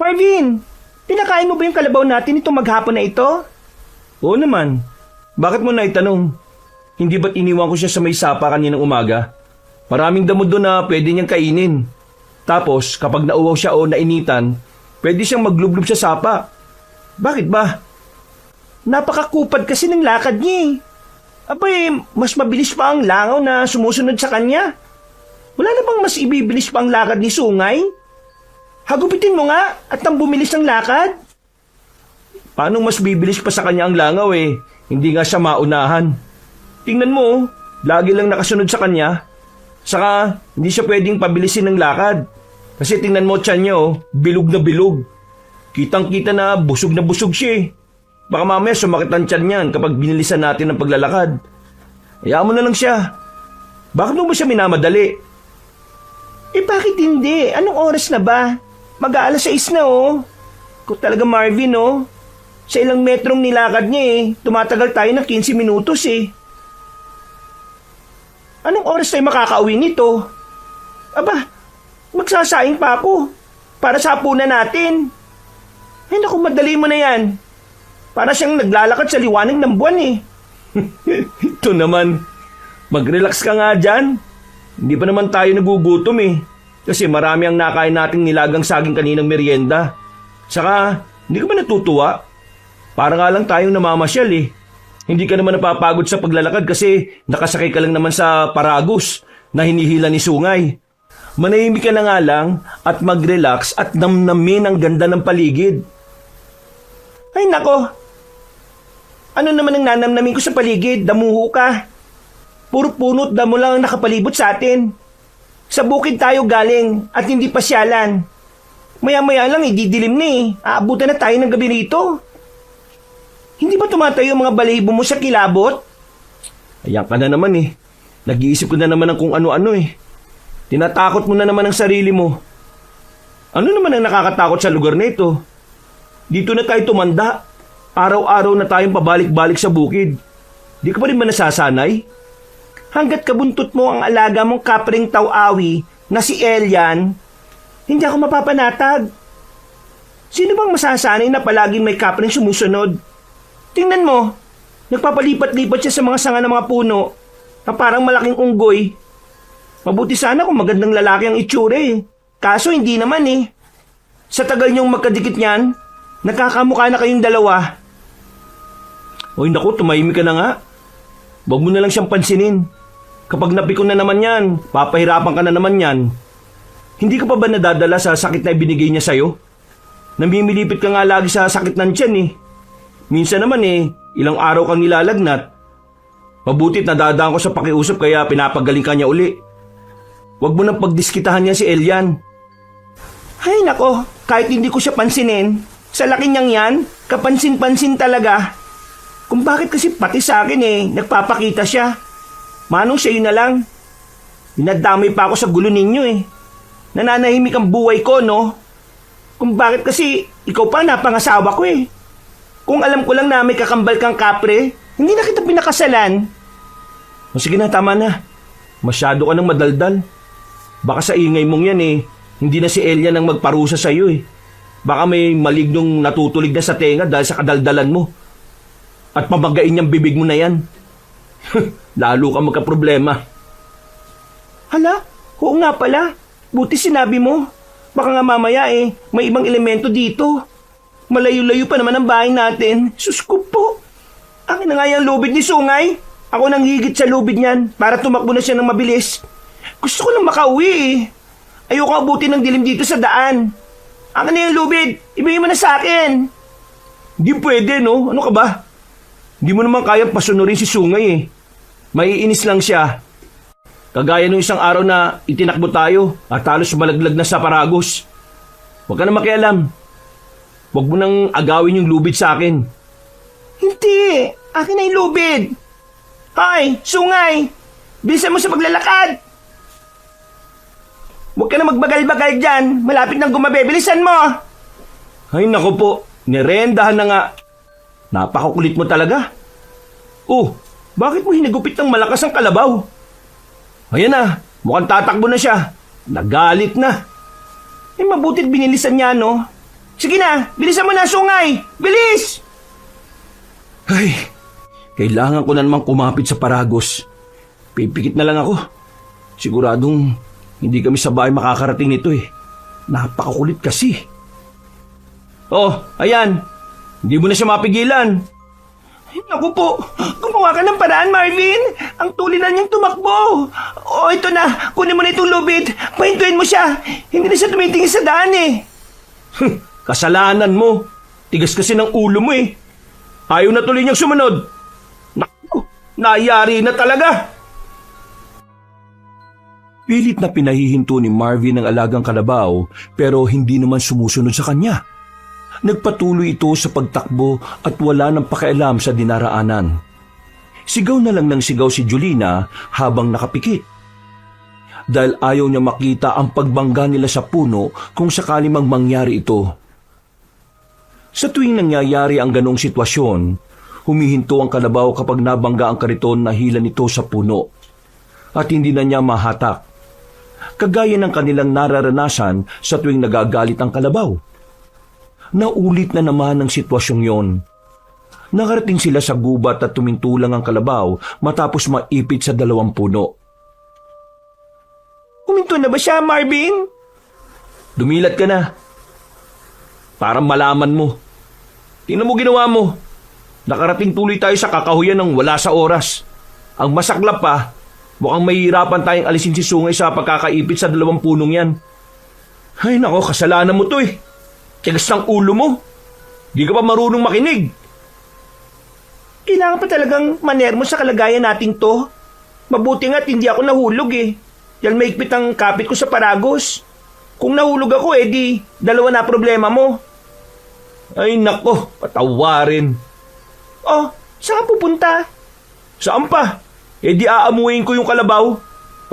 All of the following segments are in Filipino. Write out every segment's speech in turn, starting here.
Marvin, pinakain mo ba yung kalabaw natin itong maghapon na ito? Oo naman. Bakit mo naitanong? Hindi ba't iniwan ko siya sa may sapa kaninang umaga? Maraming damo doon na pwede niyang kainin. Tapos kapag nauwaw siya o nainitan, pwede siyang maglublob sa sapa. Bakit ba? Napakakupad kasi ng lakad niya eh. Abay, mas mabilis pa ang langaw na sumusunod sa kanya. Wala na bang mas ibibilis pa ang lakad ni Sungay? Hagupitin mo nga at nang bumilis ang lakad. Paano mas bibilis pa sa kanya ang langaw eh? Hindi nga siya maunahan. Tingnan mo, lagi lang nakasunod sa kanya. Saka, hindi siya pwedeng pabilisin ng lakad. Kasi tingnan mo tiyan niya bilog na bilog. Kitang-kita na busog siya eh. Baka mamaya sumakit ang tiyan niyan kapag binilisan natin ang paglalakad. Hayaan mo na lang siya. Bakit mo ba siya minamadali? Eh bakit hindi? Anong oras na ba? Mag-aalas 6 na Kung talaga Marvin sa ilang metrong nilakad niya tumatagal tayo ng 15 minutos eh. Anong oras tayo makakauwi nito? Aba, magsasayang pa ako para sa hapunan natin. Ay naku, madali mo na yan. Para siyang naglalakad sa liwanag ng buwan eh. Ito naman, mag-relax ka nga dyan. Hindi pa naman tayo nagugutom eh. Kasi marami ang nakain nating nilagang saging kaninang merienda. Saka, hindi ka ba natutuwa? Para nga lang tayong namamasyal eh. Hindi ka naman napapagod sa paglalakad kasi nakasakay ka lang naman sa Paragus na hinihila ni Sungay. Manahimik ka na nga lang at mag-relax at namnamin ang ganda ng paligid. Ay nako, ano naman ang nanamnamin ko sa paligid? Damuho ka. Puro punot damo lang ang nakapalibot sa atin. Sa bukid tayo galing at hindi pasyalan. Maya-maya lang didilim na eh. Aabutan na tayo ng gabi rito. Hindi ba tumatayo ang mga balahibo mo sa kilabot? Ayan ka na naman eh. Nag-iisip ko na naman ng kung ano-ano eh. Tinatakot mo na naman ang sarili mo. Ano naman ang nakakatakot sa lugar na ito? Dito na tayo tumanda. Araw-araw na tayong pabalik-balik sa bukid. Di ka pa rin ba nasasanay? Hanggat kabuntot mo ang alaga mong kapring taw-awi na si Elian, hindi ako mapapanatag. Sino bang masasanay na palaging may kapring sumusunod? Tingnan mo, nagpapalipat-lipat siya sa mga sanga ng mga puno na parang malaking unggoy. Mabuti sana kung magandang lalaki ang itsura eh. Kaso hindi naman eh. Sa tagal niyong magkadikit niyan, nagkakamukha na kayong dalawa. Oy naku, tumahimik ka na nga. Huwag mo na lang siyang pansinin. Kapag napikon na naman yan, papahirapan ka na naman yan. Hindi ka pa ba nadadala sa sakit na ibinigay niya sa'yo? Namimilipit ka nga lagi sa sakit ng tiyan eh. Minsan naman ilang araw kang nilalagnat. Mabutit nadadaan ko sa pakiusap kaya pinapagaling ka niya uli. Huwag mo nang pagdiskitahan niya si Elian. Ay nako, kahit hindi ko siya pansinin, sa laki niyang yan, kapansin-pansin talaga. Kung bakit kasi pati sa akin nagpapakita siya. Manong siya yun na lang. Dinadamay pa ako sa gulo ninyo Nananahimik ang buhay ko, no? Kung bakit kasi ikaw pa napangasawa ko Kung alam ko lang na may kakambal kang kapre, hindi na kita pinakasalan. O sige na, tama na. Masyado ka nang madaldal. Baka sa ingay mong yan hindi na si Elian ang magparusa sa'yo Baka may malignong natutulig na sa tenga dahil sa kadaldalan mo. At pamagain niyang bibig mo na yan. Lalo ka magkaproblema. Hala, oo nga pala. Buti sinabi mo. Baka nga mamaya may ibang elemento dito. Malayo-layo pa naman ang bahay natin. Sus ko po. Akin na nga yung lubid ni Sungay. Ako nang higit sa lubid niyan para tumakbo na siya ng mabilis. Gusto ko lang makauwi Ayoko abutin ng dilim dito sa daan. Akin na yung lubid. Ibigay mo na sa akin. Hindi pwede, no? Ano ka ba? Hindi mo naman kayang pasunurin si Sungay Maiinis lang siya. Kagaya nung isang araw na itinakbo tayo at halos malaglag na sa Paragus. Huwag ka na makialam. Huwag mo nang agawin yung lubid sa akin. Hindi. Akin na yung lubid. Hoy, Sungay. Bilisan mo sa paglalakad. Huwag ka na magbagal-bagal dyan. Malapit nang gumabi. Bilisan mo. Ay naku po. Nirendahan na nga. Napakakulit mo talaga. Oh, bakit mo hinagupit ng malakas ang kalabaw? Ayan na. Mukhang tatakbo na siya. Nagalit na. Mabutit binilisan niya, no? Sige na, bilisan mo na sungay! Bilis! Ay, kailangan ko na namang kumapit sa Paragos. Pipikit na lang ako. Siguradong hindi kami sa bahay makakarating nito eh. Napakakulit kasi. Oh, ayan. Hindi mo na siya mapigilan. Naku po, gumawa ka ng paraan, Marvin. Ang tuloy na niyang tumakbo. O, ito na, kunin mo na itong lubid. Pahintuin mo siya. Hindi na siya tumitingin sa daan eh. Kasalanan mo. Tigas kasi ng ulo mo eh. Ayaw na tuloy niyang sumunod. Naku, nayari na talaga. Pilit na pinahihinto ni Marvin ang alagang kalabaw pero hindi naman sumusunod sa kanya. Nagpatuloy ito sa pagtakbo at wala nang pakialam sa dinaraanan. Sigaw na lang ng sigaw si Julina habang nakapikit. Dahil ayaw niya makita ang pagbangga nila sa puno kung sakali mang mangyari ito. Sa tuwing nangyayari ang ganong sitwasyon, humihinto ang kalabaw kapag nabangga ang kariton na hila nito sa puno. At hindi na niya mahatak. Kagaya ng kanilang nararanasan sa tuwing nagagalit ang kalabaw. Naulit na naman ang sitwasyong yon. Nakarating sila sa gubat at tumintulang ang kalabaw matapos maipit sa 2 puno. Huminto na ba siya, Marvin? Dumilat ka na. Para malaman mo. Tingnan mo ginawa mo. Nakarating tuloy tayo sa kakahuyan ng wala sa oras. Ang masaklap pa, mukhang mahihirapan tayong alisin si Sungay sa pagkakaipit sa 2 punong yan. Ay nako, kasalanan mo to eh. Tigas ng ulo mo. Di ka pa marunong makinig. Kailangan pa talagang manermo sa kalagayan nating to. Mabuti nga't hindi ako nahulog eh. Dahil maigpit ang kapit ko sa Paragos. Kung nahulog ako di 2 na problema mo. Ay nako, patawarin. Oh, saan ka pupunta? Saan pa? Di aamuin ko yung kalabaw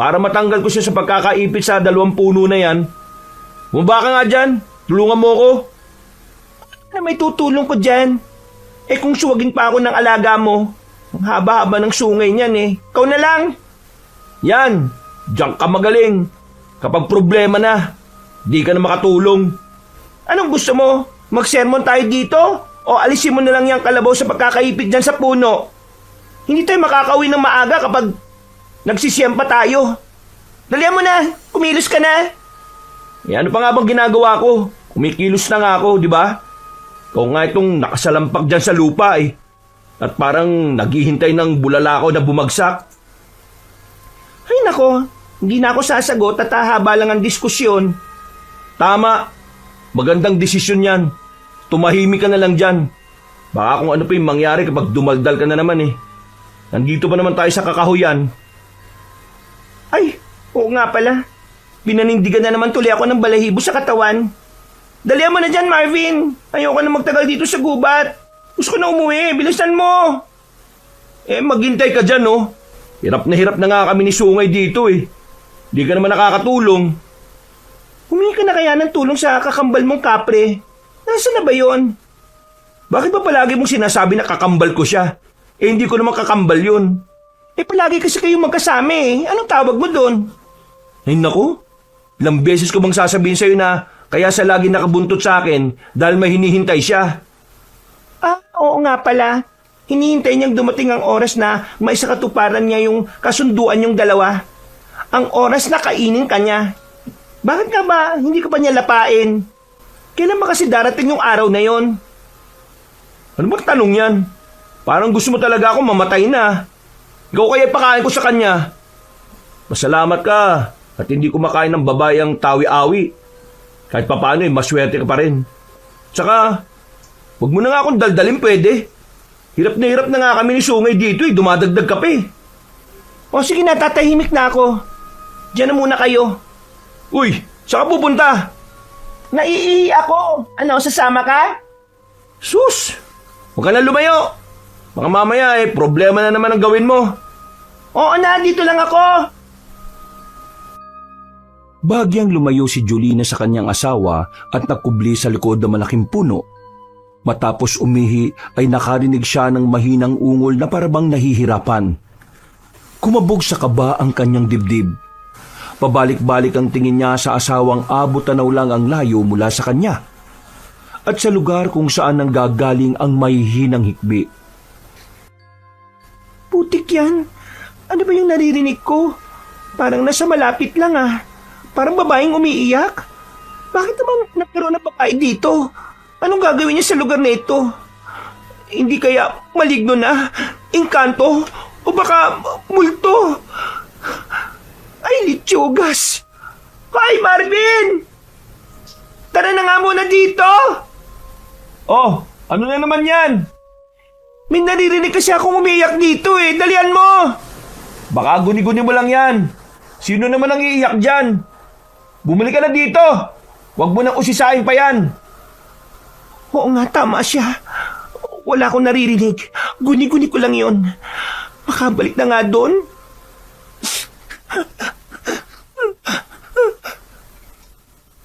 para matanggal ko siya sa pagkakaipit sa 2 puno na yan. Bumaba ka nga dyan. Tulungan mo ko. Na may tutulong ko dyan. Kung suwagin pa ako ng alaga mo, ang haba-haba ng sungay niyan eh. Ikaw na lang. Yan, diyan ka magaling. Kapag problema na, di ka na makatulong. Anong gusto mo? Magsermon tayo dito? O alisin mo na lang yung kalabaw sa pagkakaipit dyan sa puno? Hindi tayo makakauwi ng maaga kapag nagsisiyempa tayo. Dalihan mo na, kumilos ka na. Ano pa nga bang ginagawa ko? Kumikilos na nga ako, di ba? Ikaw nga itong nakasalampak dyan sa lupa eh. At parang naghihintay ng bulalakaw na bumagsak. Ay nako, hindi na ako sasagot at hahaba lang ang diskusyon. Tama. Magandang desisyon yan. Tumahimik ka na lang dyan. Baka kung ano pa yung mangyari kapag dumaldal ka na naman eh. Nandito pa naman tayo sa kakahuyan. Ay, oo nga pala. Pinanindigan na naman tuloy ako ng balahibo sa katawan. Dalihan mo na dyan, Marvin. Ayoko na magtagal dito sa gubat. Gusto ko na umuwi. Bilisan mo. Maghintay ka dyan, oh. Hirap na nga kami ni Sungay dito eh. Di ka naman nakakatulong. Humingi ka na kaya ng tulong sa kakambal mong kapre. Nasaan na ba yon? Bakit ba palagi mong sinasabi na kakambal ko siya? Hindi ko naman kakambal yun. Palagi kasi kayong magkasama eh. Anong tawag mo doon? Ay naku, ilang beses ko bang sasabihin sa'yo na kaya siya lagi nakabuntot sa akin dahil may hinihintay siya. Oo nga pala. Hinihintay niyang dumating ang oras na may sa katuparan niya yung kasunduan yung dalawa. Ang oras na kainin ka niya. Bakit nga ba hindi ka pa niya lapain? Kailan ba kasi darating yung araw na yon? Ano bang tanong yan? Parang gusto mo talaga ako mamatay na. Ikaw kaya ipakain ko sa kanya. Masalamat ka at hindi kumakain ng babayang tawi-awi. Kahit papaano maswerte ka pa rin. Tsaka, huwag mo na nga akong daldalin pwede. Hirap na nga kami ni Sungay dito dumadagdag ka pa eh. O sige na, tatahimik na ako. Diyan na muna kayo. Uy, saan ka pupunta? Naiihi ako. Ano, sasama ka? Sus! Huwag ka na lumayo. Baka mamaya problema na naman ang gawin mo. Oo na, dito lang ako. Bagyang lumayo si Julina sa kanyang asawa at nakubli sa likod ng malaking puno. Matapos umihi ay nakarinig siya ng mahinang ungol na parabang nahihirapan. Kumabog sa kaba ang kanyang dibdib. Pabalik-balik ang tingin niya sa asawang abot tanaw lang ang layo mula sa kanya. at sa lugar kung saan nanggagaling ang mahihinang hikbi. Putik yan. Ano ba yung naririnig ko? Parang nasa malapit lang ah. Parang babaeng umiiyak. Bakit naman nagkaroon ng babae dito? Anong gagawin niya sa lugar na ito? Hindi kaya maligno na? Engkanto? O baka multo? Ay, litsugas! Hoy, Marvin! Tara na nga muna dito! Oh, ano na naman yan? May naririnig kasi akong umiiyak dito eh. Dalian mo! Baka guni-guni mo lang yan. Sino naman ang iiyak dyan? Bumalik ka na dito. Huwag mo nang usisain pa yan. Oo nga, tama siya. Wala akong naririnig. Guni-guni ko lang yon. Makabalik na nga doon.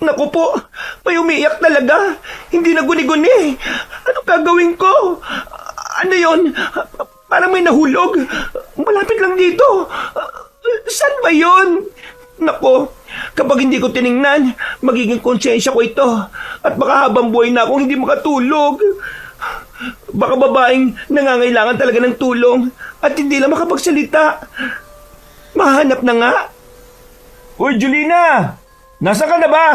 Naku po, may umiiyak talaga. Hindi na guni-guni. Anong gagawin ko? Ano yon? Parang may nahulog. Malapit lang dito. Saan ba yon? Naku, kapag hindi ko tiningnan, magiging konsensya ko ito. At baka habang buhay na akong hindi makatulog. Baka babaeng nangangailangan talaga ng tulong at hindi lang makapagsalita. Mahanap na nga. Hoy, Julina! Nasaan ka na ba?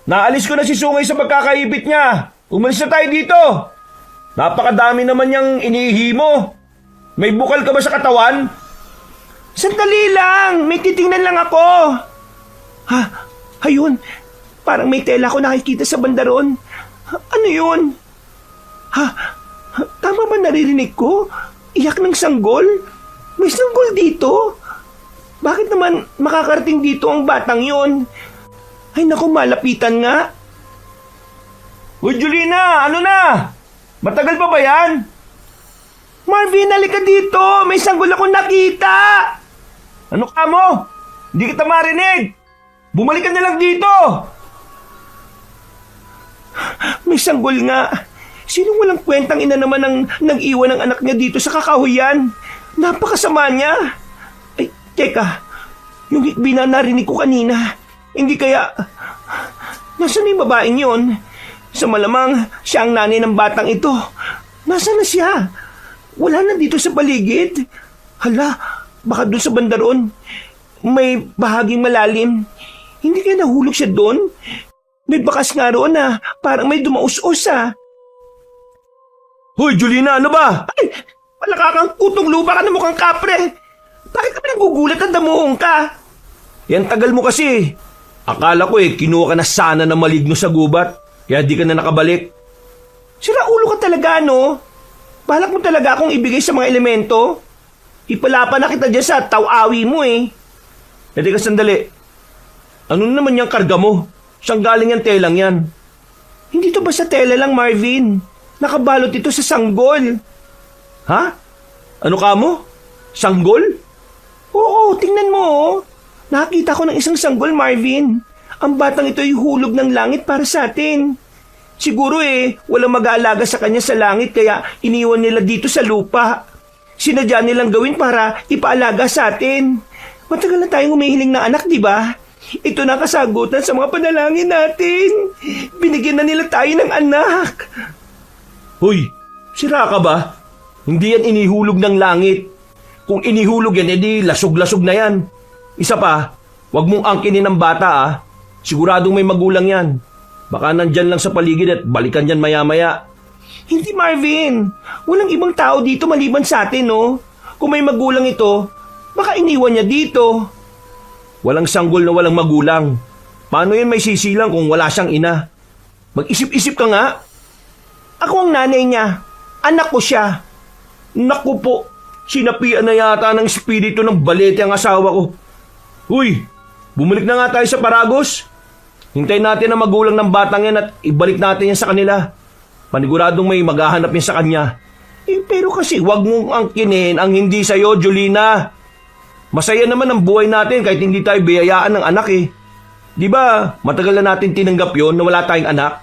Naalis ko na si Sungay sa pagkakaibit niya. Umalis na tayo dito. Napakadami naman niyang iniihi mo. May bukal ka ba sa katawan? Sandali lang, may titingnan lang ako. Ha, ayun. Parang may tela ko nakikita sa bandaron. Ano yun? Ha, tama ba naririnig ko? Iyak ng sanggol? May sanggol dito? Bakit naman makakarating dito ang batang yon? Ay naku, malapitan nga. Uy, Julina, ano na? Matagal pa ba yan? Marvin, halika dito. May sanggol akong nakita. Ano ka mo? Hindi kita marinig. Bumalik ka na lang dito. May sanggol nga. Sinong walang kwentang ina naman ang nag-iwan ng anak niya dito sa kakahuyan? Napakasama niya. Ay, teka. Yung hikbi na narinig ko kanina. Hindi kaya... Nasaan yung babaeng yun? Sa malamang, siya ang nanay ng batang ito. Nasaan na siya? Wala na dito sa paligid. Hala, baka doon sa bandaron. May bahaging malalim. Hindi kaya nahulog siya doon? May bakas nga roon na parang may dumaus-us ah. Hoy, Julina, ano ba? Ay, malaka kang kutong lupa ka na mukhang kapre. Bakit ka nagugulat at damuhong ka? Yan tagal mo kasi. Akala ko kinuha ka na sana ng maligno sa gubat. Kaya di ka na nakabalik. Sira ulo ka talaga, no? Balak mo talaga akong ibigay sa mga elemento? Ipalapan na kita dyan sa taw-awi mo eh. Teka sandali. Ano naman yung karga mo? Saan galing yung telang yan? Hindi to basta tela lang, Marvin. Nakabalot ito sa sanggol. Ha? Ano ka mo? Sanggol? Oo, tingnan mo oh. Nakakita ko ng isang sanggol, Marvin. Ang batang ito ay hulog ng langit para sa atin. Siguro walang mag-aalaga sa kanya sa langit kaya iniwan nila dito sa lupa. Sinadya nilang gawin para ipaalaga sa atin. Matagal na tayong humihiling ng anak, di ba? Ito na kasagutan sa mga panalangin natin. Binigyan na nila tayo ng anak. Hoy, sira ka ba? Hindi yan inihulog ng langit. Kung inihulog yan, edi lasog-lasog na yan. Isa pa, wag mong angkinin ng bata ah. Siguradong may magulang yan. Baka nandyan lang sa paligid at balikan yan maya-maya. Hindi, Marvin. Walang ibang tao dito maliban sa atin, no? Kung may magulang ito, baka iniwan niya dito. Walang sanggol na walang magulang. Paano yan may sisilang kung wala siyang ina? Mag-isip-isip ka nga. Ako ang nanay niya. Anak ko siya. Naku po, sinapian na yata ng espiritu ng balete ang asawa ko. Uy, bumalik na nga tayo sa Paragos. Hintayin natin ang magulang ng batang yan at ibalik natin yan sa kanila. Paniguradong may maghahanap yan sa kanya. Pero kasi Huwag mong angkinin ang hindi sa'yo, Julina. Masaya naman ang buhay natin kahit hindi tayo biyayaan ng anak eh. Di ba, matagal na natin tinanggap yon na wala tayong anak?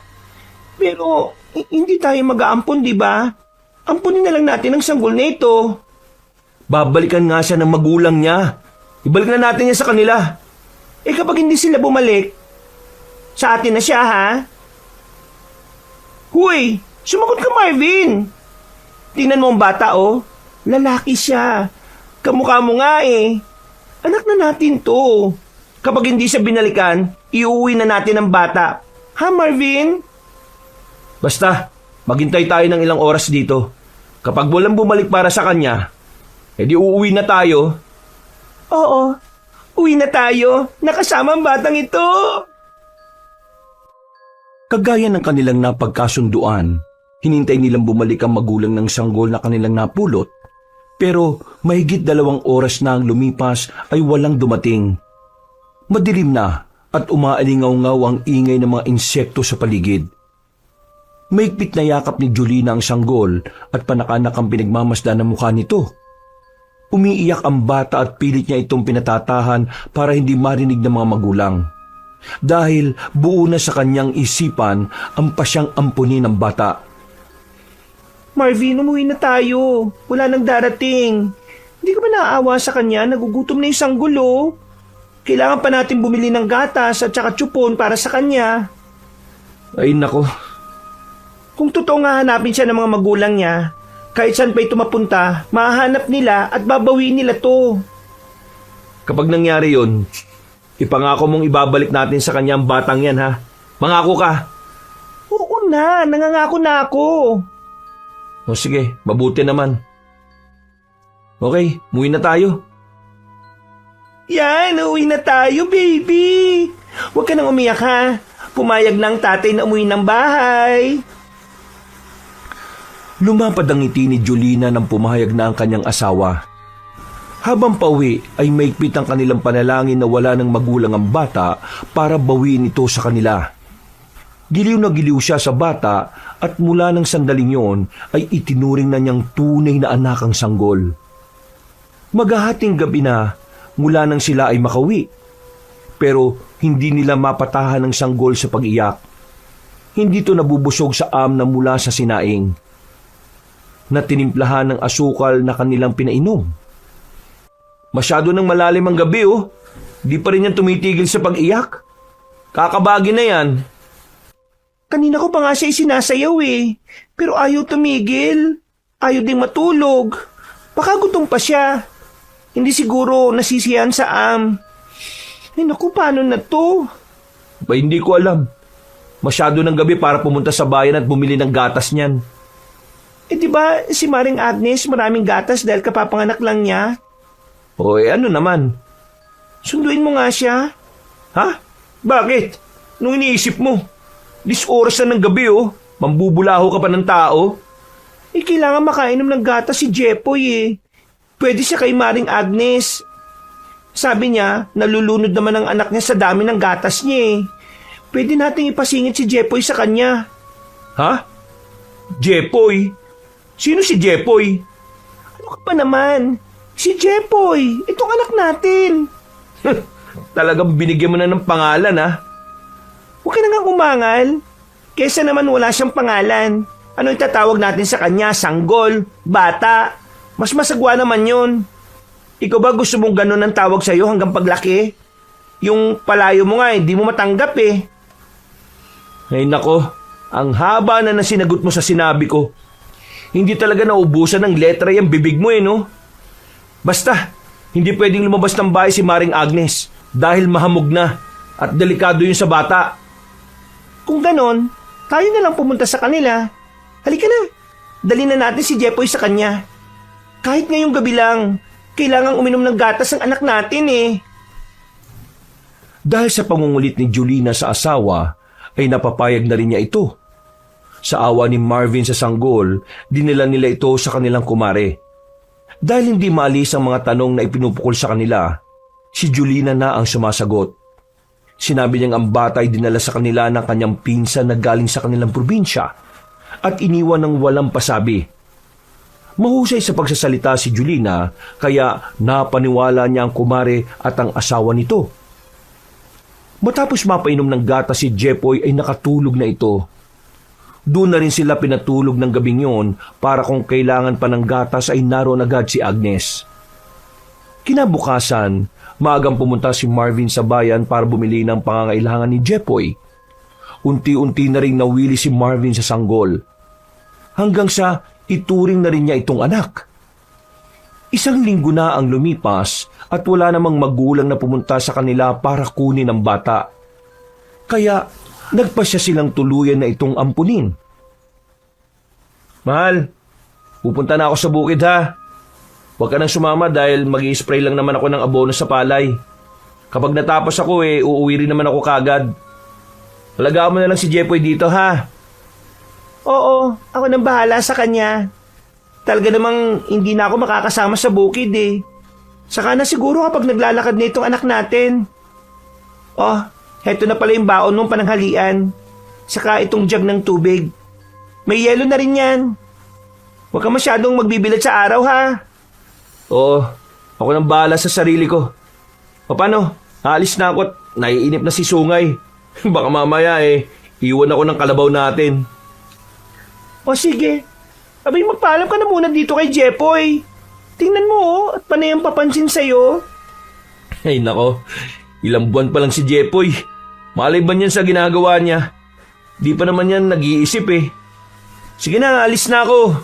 Pero hindi tayo mag-aampon, di ba? Ampunin na lang natin ang sanggol na ito. Babalikan nga siya ng magulang niya. Ibalik na natin yan sa kanila. Kapag hindi sila bumalik, sa atin na siya, ha? Huy! Sumagot ka, Marvin! Tingnan mo ang bata, oh. Lalaki siya. Kamukha mo nga eh. Anak na natin to. Kapag hindi siya binalikan, iuwi na natin ang bata. Ha, Marvin? Basta, maghintay tayo ng ilang oras dito. Kapag walang bumalik para sa kanya, edi uuwi na tayo. Oo. Uwi na tayo. Nakasama ang batang ito. Kagaya ng kanilang napagkasunduan, hinintay nilang bumalik ang magulang ng sanggol na kanilang napulot. Pero mahigit 2 oras na ang lumipas ay walang dumating. Madilim na at umaalingaw-ngaw ang ingay ng mga insekto sa paligid. Mahigpit na yakap ni Julina ang sanggol at panakanak ang pinagmamasdan ng mukha nito. Umiiyak ang bata at pilit niya itong pinatatahan para hindi marinig ng mga magulang. Dahil buo na sa kanyang isipan ang pasyang ampunin ng bata. Marvin, umuwi na tayo. Wala nang darating. Hindi ka ba naaawa sa kanya? Nagugutom na yung sanggol, oh. Kailangan pa natin bumili ng gatas at saka tsupon para sa kanya. Ay nako, Kung totoo nga hanapin siya ng mga magulang niya, kahit saan pa ito mapunta, mahanap nila at babawiin nila to. kapag nangyari yon, ipangako mong ibabalik natin sa kanya ang batang yan ha. Mangako ka. Oo na, nangangako na ako. O sige, mabuti naman. Okay, muwi na tayo. Yan, uwi na tayo, baby. Huwag ka nang umiyak ha. Pumayag na ang tatay na umuwi ng bahay. Lumapad ang ngiti ni Julina nang pumahayag na ang kanyang asawa. Habang pauwi ay maigpit ang kanilang panalangin na wala ng magulang ang bata para bawiin ito sa kanila. Giliw na giliw siya sa bata at mula ng sandaling yon ay itinuring na niyang tunay na anak ang sanggol. Maghahating gabi na mula nang sila ay makauwi. Pero hindi nila mapatahan ng sanggol sa pag-iyak. Hindi ito nabubusog sa na mula sa sinaing na tinimplahan ng asukal na kanilang pinainom. Masyado nang malalim ang gabi oh. Di pa rin yan tumitigil sa pag-iyak. Kakabagi na yan. Kanina ko pa nga siya isinasayaw eh. Pero ayaw tumigil. Ayaw ding matulog. Baka gutom pa siya. Hindi siguro nasisiyan sa Ay naku, paano na to? Ba hindi ko alam. Masyado ng gabi para pumunta sa bayan at bumili ng gatas niyan. Eh di ba si Maring Agnes maraming gatas dahil kapapanganak lang niya? O ano naman? Sunduin mo nga siya. Ha? Bakit? Nung iniisip mo? 10 oras na ng gabi oh. Mambubulaho ka pa ng tao. Eh kailangan makainom ng gatas si Jepoy eh. Pwede siya kay Maring Agnes. Sabi niya, nalulunod naman ang anak niya sa dami ng gatas niya eh. Pwede nating ipasingit si Jepoy sa kanya. Ha? Jepoy? Sino si Jepoy? Ano ka pa naman? Si Jepoy, itong anak natin. Talagang binigyan mo na ng pangalan ha? Huwag ka na nga umangal. Kesa naman wala siyang pangalan. Ano itatawag natin sa kanya? Sanggol? Bata? Mas masagwa naman yun. Ikaw ba gusto mong ganun ang tawag sa'yo hanggang paglaki? Yung palayo mo nga, hindi mo matanggap eh. Ay nako, ang haba na sinagot mo sa sinabi ko. Hindi talaga naubusan ng letra yung bibig mo eh no? Basta, hindi pwedeng lumabas ng bahay si Maring Agnes dahil mahamog na at delikado yun sa bata. Kung ganon, tayo na lang pumunta sa kanila. Halika na, dali na natin si Jepoy sa kanya. Kahit ngayong gabi lang, kailangang uminom ng gatas ang anak natin eh. Dahil sa pangungulit ni Julina sa asawa, ay napapayag na rin niya ito. Sa awa ni Marvin sa sanggol, dinala nila ito sa kanilang kumare. Dahil hindi maalis ang mga tanong na ipinupukol sa kanila, si Julina na ang sumasagot. Sinabi niyang ang bata ay dinala sa kanila ng kanyang pinsan na galing sa kanilang probinsya at iniwan ng walang pasabi. Mahusay sa pagsasalita si Julina kaya napaniwala niya ang kumare at ang asawa nito. Matapos mapainom ng gata si Jepoy ay nakatulog na ito. Doon na rin sila pinatulog ng gabing yon para kung kailangan pa ng gatas ay naroon agad si Agnes. Kinabukasan, maagang pumunta si Marvin sa bayan para bumili ng pangangailangan ni Jepoy. unti-unti na rin nawili si Marvin sa sanggol. Hanggang sa ituring na rin niya itong anak. Isang linggo na ang lumipas at wala namang magulang na pumunta sa kanila para kunin ang bata. Kaya nagpasya silang tuluyan na itong ampunin. Mahal, pupunta na ako sa bukid ha. Huwag ka nang sumama dahil mag-i-spray lang naman ako ng abono sa palay. Kapag natapos ako uuwi rin naman ako kagad. Alagaan mo na lang si Jepoy dito ha. Oo, ako nang bahala sa kanya. Talaga namang hindi na ako makakasama sa bukid eh. Saka na siguro kapag naglalakad na itong anak natin. Oh, heto na pala yung baon mong pananghalian. Saka itong jug ng tubig. May yelo na rin yan. Huwag ka masyadong magbibilad sa araw ha. Oo, ako nang bahala sa sarili ko. O paano? Aalis na ako at naiinip na si Sungay. Baka mamaya iwan ako ng kalabaw natin. O sige. Abay, magpaalam ka na muna dito kay Jepoy. Tingnan mo at panay ang papansin sa'yo. Ay nako, ilang buwan pa lang si Jepoy. Malay ba niyan sa ginagawa niya? Di pa naman yan nag-iisip eh. Sige na, alis na ako.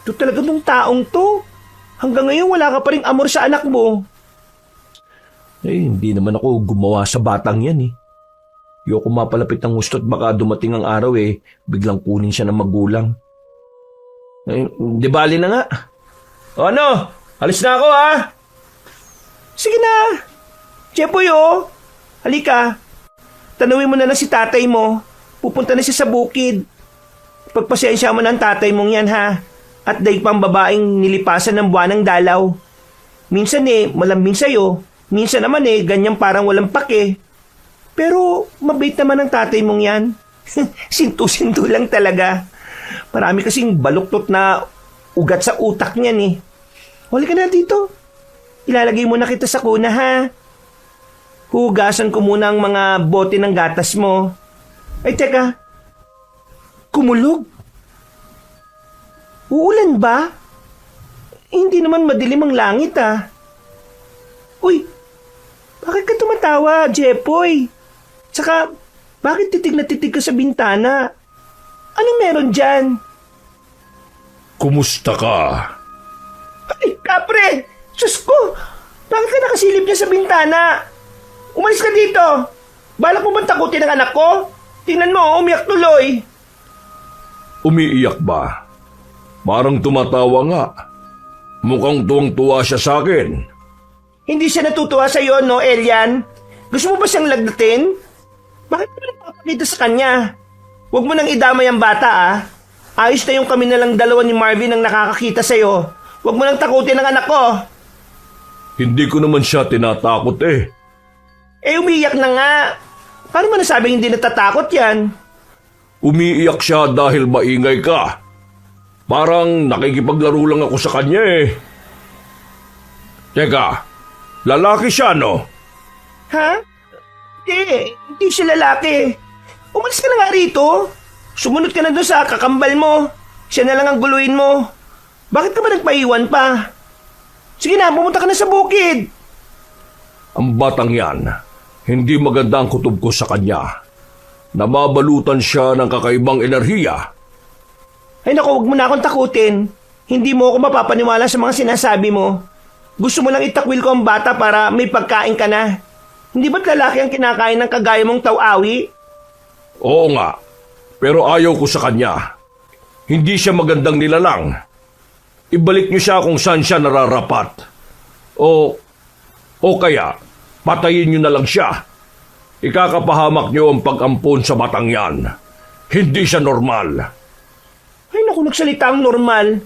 Ito talaga tong taong to. Hanggang ngayon wala ka pa rin amor sa anak mo. Hindi naman ako gumawa sa batang yan eh. Ayoko mapalapit ng gusto at baka dumating ang araw biglang kunin siya ng magulang. Di bali na nga. O ano? Alis na ako ha? Sige na. Jepoy halika. Tanawin mo na lang si tatay mo. Pupunta na siya sa bukid. Pagpasensya mo ng tatay mong yan ha. At daig pang babaeng nilipasan ng buwanang dalaw. Minsan malambing sa'yo. Minsan naman ganyan parang walang pake. Pero mabait naman ang tatay mong yan. Sintu-sintu lang talaga. Marami kasing baluktot na ugat sa utak niyan eh. Huli ka na dito. Ilalagay mo na kita sa kuna ha. Hugasan ko muna ang mga bote ng gatas mo. Ay teka. Kumulog. Uulan ba? Hindi naman madilim ang langit ah. Uy, bakit ka tumatawa, Jepoy? Tsaka, bakit titig na titig ka sa bintana? Anong meron dyan? Kumusta ka? Ay, kapre! Diyos ko! Bakit ka nakasilip niya sa bintana? Umalis ka dito! Balak mo bang takutin ang anak ko? Tingnan mo, umiyak tuloy! Umiiyak ba? Parang tumatawa nga. Mukhang tuwang-tuwa siya sa akin. Hindi siya natutuwa sa iyo, no, Elian? Gusto mo ba siyang lagdatin? Bakit mo nagpapakita sa kanya? Huwag mo nang idamay ang bata, ah. Ayos na yung kami na lang dalawa ni Marvin ang nakakakita sa'yo. Huwag mo nang takutin ang anak ko. Hindi ko naman siya tinatakot eh. Umiiyak na nga. Paano mo nasabing hindi natatakot yan? Umiiyak siya dahil maingay ka. Parang nakikipaglaro lang ako sa kanya eh. Teka, lalaki siya no? Ha? Hindi siya lalaki. Umalis ka na nga rito. Sumunod ka na doon sa kakambal mo. Siya na lang ang guluhin mo. Bakit ka ba nagpaiwan pa? Sige na, pumunta ka na sa bukid. Ang batang yan, hindi maganda ang kutob ko sa kanya. Nababalutan siya ng kakaibang enerhiya. Ay naku, huwag mo na akong takutin. Hindi mo ako mapapaniwala sa mga sinasabi mo. Gusto mo lang itakwil ko ang bata para may pagkain ka na. Hindi ba't lalaki ang kinakain ng kagaya mong taw-awi? Oo nga, pero ayaw ko sa kanya. Hindi siya magandang nilalang. Ibalik niyo siya kung saan siya nararapat. O kaya, patayin niyo na lang siya. Ikakapahamak niyo ang pag-ampon sa batang yan. Hindi siya normal. Ay naku, nagsalita ang normal.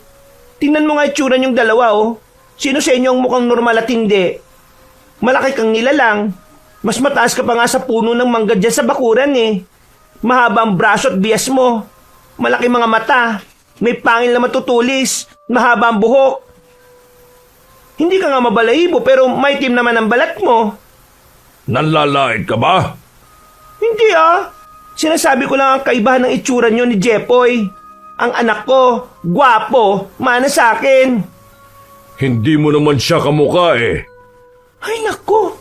Tingnan mo nga itsura niyong dalawa Sino sa inyo ang mukhang normal at hindi? Malaki kang nilalang. Mas mataas ka pa nga sa puno ng mangga dyan sa bakuran eh. Mahaba ang braso at bias mo. Malaki mga mata. May pangil na matutulis. Mahaba ang buhok. Hindi ka nga mabalahibo pero maitim naman ang balat mo. Nanlalait ka ba? Hindi Sinasabi ko lang ang kaibahan ng itsura niyo ni Jepoy. Ang anak ko, gwapo, mana sa akin. Hindi mo naman siya kamukha eh. Ay nako.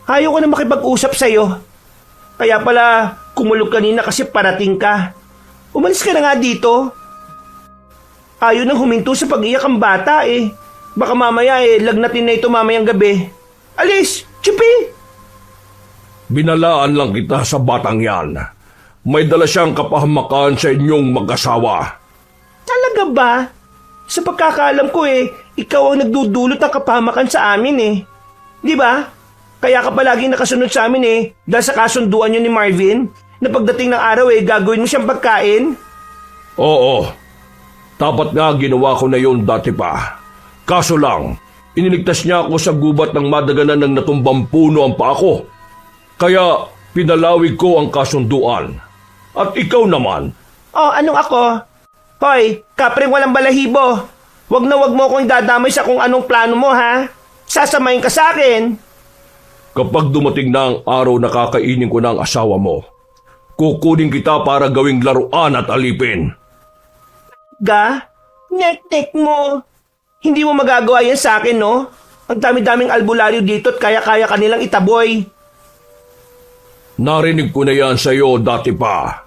Ayaw ko na makipag-usap sa'yo. Kaya pala, kumulog kanina kasi parating ka. Umalis ka na nga dito. Ayaw nang huminto sa pag-iyak ang bata eh. Baka mamaya lagnatin na ito mamayang gabi. Alis! Chupi! Binalaan lang kita sa batang yan. May dala siyang kapahamakan sa inyong mag-asawa. Talaga ba? Sa pagkakaalam ko ikaw ang nagdudulot ng kapahamakan sa amin eh. Di ba? Kaya ka palaging nakasunod sa amin dahil sa kasunduan niyo ni Marvin na pagdating ng araw gagawin mo siyang pagkain. Oo. Dapat nga ginawa ko na yun dati pa. Kaso lang, iniligtas niya ako sa gubat ng madaganan ng natumbang puno ang paa ko. Kaya pinalawig ko ang kasunduan. At ikaw naman. Oh, anong ako? Hoy, kapring walang balahibo. Wag na wag mo akong dadamay sa kung anong plano mo ha. Sasamayin ka sa akin. Kapag dumating na ang araw na kakainin ko ng asawa mo, kukunin kita para gawing laruan at alipin. Ga? Nek-nek mo. Hindi mo magagawa yan sa akin, no? Ang dami-daming albularyo dito at kaya-kaya kanilang itaboy. Narinig ko na yan sa iyo dati pa.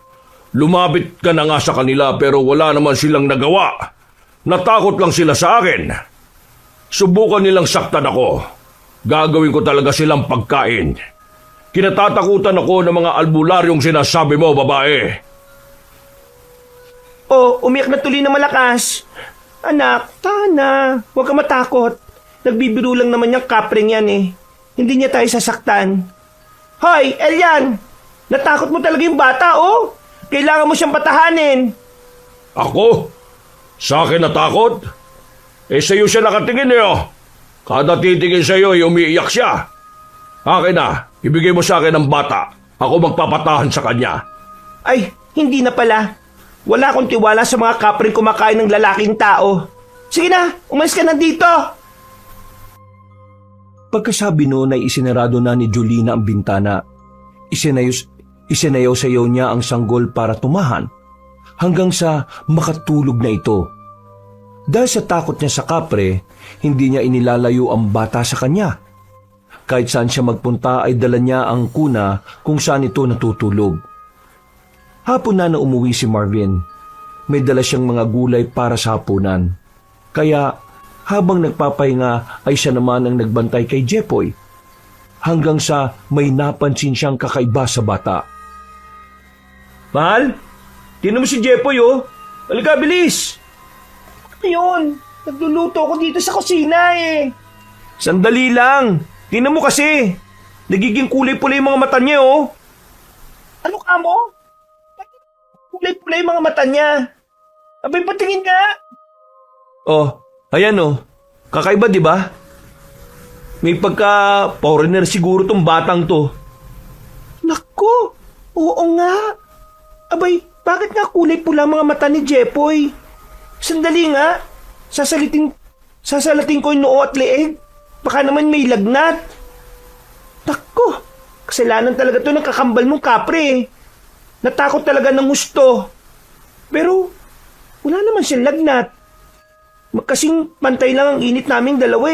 Lumapit ka na nga sa kanila pero wala naman silang nagawa. Natakot lang sila sa akin. Subukan nilang saktan ako. Gagawin ko talaga silang pagkain. Kinatatakutan ako ng mga albularyong sinasabi mo, babae. Oh, umiyak na tuloy na malakas. Anak, tana, huwag ka matakot. Nagbibiro lang naman yung kapring yan Hindi niya tayo sasaktan. Hoy, Elian! Natakot mo talaga yung bata, oh! Kailangan mo siyang patahanin. Ako? Sa akin natakot? Sa iyo siya nakatingin oh. Kada titingin sa iyo, umiiyak siya. Akin na, ibigay mo sa akin ang bata. Ako magpapatahan sa kanya. Ay, hindi na pala. Wala akong tiwala sa mga kapring kumakain ng lalaking tao. Sige na, umalis ka na dito. Pagkasabi noon ay isinarado na ni Julina ang bintana. Isinayaw-sayaw niya ang sanggol para tumahan hanggang sa makatulog na ito. Dahil sa takot niya sa kapre, hindi niya inilalayo ang bata sa kanya. Kahit saan siya magpunta ay dala niya ang kuna kung saan ito natutulog. Hapon na umuwi si Marvin. May dala siyang mga gulay para sa hapunan. Kaya habang nagpapahinga ay siya naman ang nagbantay kay Jepoy. Hanggang sa may napansin siyang kakaiba sa bata. Mahal, tinan mo si Jepoy Halika, bilis. Ayun, nagluluto ako dito sa kusina Sandali lang. Tinan mo kasi. Nagiging kulay-pula yung mga mata niya Ano ka mo? Kulay-pula yung mga mata niya. Abay, patingin nga. Oh, ayan kakaiba di ba? May pagka-foreigner siguro tong batang to. Naku, oo nga. Abay, bakit nga kulay pula mga mata ni Jepoy? Sandali nga, sasalatin ko yung noo at leeg. Baka naman may lagnat. Naku, kasalanan talaga to ng kakambal mong kapre Natakot talaga ng gusto. Pero, wala naman siyang lagnat. Kasing pantay lang ang init naming dalawa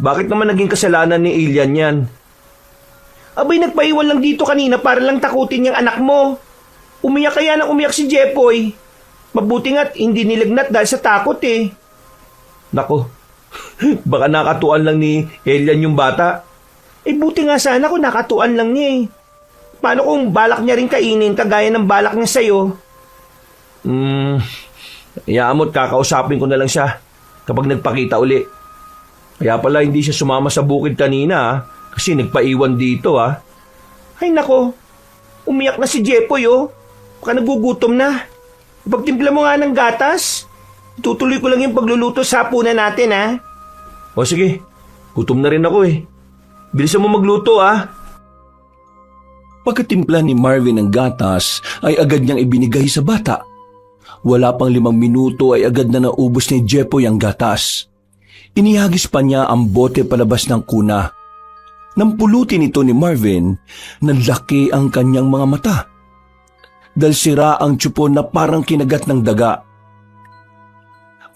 Bakit naman naging kasalanan ni Elian yan? Abay, nagpaiwan lang dito kanina para lang takutin yung anak mo. Umiyak kaya nang umiyak si Jepoy. Mabuti nga't hindi nilagnat dahil sa takot Nako, baka nakatuan lang ni Elian yung bata. Buti nga sana kung nakatuan lang niya Paano kung balak niya rin kainin kagaya ng balak niya sa'yo? Iyaamot, kakausapin ko na lang siya kapag nagpakita uli. Kaya pala hindi siya sumama sa bukid kanina kasi nagpaiwan dito Ay nako, umiyak na si Jepoy Baka nagugutom na. Pagtimpla mo nga ng gatas, tutuloy ko lang yung pagluluto sa hapunan natin O sige, gutom na rin ako Bilisan mo magluto Pagkatimpla ni Marvin ng gatas ay agad niyang ibinigay sa bata. Wala pang 5 minuto ay agad na naubos ni Jepoy ang gatas. Inihagis pa niya ang bote palabas ng kuna. Nang pulutin ito ni Marvin, nanlaki ang kanyang mga mata. Dahil sira ang tsupo na parang kinagat ng daga.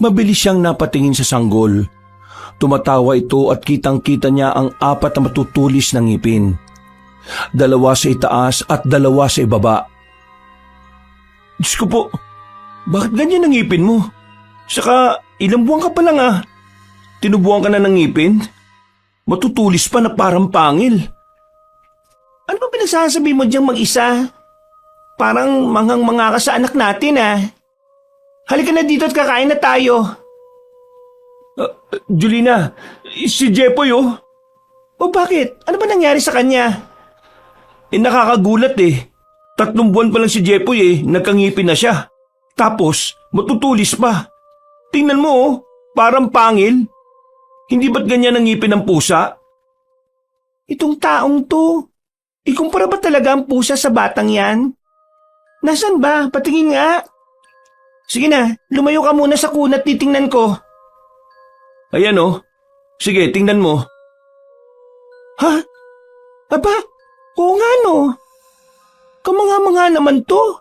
Mabilis siyang napatingin sa sanggol. Tumatawa ito at kitang-kita niya ang 4 na matutulis na ngipin. Dalawa sa itaas at dalawa sa ibaba. Diyos ko po, bakit ganyan ang ngipin mo? Saka ilang buwan ka pa lang ah. Tinubuan ka na ng ngipin? Matutulis pa na parang pangil. Ano ba pinagsasabi mo diyang mag-isa? Parang manghang-manga ka sa anak natin ah. Halika na dito at kakain na tayo. Julina, si Jepoy oh. O bakit? Ano ba nangyari sa kanya? Nakakagulat eh. 3 buwan pa lang si Jepoy eh, nagkangipin na siya. Tapos, matutulis pa. Tingnan mo oh, parang pangil. Hindi ba't ganyan ang ngipin ng pusa? Itong taong to, ikumpara ba talaga ang pusa sa batang yan? Nasaan ba? Patingin nga. Sige na, lumayo ka muna sa kunat, titingnan ko. Ayan oh. Sige, tingnan mo. Ha? Aba, oo nga no. Kamanga-manga naman to.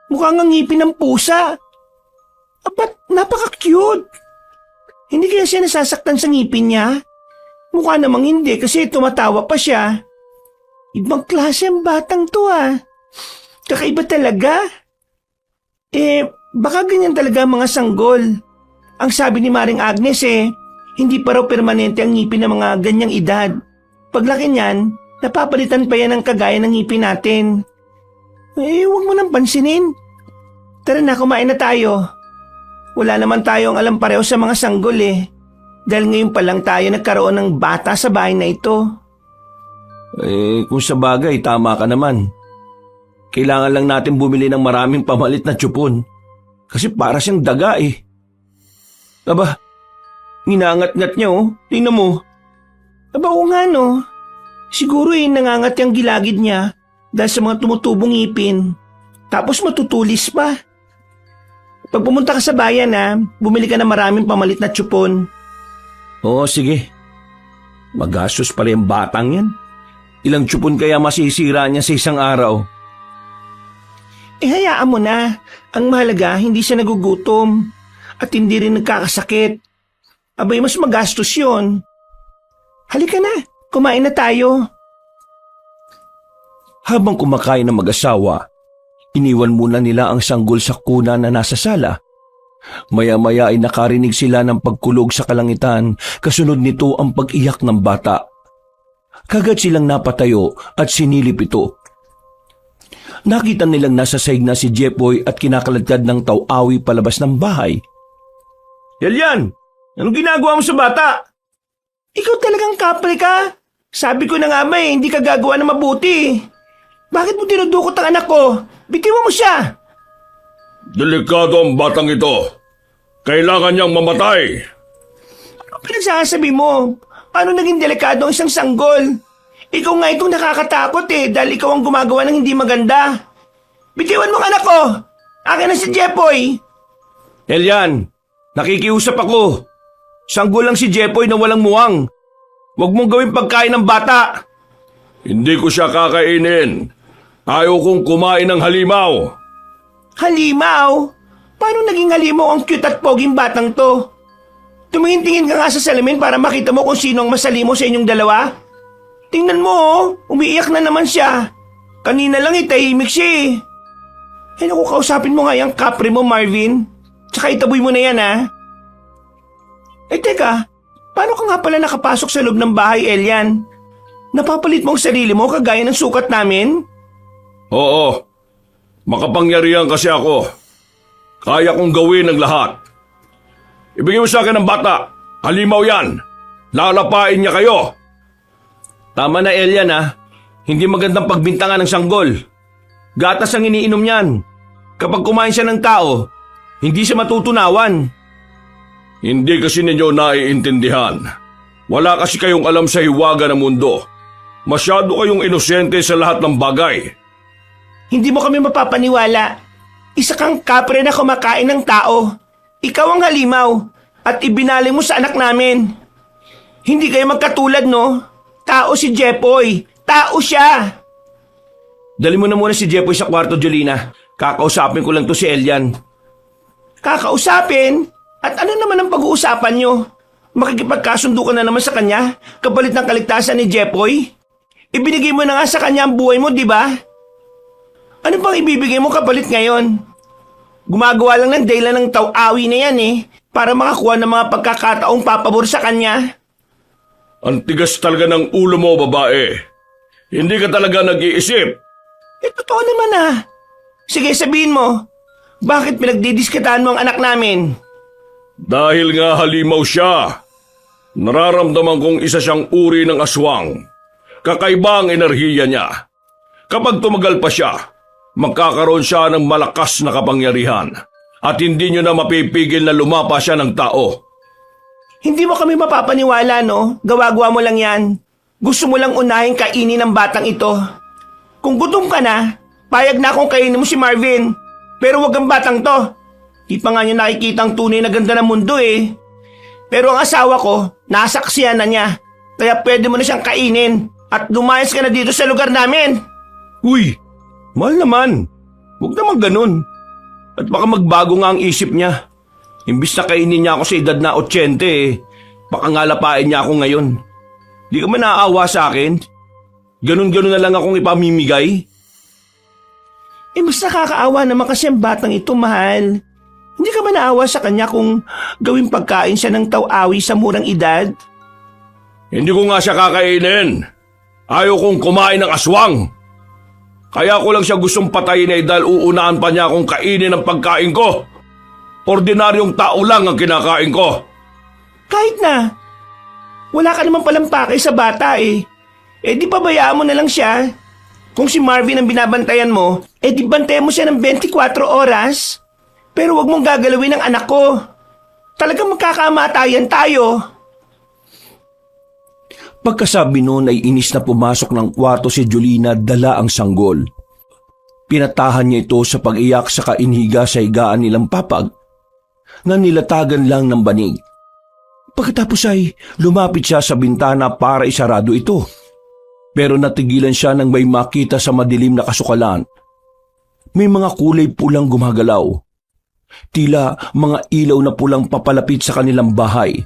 Mukhang ang ngipin ng pusa. Aba, napaka-cute. Hindi kaya siya nasasaktan sa ngipin niya? Mukha namang hindi kasi tumatawa pa siya. Ibang klase ang batang to ah. Kakaiba talaga. Baka ganyan talaga ang mga sanggol. Ang sabi ni Maring Agnes hindi pa raw permanente ang ngipin ng mga ganyang edad. Paglaki niyan, napapalitan pa yan ang kagaya ng ngipin natin. Huwag mo nang pansinin. Tara na, kumain na tayo. Wala naman tayong alam pareho sa mga sanggol Dahil ngayon pa lang tayo nagkaroon ng bata sa bahay na ito. Kung sa bagay, tama ka naman. Kailangan lang natin bumili ng maraming pamalit na tsupon. Kasi para siyang daga Aba, ninangat-ngat niya oh. Tingnan mo. Aba oo nga no. Siguro nangangat yung gilagid niya dahil sa mga tumutubong ngipin. Tapos matutulis pa. Pag pumunta ka sa bayan bumili ka ng maraming pamalit na tsupon. Oo, sige. Magastos pala yung batang yan. Ilang tsupon kaya masisira niya sa isang araw? Hayaan mo na. Ang mahalaga, hindi siya nagugutom. At hindi rin nagkakasakit. Abay, mas magastos yun. Halika na, kumain na tayo. Habang kumakain ng mag-asawa, iniwan muna nila ang sanggol sa kuna na nasa sala. Maya-maya ay nakarinig sila ng pagkulog sa kalangitan, kasunod nito ang pag-iyak ng bata. Kagad silang napatayo at sinilip ito. Nakita nilang nasa saig na si Jepoy at kinakaladkad ng taw-awi palabas ng bahay. Yalyan! Anong ginagawa mo sa bata? Ikaw talagang kapre ka. Sabi ko na nga hindi ka gagawa ng mabuti. Bakit mo dinudukot ang anak ko? Bitiwan mo siya. Delikado ang batang ito. Kailangan niyang mamatay. Ano pinagsasabi mo? Paano naging delikado ang isang sanggol? Ikaw nga itong nakakatakot dahil ikaw ang gumagawa ng hindi maganda. Bitiwan mo ang anak ko. Akin na si Jepoy. Elian, nakikiusap ako. Sanggol lang si Jepoy na walang muwang. Huwag mong gawing pagkain ng bata. Hindi ko siya kakainin. Ayaw kong kumain ng halimaw. Halimaw? Paano naging halimaw ang cute at poging batang to? Tumingin-tingin ka nga sa salamin para makita mo kung sino ang masalimo sa inyong dalawa. Tingnan mo umiiyak na naman siya. Kanina lang tahimik siya naku, kausapin mo nga yung kapre mo, Marvin. Tsaka itaboy mo na yan teka, paano ka nga pala nakapasok sa loob ng bahay, Elian? Napapalit mo ang sarili mo kagaya ng sukat namin? Oo. Makapangyarihan kasi ako. Kaya kong gawin ang lahat. Ibigay mo sa akin ang bata. Halimaw yan. Lalapain niya kayo. Tama na, Elian Hindi magandang pagbintangan ng sanggol. Gatas ang iniinom niyan. Kapag kumain siya ng tao, hindi siya matutunawan. Hindi kasi ninyo naiintindihan. Wala kasi kayong alam sa hiwaga ng mundo. Masyado kayong inosente sa lahat ng bagay. Hindi mo kami mapapaniwala. Isa kang kapre na kumakain ng tao. Ikaw ang halimaw at ibinaling mo sa anak namin. Hindi kayo magkatulad, no? Tao si Jepoy. Tao siya. Dali mo na muna si Jepoy sa kwarto, Jolina. Kakausapin ko lang to si Elian. Kakausapin? At ano naman ang pag-uusapan nyo? Makikipagkasundo ka na naman sa kanya kapalit ng kaligtasan ni Jepoy? Ibinigay mo na nga sa kanya ang buhay mo, di ba? Ano pang ibibigay mo kapalit ngayon? Gumagawa lang ng dahilan ng taw-awi na yan para makakuha ng mga pagkakataong papabor sa kanya. Ang tigas talaga ng ulo mo, babae. Hindi ka talaga nag-iisip. Totoo naman Sige, sabihin mo. Bakit pinagdidiskitahan mo ang anak namin? Dahil nga halimaw siya. Nararamdaman kong isa siyang uri ng aswang. Kakaiba ang enerhiya niya. Kapag tumagal pa siya, magkakaroon siya ng malakas na kapangyarihan at hindi niyo na mapipigil na lumapa siya ng tao. Hindi mo kami mapapaniwala, no? Gawa-gawa mo lang yan. Gusto mo lang unahin kainin ang batang ito. Kung gutom ka na, payag na akong kainin mo si Marvin. Pero wag ang batang to. Di pa nga niya nakikita ang tunay na ganda ng mundo Pero ang asawa ko, nasaksiyan na niya. Kaya pwede mo na siyang kainin at lumayas ka na dito sa lugar namin. Uy, mahal naman. Huwag naman ganun. At baka magbago nga ang isip niya. Imbis na kainin niya ako sa edad na 80 baka nga lapain niya ako ngayon. Di ka man naaawa sa akin? Ganun-ganun na lang akong ipamimigay? Mas nakakaawa naman kasi ang batang ito, mahal. Hindi ka ba naawa sa kanya kung gawing pagkain siya ng taw-awi sa murang edad? Hindi ko nga siya kakainin. Ayaw kong kumain ng aswang. Kaya ko lang siya gustong patayin dahil uunahan pa niya akong kainin ang pagkain ko. Ordinaryong tao lang ang kinakain ko. Kahit na. Wala ka naman palang pakay sa bata di pabayaan mo na lang siya. Kung si Marvin ang binabantayan mo, di bantayan mo siya ng 24 oras. Pero wag mong gagalawin ang anak ko. Talagang magkakamatayan tayo. Pagkasabi noon ay inis na pumasok ng kwarto si Julina dala ang sanggol. Pinatahan niya ito sa pag-iyak sa kainhiga sa higaan nilang papag na nilatagan lang ng banig. Pagkatapos ay lumapit siya sa bintana para isarado ito. Pero natigilan siya nang may makita sa madilim na kasukalan. May mga kulay pulang gumagalaw. Tila mga ilaw na pulang papalapit sa kanilang bahay.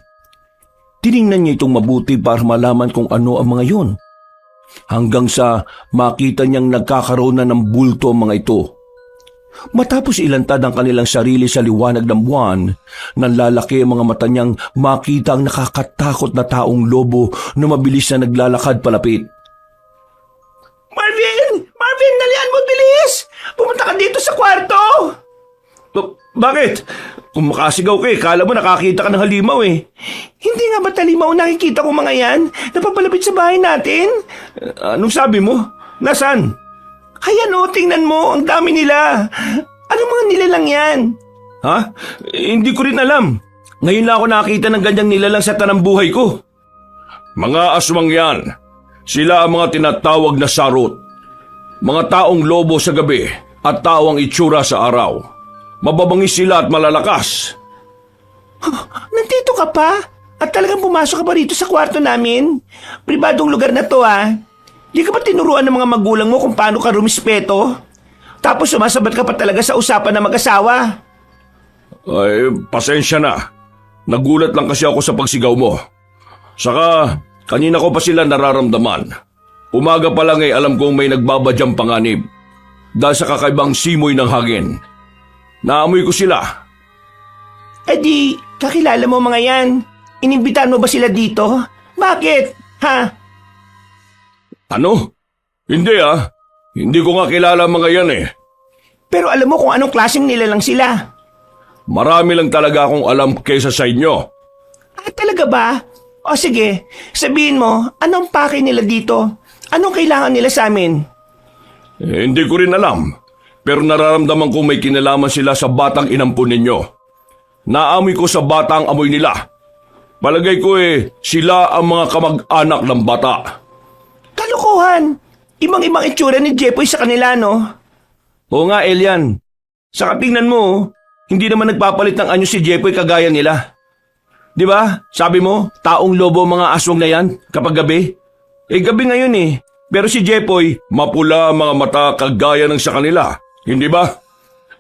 Tiningnan niya itong mabuti para malaman kung ano ang mga yun. Hanggang sa makita niyang nagkakaroon na ng bulto ang mga ito. Matapos ilantad ang kanilang sarili sa liwanag ng buwan, nanlalaki ang mga mata niyang makita ang nakakatakot na taong lobo na mabilis na naglalakad palapit. Marvin! Marvin, dalian mo, bilis! Pumunta ka dito sa kwarto! Bakit? Kung makasigaw ka kala mo nakakita ka ng halimaw Hindi nga ba talimaw nakikita ko mga yan? Napapalapit sa bahay natin? Anong sabi mo? Nasaan? Kaya tingnan mo, ang dami nila. Ano mga nilalang yan? Ha? Hindi ko rin alam. Ngayon lang ako nakita ng ganyang nilalang sa tanang buhay ko. Mga aswang yan. Sila ang mga tinatawag na sarot. Mga taong lobo sa gabi at tao ang itsura sa araw. Mababangis sila at malalakas. Nandito ka pa? At talagang pumasok ka pa rito sa kwarto namin? Pribadong lugar na to Di ka ba tinuruan ng mga magulang mo kung paano ka rumispeto? Tapos sumasabat ka pa talaga sa usapan ng mag-asawa. Ay, pasensya na. Nagulat lang kasi ako sa pagsigaw mo. Saka, kanina ko pa sila nararamdaman. Umaga pa lang alam kong may nagbabadyang panganib. Dahil sa kakaibang simoy ng hangin. Naamoy ko sila. Di, kakilala mo mga yan. Inimbitahan mo ba sila dito? Bakit? Ha? Ano? Hindi Hindi ko nga kilala mga yan Pero alam mo kung anong klaseng nilalang sila. Marami lang talaga akong alam kaysa sa inyo. Talaga ba? O sige, sabihin mo, anong pakay nila dito? Anong kailangan nila sa amin? Hindi ko rin alam. Pero nararamdaman ko may kinalaman sila sa batang inampun ninyo. Naamoy ko sa bata ang amoy nila. Palagay ko sila ang mga kamag-anak ng bata. Kalokohan! Ibang-ibang itsura ni Jepoy sa kanila, no? Oo nga, Elian. Saka tingnan mo, hindi naman nagpapalit ng anyo si Jepoy kagaya nila. Di ba? Sabi mo, taong lobo mga aswang na yan kapag gabi. Gabi ngayon Pero si Jepoy, mapula mga mata kagaya ng sa kanila. Hindi ba?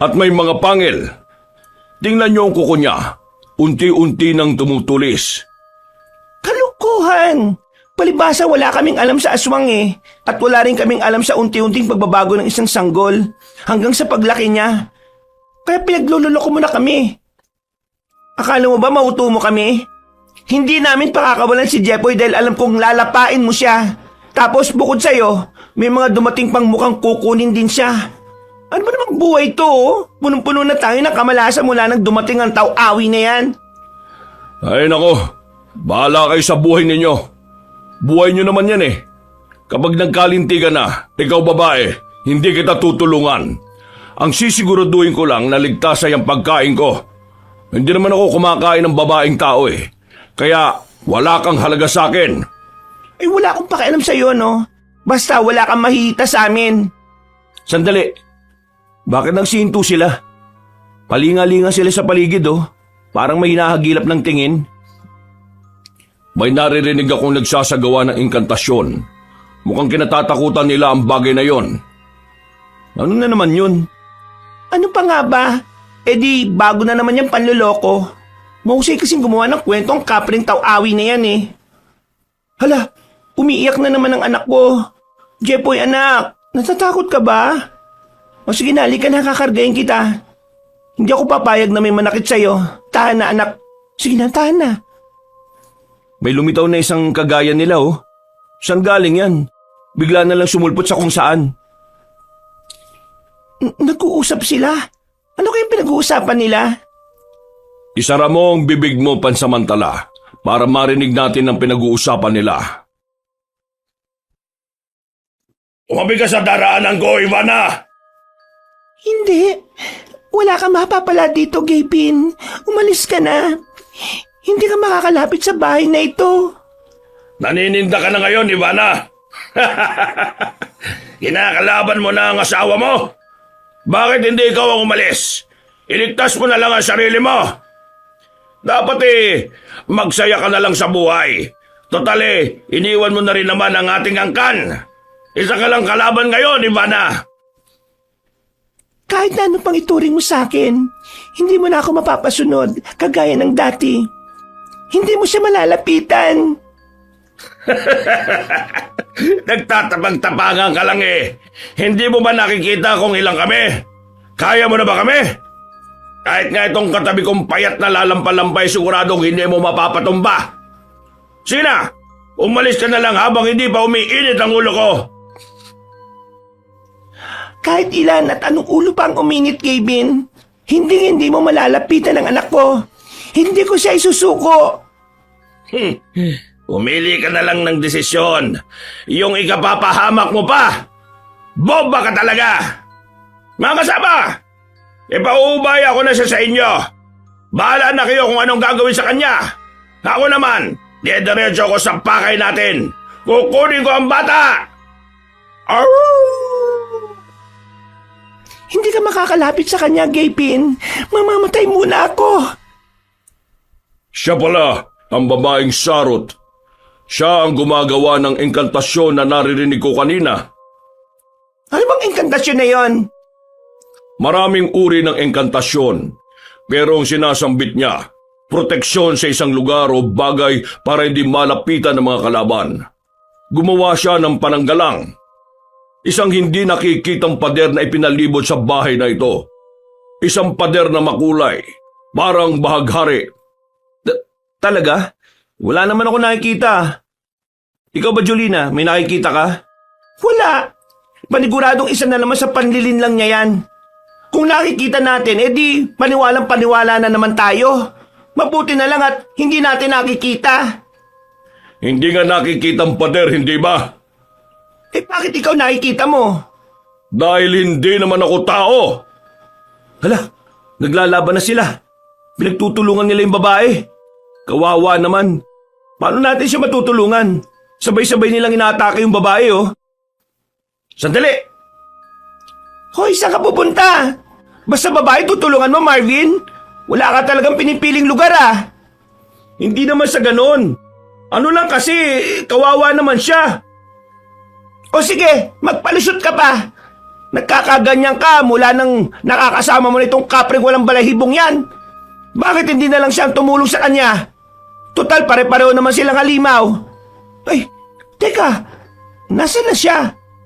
At may mga pangil. Tingnan niyo ang kuko niya. Unti-unti nang tumutulis. Kalokohan! Palibasa wala kaming alam sa aswang eh. At wala rin kaming alam sa unti-unting pagbabago ng isang sanggol. Hanggang sa paglaki niya. Kaya pinaglululoko mo na kami. Akala mo ba mauto mo kami? Hindi namin pakakawalan si Jepoy dahil alam kong lalapain mo siya. Tapos bukod sa'yo, may mga dumating pang mukhang kukunin din siya. Ano ba namang buhay to? Oh? Punong-puno na tayo ng kamalasan mula nang dumating ang tao-awi na yan. Ay nako, bahala kayo sa buhay ninyo. Buhay nyo naman yan eh. Kapag nagkalintigan na, ikaw babae, hindi kita tutulungan. Ang sisiguraduhin ko lang na ligtas ay ang pagkain ko. Hindi naman ako kumakain ng babaeng tao eh. Kaya wala kang halaga sa akin. Ay wala akong pakialam sa'yo, no? Basta wala kang mahihita sa amin. Sandali. Bakit nagsihinto sila? Palinga-linga sila sa paligid oh. Parang may hinahagilap ng tingin. May naririnig akong nagsasagawa ng inkantasyon. Mukhang kinatatakutan nila ang bagay na yon. Ano na naman yun? Ano pa nga ba? E di, bago na naman yung panloloko. Mahusay kasing gumawa ng kwentong kapring tao-awi na yan eh. Hala, umiiyak na naman ang anak ko. Jepoy anak, natatakot ka ba? O sige na, halika na, kakargayin kita. Hindi ako papayag na may manakit sa'yo. Tahan na anak. Sige na, tahan na. May lumitaw na isang kagaya nila oh. Saan galing yan? Bigla na lang sumulpot sa kung saan. Nag-uusap sila? Ano kayang pinag-uusapan nila? Isara mo ang bibig mo pansamantala para marinig natin ang pinag-uusapan nila. Umabi ka sa daraanan ko, Ivana! Hindi. Wala kang mapapala dito, Gapin. Umalis ka na. Hindi ka makakalapit sa bahay na ito. Nanininda ka na ngayon, Ivana! Kinakalaban mo na ang asawa mo? Bakit hindi ikaw ang umalis? Iligtas mo na lang ang sarili mo. Dapat magsaya ka na lang sa buhay. Total iniwan mo na rin naman ang ating angkan. Isa ka lang kalaban ngayon, Ivana. Kahit na ano pang ituring mo sa akin, hindi mo na ako mapapasunod kagaya ng dati. Hindi mo siya malalapitan. Nagtatapag-tapangan ka lang Hindi mo ba nakikita kung ilang kami? Kaya mo na ba kami? Kahit nga itong katabi kong payat na lalampalampay, siguradong hindi mo mapapatumba. Sige na, umalis ka na lang habang hindi pa umiinit ang ulo ko. Kahit ilan at anong ulo pang uminit, Gavin, hindi mo malalapitan ang anak ko. Hindi ko siya isusuko. Umili ka na lang ng desisyon. Yung ikapapahamak mo pa. Boba ka talaga. Mga kasama, ipauubay ako na siya sa inyo. Bahala na kayo kung anong gagawin sa kanya. Ako naman, diretso ko sa pakay natin. Kukunin ko ang bata. Hindi ka makakalapit sa kanya, Gapin. Mamamatay muna ako. Siya pala ang babaeng Sarot. Siya ang gumagawa ng engkantasyon na naririnig ko kanina. Ano bang engkantasyon na yon? Maraming uri ng engkantasyon, pero ang sinasambit niya, proteksyon sa isang lugar o bagay para hindi malapitan ng mga kalaban. Gumawa siya ng pananggalang. Isang hindi nakikitang pader na ipinalibot sa bahay na ito. Isang pader na makulay, parang bahaghari. Talaga? Wala naman ako nakikita. Ikaw ba, Jolina? May nakikita ka? Wala. Paniguradong isa na naman sa panlilin lang niya yan. Kung nakikita natin, edi paniwalang-paniwala na naman tayo. Mabuti na lang at hindi natin nakikita. Hindi nga nakikitang pader, hindi ba? Eh bakit ikaw nakikita mo? Dahil hindi naman ako tao. Hala, naglalaban na sila. Pinagtutulungan nila yung babae. Kawawa naman. Paano natin siya matutulungan? Sabay-sabay nilang inaatake yung babae oh. Sandali! Hoy, saan ka pupunta? Basta babae tutulungan mo, Marvin. Wala ka talagang pinipiling lugar ah. Hindi naman sa ganon. Ano lang kasi, kawawa naman siya. O sige, magpalusot ka pa. Nagkakaganyan ka mula nang nakakasama mo na itong kapring walang balahibong yan. Bakit hindi na lang siyang tumulong sa kanya? Total, pare-pareho naman silang halimaw. Ay, Teka, nasaan na siya?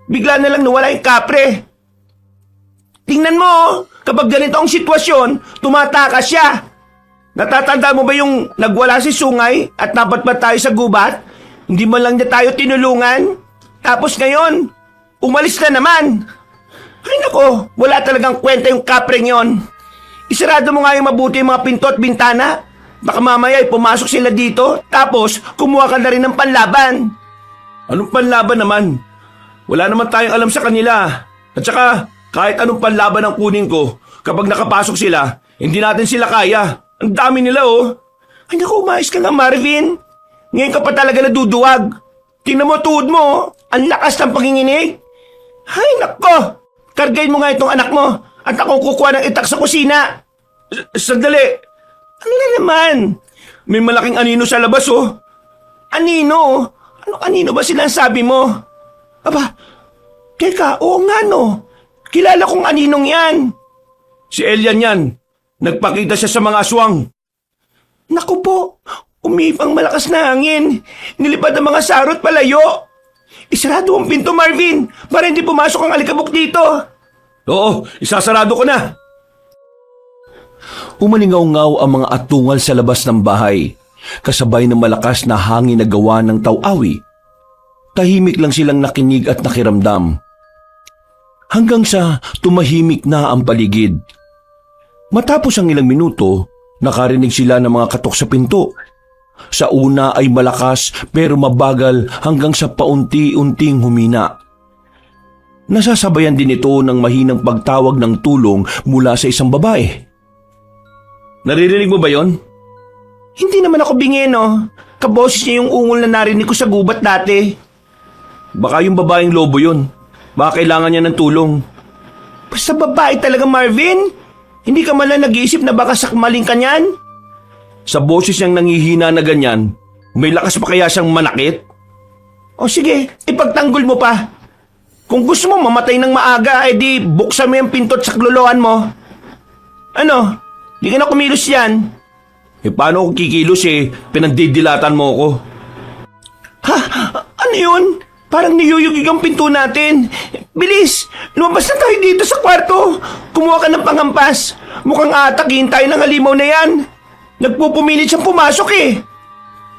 Bigla na lang nawala yung kapre. Tingnan mo, kapag ganito ang sitwasyon, tumatakas siya. Natatanda mo ba yung nagwala si Sungay at napatpat tayo sa gubat? Hindi mo lang niya tayo tinulungan? Tapos ngayon, umalis na naman. Ay nako, wala talagang kwenta yung kapreng yon. Isarado mo nga yung mabuti yung mga pinto at bintana. Baka mamaya ay pumasok sila dito, tapos kumuha ka na rin ng panlaban. Anong panlaban naman? Wala naman tayong alam sa kanila. At saka, kahit anong panlaban ang kunin ko, kapag nakapasok sila, hindi natin sila kaya. Ang dami nila oh. Ay naku, umayos ka nga Marvin. Ngayon ka pa talaga naduduwag. Tingnan mo tuhod mo, oh. Ang lakas ng panginginig. Ay nako, kargain mo nga itong anak mo at akong kukuha ng itak sa kusina. Sandali, Ano na naman? may malaking anino sa labas oh. Anino? Ano anino ba sinasabi mo? Aba, teka, oo nga no. Kilala kong aninong yan. Si Elian yan. Nagpakita siya sa mga aswang. Naku po, umipang malakas na hangin. Nilipad ang mga sarot palayo. Isarado ang pinto, Marvin, para hindi pumasok ang alikabok dito. Oo, isasarado ko na. Umalingaw-ngaw ang mga atungal sa labas ng bahay, kasabay ng malakas na hangin na gawa ng taw-awi. Tahimik lang silang nakinig at nakiramdam. Hanggang sa tumahimik na ang paligid. Matapos ang ilang minuto, nakarinig sila ng mga katok sa pinto. Sa una ay malakas pero mabagal hanggang sa paunti-unting humina. Nasasabayan din ito ng mahinang pagtawag ng tulong mula sa isang babae. Naririnig mo ba yon? Hindi naman ako bingi, no? Kaboses niya yung ungol na narinig ko sa gubat dati. Baka yung babaeng lobo yun. Baka kailangan niya ng tulong. Basta babae talaga, Marvin. Hindi ka man lang nag-iisip na baka sakmaling ka niyan? Sa boses niyang nangihina na ganyan, may lakas pa kaya siyang manakit? O sige, ipagtanggol mo pa. Kung gusto mo mamatay ng maaga, edi buksan mo yung pinto at sakloloan mo. Ano? Di ka na kumilos yan. Eh paano ako kikilos eh, pinagdidilatan mo ako. Ha? Ano yun? Parang niyuyugig ang pinto natin. Bilis! Lumabas na tayo dito sa kwarto. Kumuha ka ng panghampas. Mukhang atakin tayo ng halimaw na yan. Nagpupumilit siyang pumasok eh.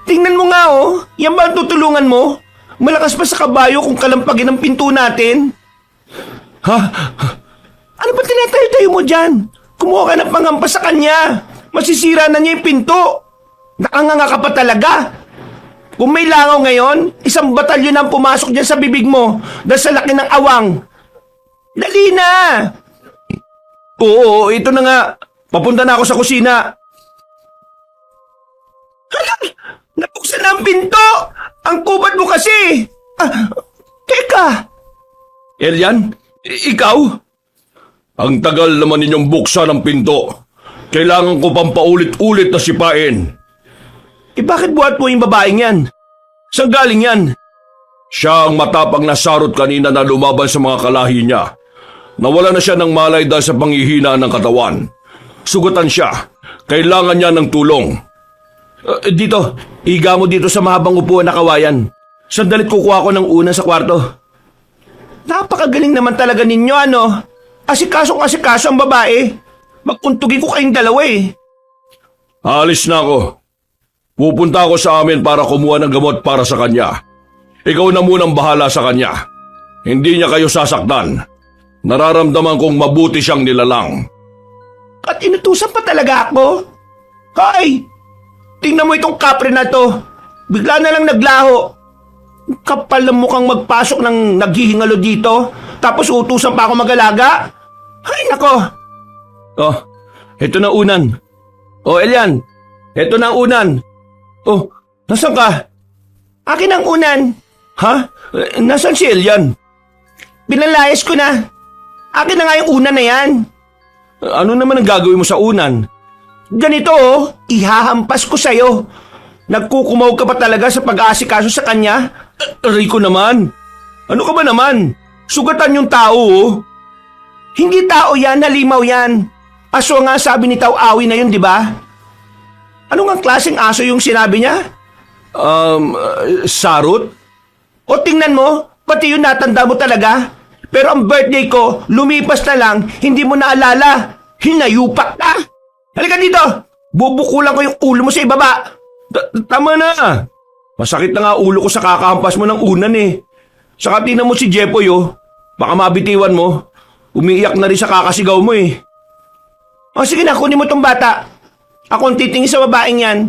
Tingnan mo nga oh. Yan ba ang tutulungan mo? Malakas pa sa kabayo kung kalampagin ang pinto natin. Ha? Ano ba tinatayo-tayo mo dyan? Kumuha ka ng panghampas sa kanya. Masisira na niya yung pinto. Nakanganga ka pa talaga. Kung may langaw ngayon, isang batalyon ang pumasok dyan sa bibig mo dahil sa laki ng awang. Dali na! Oo, ito na nga. Papunta na ako sa kusina. Hala! Nabuksan na ang pinto! Ang kubat mo kasi! Teka! Elian, ikaw? Ang tagal naman ninyong buksan ang pinto. Kailangan ko pang paulit-ulit na sipain. Bakit buhat mo yung babaeng yan? Saan galing yan? Siya ang matapang na sarot kanina na lumaban sa mga kalahi niya. Nawala na siya ng malay dahil sa panghihina ng katawan. Sugatan siya. Kailangan niya ng tulong. Dito, iga mo dito sa mahabang upuan na kawayan. Sandalit kukuha ko ng una sa kwarto. Napakagaling naman talaga ninyo, ano? Asikasong-asikaso ang babae. Magkuntugin ko kayong dalawa eh. Alis na ako. Pupunta ako sa amin para kumuha ng gamot para sa kanya. Ikaw na munang bahala sa kanya. Hindi niya kayo sasaktan. Nararamdaman kong mabuti siyang nilalang. At inutusan pa talaga ako? Hoy! Tingnan mo itong kapre na to. Bigla na lang naglaho. Kapal na mukhang magpasok ng naghihingalo dito. Tapos utusan pa ako mag-alaga. Ay nako! Oh, ito na unan. Oh, Elian, ito na ang unan. Oh, nasan ka? Akin ang unan. Ha? Nasaan si Elian? Pinalayas ko na. Akin na nga yung unan na yan. Ano naman ang gagawin mo sa unan? Ganito oh, ihahampas ko sa'yo. Nagkukumaw ka pa talaga sa pag-aasikaso sa kanya? Rico naman. Ano ka ba naman? Sugatan yung tao oh. Hindi tao yan, halimaw yan. Aso nga sabi ni Taw-awi na yun, di ba? Ano nga klaseng aso yung sinabi niya? Sarot? O tingnan mo, pati yun natanda mo talaga. Pero ang birthday ko, lumipas na lang, hindi mo naalala. Hinayupak ka. Halika dito. Bubukulan ko yung ulo mo sa ibaba. Tama na. Masakit na nga ulo ko sa kakahampas mo ng unan eh. Saka tingnan mo si Jepoy oh. Baka mabitiwan mo. Umiiyak na rin sa kakasigaw mo eh. O sige na, kunin mo tong bata. Ako ang titingin sa babaeng yan.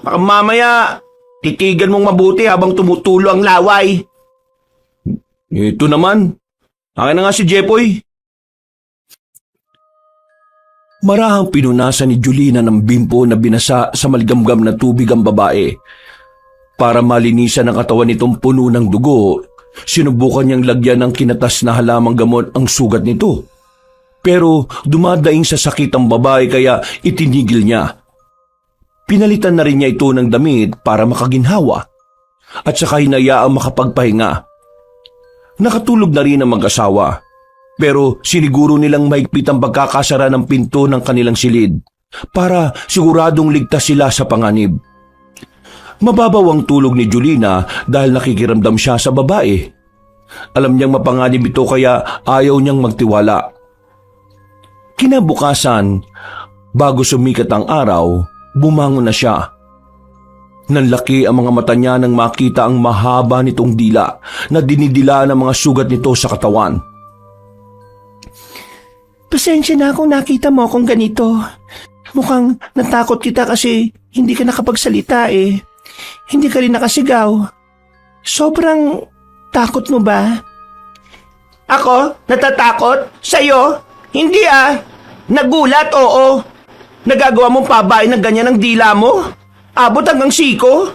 Baka mamaya, titigan mong mabuti habang tumutulo ang laway. Ito naman. Akin na nga si Jepoy. Marahang pinunasan ni Julina ng bimpo na binasa sa maligamgam na tubig ang babae. Para malinisan ang katawan nitong puno ng dugo, sinubukan niyang lagyan ng kinatas na halamang gamot ang sugat nito. Pero dumadaing sa sakit ang babae kaya itinigil niya. Pinalitan na rin niya ito ng damit para makaginhawa at saka hinayaang makapagpahinga. Nakatulog na rin ang mag-asawa. Pero siniguro nilang mahigpit ang pagkakasara ng pinto ng kanilang silid para siguradong ligtas sila sa panganib. Mababaw ang tulog ni Julina dahil nakikiramdam siya sa babae. Alam niyang mapanganib ito kaya ayaw niyang magtiwala. Kinabukasan, bago sumikat ang araw, bumangon na siya. Nanlaki ang mga mata niya nang makita ang mahaba nitong dila na dinidila ng mga sugat nito sa katawan. Pasensya na kung nakita mo akong ganito. Mukhang natakot kita kasi hindi ka nakapagsalita eh. Hindi ka rin nakasigaw. Sobrang takot mo ba? Ako? Natatakot? Sa'yo? Hindi ah. Nagulat, oo. Nagagawa mong pabain ng ganyan ang dila mo? Abot hanggang siko?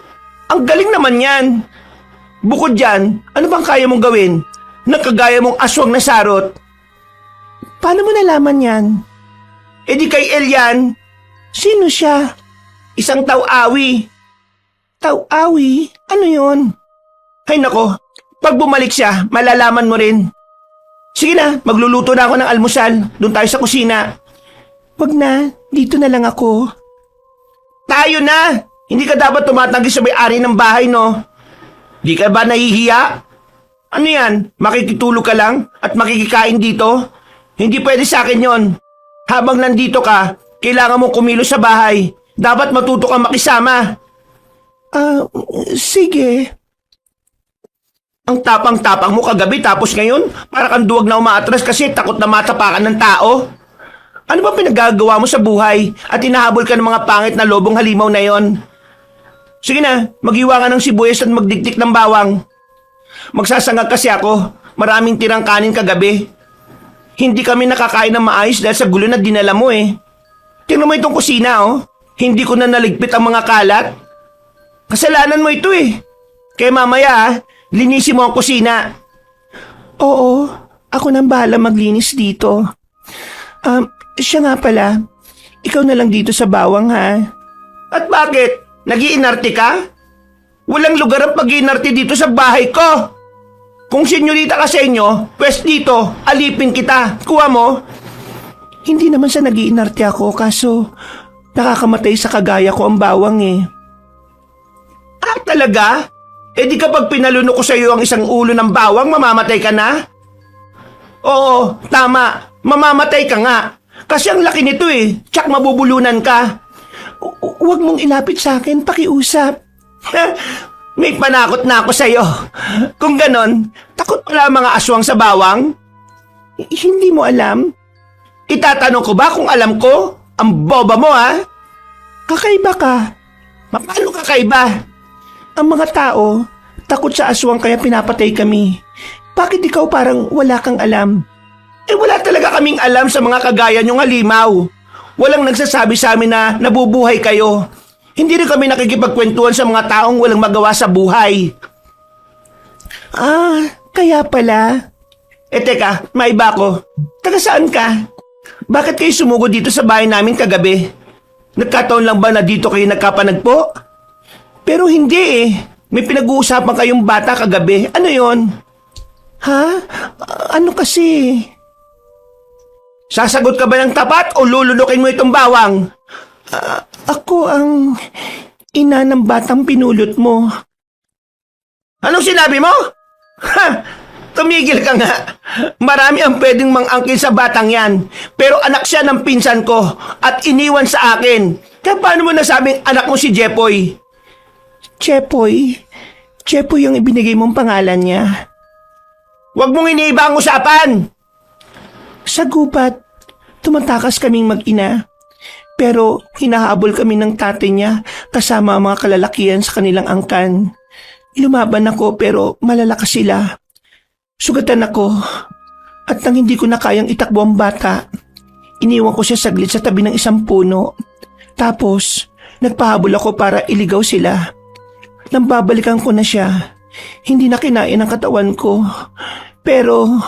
Ang galing naman yan. Bukod dyan, ano bang kaya mong gawin? Nakagaya mong aswang na sarot. Paano mo nalaman yan? E di kay Elian. Sino siya? Isang tau-awi. Tau-awi? Ano yon? Ay nako, pag bumalik siya, malalaman mo rin. Sige na, magluluto na ako ng almusal. Doon tayo sa kusina. Wag na, dito na lang ako. Tayo na! Hindi ka dapat tumatanggi sa may-ari ng bahay, no? Di ka ba nahihiya? Ano yan? Makikitulog ka lang at makikikain dito? Hindi pwede sa akin yon. Habang nandito ka, kailangan mong kumilos sa bahay. Dapat matuto kang makisama. Sige. Ang tapang-tapang mo kagabi tapos ngayon, para kang duwag na umaatras kasi takot na matapakan ng tao. Ano ba pinagagawa mo sa buhay at hinahabol ka ng mga pangit na lobong halimaw na yon? Sige na, maghiwa ka ng sibuyas at magdikdik ng bawang. Magsasangag kasi ako. Maraming tirang kanin kagabi. Hindi kami nakakain ng maayos dahil sa gulo na dinala mo eh. Tingnan mo itong kusina oh. Hindi ko na naligpit ang mga kalat. Kasalanan mo ito eh. Kaya mamaya linisin mo ang kusina. Oo, ako nang bahala maglinis dito. Siya nga pala, ikaw na lang dito sa bawang ha. At bakit? Nag-iinarte ka? Walang lugar ang pag-iinarte dito sa bahay ko. Kung senyorita ka sa inyo, pwes dito, alipin kita. Kuha mo. Hindi naman sa nag-iinarte ako, kaso nakakamatay sa kagaya ko ang bawang eh. Ah, talaga? Eh di kapag pinaluno ko sa iyo ang isang ulo ng bawang, mamamatay ka na? Oo, tama. Mamamatay ka nga. Kasi ang laki nito eh. Tsak mabubulunan ka. Huwag mong ilapit sa akin, pakiusap. May panakot na ako sa'yo. Kung ganon, takot pala ang mga aswang sa bawang? Hindi mo alam? Itatanong ko ba kung alam ko? Ang boba mo ha? Kakaiba ka. Paano kakaiba? Ang mga tao, takot sa aswang kaya pinapatay kami. Bakit ikaw parang wala kang alam? Eh wala talaga kaming alam sa mga kagaya niyong halimaw. Walang nagsasabi sa amin na nabubuhay kayo. Hindi rin kami nakikipagkwentuhan sa mga taong walang magawa sa buhay. Ah, kaya pala. Eh teka, maiba ko. Taga saan ka? Bakit kayo sumugod dito sa bahay namin kagabi? Nagkataon lang ba na dito kayo nagkapanagpo? Pero hindi eh. May pinag-uusapan kayong bata kagabi. Ano yon? Ha? Ano kasi? Sasagot ka ba ng tapat o lulunukin mo itong bawang? Ako ang ina ng batang pinulot mo. Anong sinabi mo? Ha! Tumigil ka nga. Marami ang pwedeng mang-angkin sa batang yan. Pero anak siya ng pinsan ko at iniwan sa akin. Kaya paano mo nasabing anak mo si Jepoy? Jepoy? Jepoy yung ibinigay mong pangalan niya. Huwag mong iniiba ang usapan! Sa gubat, tumatakas kaming mag-ina. Pero hinahabol kami ng tatay niya kasama ang mga kalalakihan sa kanilang angkan. Lumaban ako pero malalakas sila. Sugatan ako at nang hindi ko na kayang itakbo ang bata, iniwan ko siya saglit sa tabi ng isang puno. Tapos, nagpahabol ako para iligaw sila. Nang babalikan ko na siya, hindi na kinain ang katawan ko. Pero,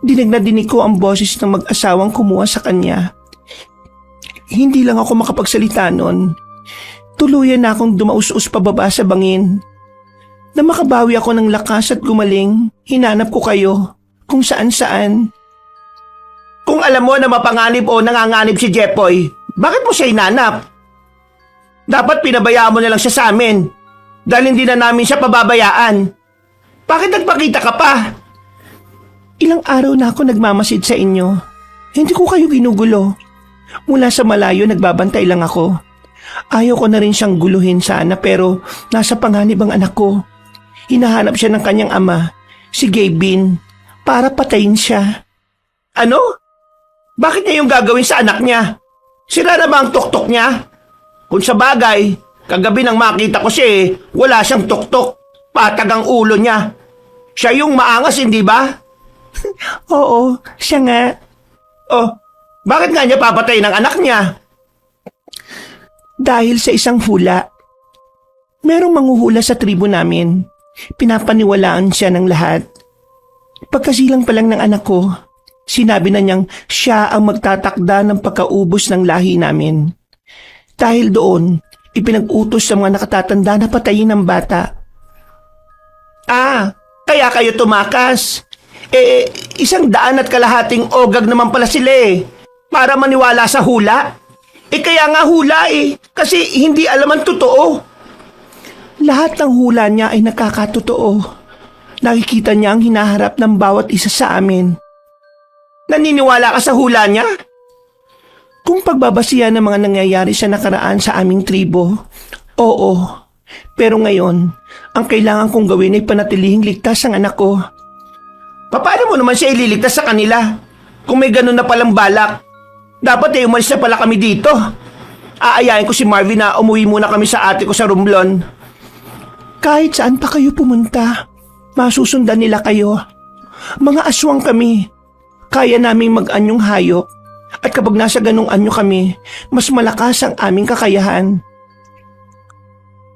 dinig na dinig ko ang boses ng mag-asawang kumuha sa kanya. Hindi lang ako makapagsalita noon. Tuluyan na akong dumaus-us pababa sa bangin. Na makabawi ako ng lakas at gumaling, hinanap ko kayo kung saan-saan. Kung alam mo na mapanganib o nanganganib si Jepoy, bakit mo siya hinanap? Dapat pinabayaan mo na lang siya sa amin dahil hindi na namin siya pababayaan. Bakit nagpakita ka pa? Ilang araw na ako nagmamasid sa inyo. Hindi ko kayo ginugulo. Mula sa malayo nagbabantay lang ako. Ayaw ko na rin siyang guluhin sana pero nasa panganib ang anak ko. Hinahanap siya ng kanyang ama, si Gavin, para patayin siya. Ano? Bakit niya yung gagawin sa anak niya? Sira na ba ang tuktok niya? Kung sa bagay, kagabi nang makita ko siya wala siyang tuktok. Patag ang ulo niya. Siya yung maangas, hindi ba? Oo, siya nga. Oh, bakit nga niya papatayin ang anak niya? Dahil sa isang hula. Merong manghuhula sa tribo namin. Pinapaniwalaan siya ng lahat. Pagkasilang pa lang ng anak ko, sinabi na niyang siya ang magtatakda ng pagkaubos ng lahi namin. Dahil doon, ipinag-utos sa mga nakatatanda na patayin ang bata. Ah, kaya kayo tumakas. 100 ogag naman pala sila para maniwala sa hula. Kaya nga hula kasi hindi alam ang totoo. Lahat ng hula niya ay nakakatotoo. Nakikita niya ang hinaharap ng bawat isa sa amin. Naniniwala ka sa hula niya? Kung pagbabasihan ng mga nangyayari sa nakaraan sa aming tribo, oo. Pero ngayon, ang kailangan kong gawin ay panatilihing ligtas ang anak ko. Paano mo naman siya ililigtas sa kanila? Kung may ganun na palang balak, dapat umalis na pala kami dito. Aayain ko si Marvin na umuwi muna kami sa ate ko sa Romblon. Kahit saan pa kayo pumunta, masusundan nila kayo. Mga aswang kami. Kaya naming mag-anyong hayop. At kapag nasa ganong anyo kami, mas malakas ang aming kakayahan.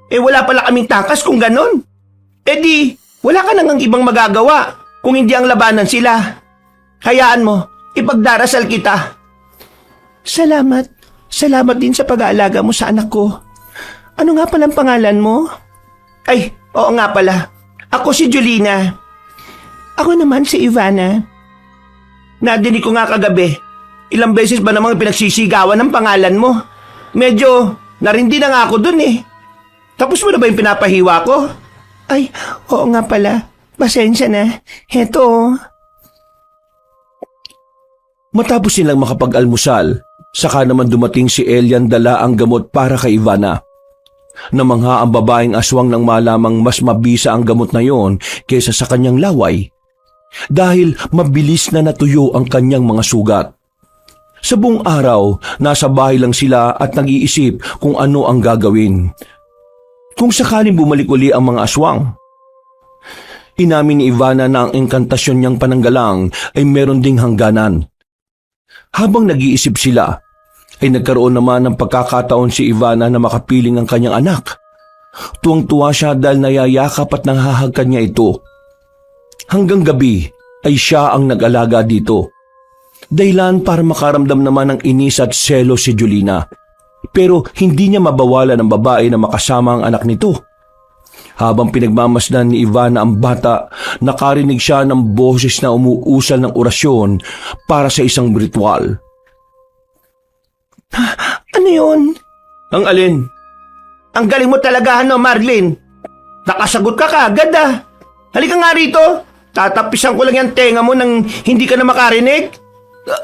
Wala pala kaming takas kung ganon. Di, wala ka nang ibang magagawa kung hindi ang labanan sila. Hayaan mo, ipagdarasal kita. Salamat. Salamat din sa pag-aalaga mo sa anak ko. Ano nga palang pangalan mo? Ay, oo nga pala. Ako si Julina. Ako naman si Ivana. Nadinig ko nga kagabi. Ilang beses ba namang pinagsisigawan ng pangalan mo? Medyo narindi na nga ako dun Tapos mo na ba yung pinapahiwa ko? Ay, oo nga pala. Pasensya na. Heto. Matapos silang makapag-almusal, saka naman dumating si Elian dala ang gamot para kay Ivana. Namangha ang babaeng aswang nang malamang mas mabisa ang gamot na yon kaysa sa kanyang laway dahil mabilis na natuyo ang kanyang mga sugat. Sa buong araw, nasa bahay lang sila at nag-iisip kung ano ang gagawin. Kung sakaling bumalik uli ang mga aswang. Inamin ni Ivana na ang engkantasyon niyang pananggalang ay meron ding hangganan. Habang nag-iisip sila, ay nagkaroon naman ng pagkakataon si Ivana na makapiling ang kanyang anak. Tuwang-tuwa siya dahil nayayakap at nanghahagkan niya ito. Hanggang gabi ay siya ang nag-alaga dito. Dahilan para makaramdam naman ng inis at selo si Julina. Pero hindi niya mabawalan ang babae na makasama ang anak nito. Habang pinagmamasdan ni Ivana ang bata, nakarinig siya ng boses na umuusal ng orasyon para sa isang ritual. Ano yun? Ang alin? Ang galing mo talaga, Marlin. nakasagot ka kaagad ah. Halika nga rito. Tatapisan ko lang yung tenga mo nang hindi ka na makarinig.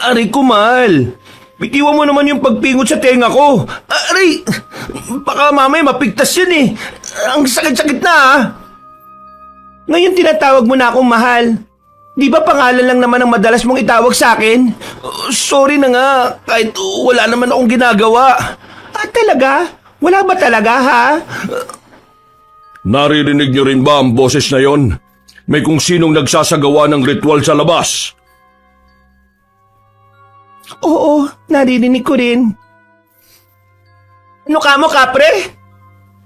Aray ko, mahal. Bitiwan mo naman yung pagpingot sa tenga ko. Aray! Baka mamaya mapigtas yun eh. Ang sakit-sakit na ah. Ngayon tinatawag mo na akong mahal. Di ba pangalan lang naman ang madalas mong itawag sa akin? Sorry na nga, kahit wala naman akong ginagawa. Ah, talaga? Wala ba talaga ha? Naririnig niyo rin ba ang boses na yon? May kung sinong nagsasagawa ng ritual sa labas. Oo, naririnig ko rin. Ano ka mo, kapre?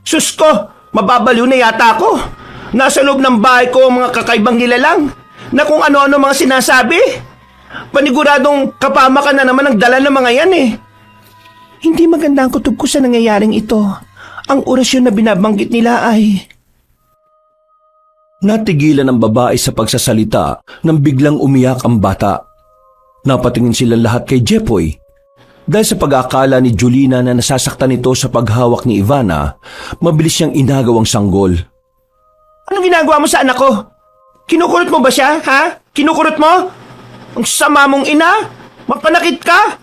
Sus ko, mababaliw na yata ako. Nasa loob ng bahay ko ang mga kakaibang nilalang na kung ano-ano mga sinasabi. Paniguradong kapamakan na naman ang dala ng mga yan eh. Hindi maganda ang kutob ko sa nangyayaring ito. Ang orasyon na binabanggit nila ay... Natigilan ang babae sa pagsasalita nang biglang umiyak ang bata. Napatingin silang lahat kay Jepoy. Dahil sa pag-aakala ni Julina na nasasaktan ito sa paghawak ni Ivana, mabilis niyang inagaw ang sanggol. Anong ginagawa mo sa anak ko? Kinukurot mo ba siya, ha? Kinukurot mo? Ang sama mong ina? Mapanakit ka?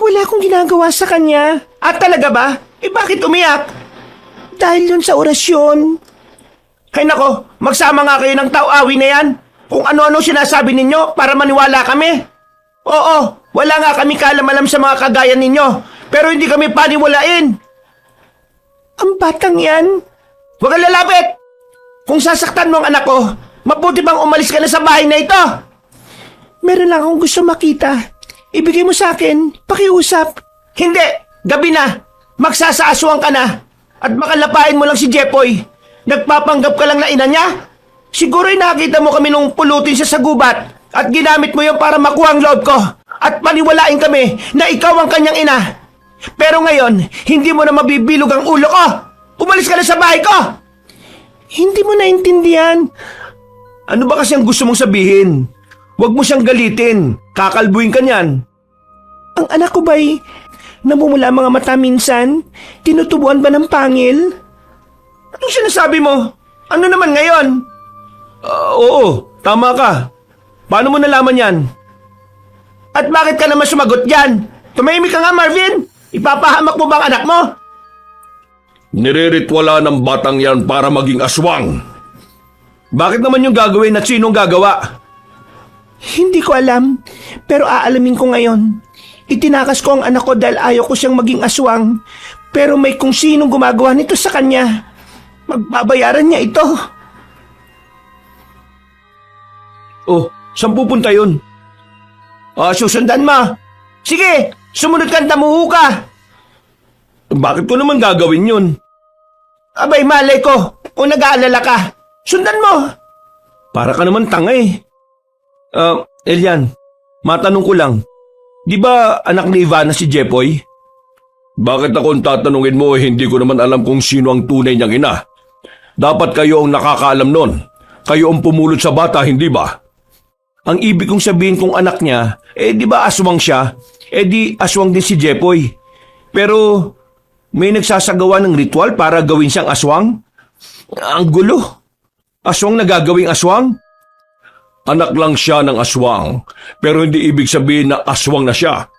Wala akong ginagawa sa kanya. At talaga ba? Eh bakit umiyak? Dahil yun sa orasyon. Hay nako, magsama nga kayo ng tao-awi na yan. Kung ano-ano sinasabi ninyo para maniwala kami. Oo, wala nga kami kalam-alam sa mga kagaya ninyo. Pero hindi kami paniwalain. Ang batang yan. Huwag kang lalapit! Kung sasaktan mo ang anak ko, mabuti bang umalis ka na sa bahay na ito? Meron lang akong gusto makita. Ibigay mo sa akin, pakiusap. Hindi, gabi na. Magsasaaswang ka na. At makalapain mo lang si Jepoy. Nagpapanggap ka lang na ina niya. Siguro'y nakita mo kami nung pulutin siya sa gubat at ginamit mo yun para makuha ang loob ko at paniwalain kami na ikaw ang kanyang ina. Pero ngayon, hindi mo na mabibilog ang ulo ko. Umalis ka na sa bahay ko! Hindi mo naintindihan. Ano ba kasi ang gusto mong sabihin? Huwag mo siyang galitin. Kakalbuin ka niyan. Ang anak ko ba'y namumula mga mata minsan? Tinutubuan ba ng pangil? Anong sinasabi mo? Ano naman ngayon? Oo, tama ka. Paano mo nalaman yan? At bakit ka naman sumagot dyan? Tumahimik ka nga, Marvin! Ipapahamak mo bang anak mo? Nireritwala ng batang yan para maging aswang. Bakit naman yung gagawin at sinong gagawa? Hindi ko alam, pero aalamin ko ngayon. Itinakas ko ang anak ko dahil ayaw ko siyang maging aswang. Pero may kung sinong gumagawa nito sa kanya. Magbabayaran niya ito. Oh, saan pupunta yun? Susundan mo. Sige, sumunod kang tamuhu ka. Bakit ko naman gagawin yun? Abay, malay ko. Kung nag-aalala ka, sundan mo. Para ka naman tanga eh. Elian, matanong ko lang. Di ba anak ni Ivana si Jepoy? Bakit akong tatanungin mo hindi ko naman alam kung sino ang tunay niyang ina? Dapat kayo ang nakakaalam nun. Kayo ang pumulot sa bata, hindi ba? Ang ibig kong sabihin kung anak niya, di ba aswang siya? Di aswang din si Jepoy. Pero may nagsasagawa ng ritual para gawin siyang aswang? Ang gulo. Aswang na gagawing aswang? Anak lang siya ng aswang, pero hindi ibig sabihin na aswang na siya.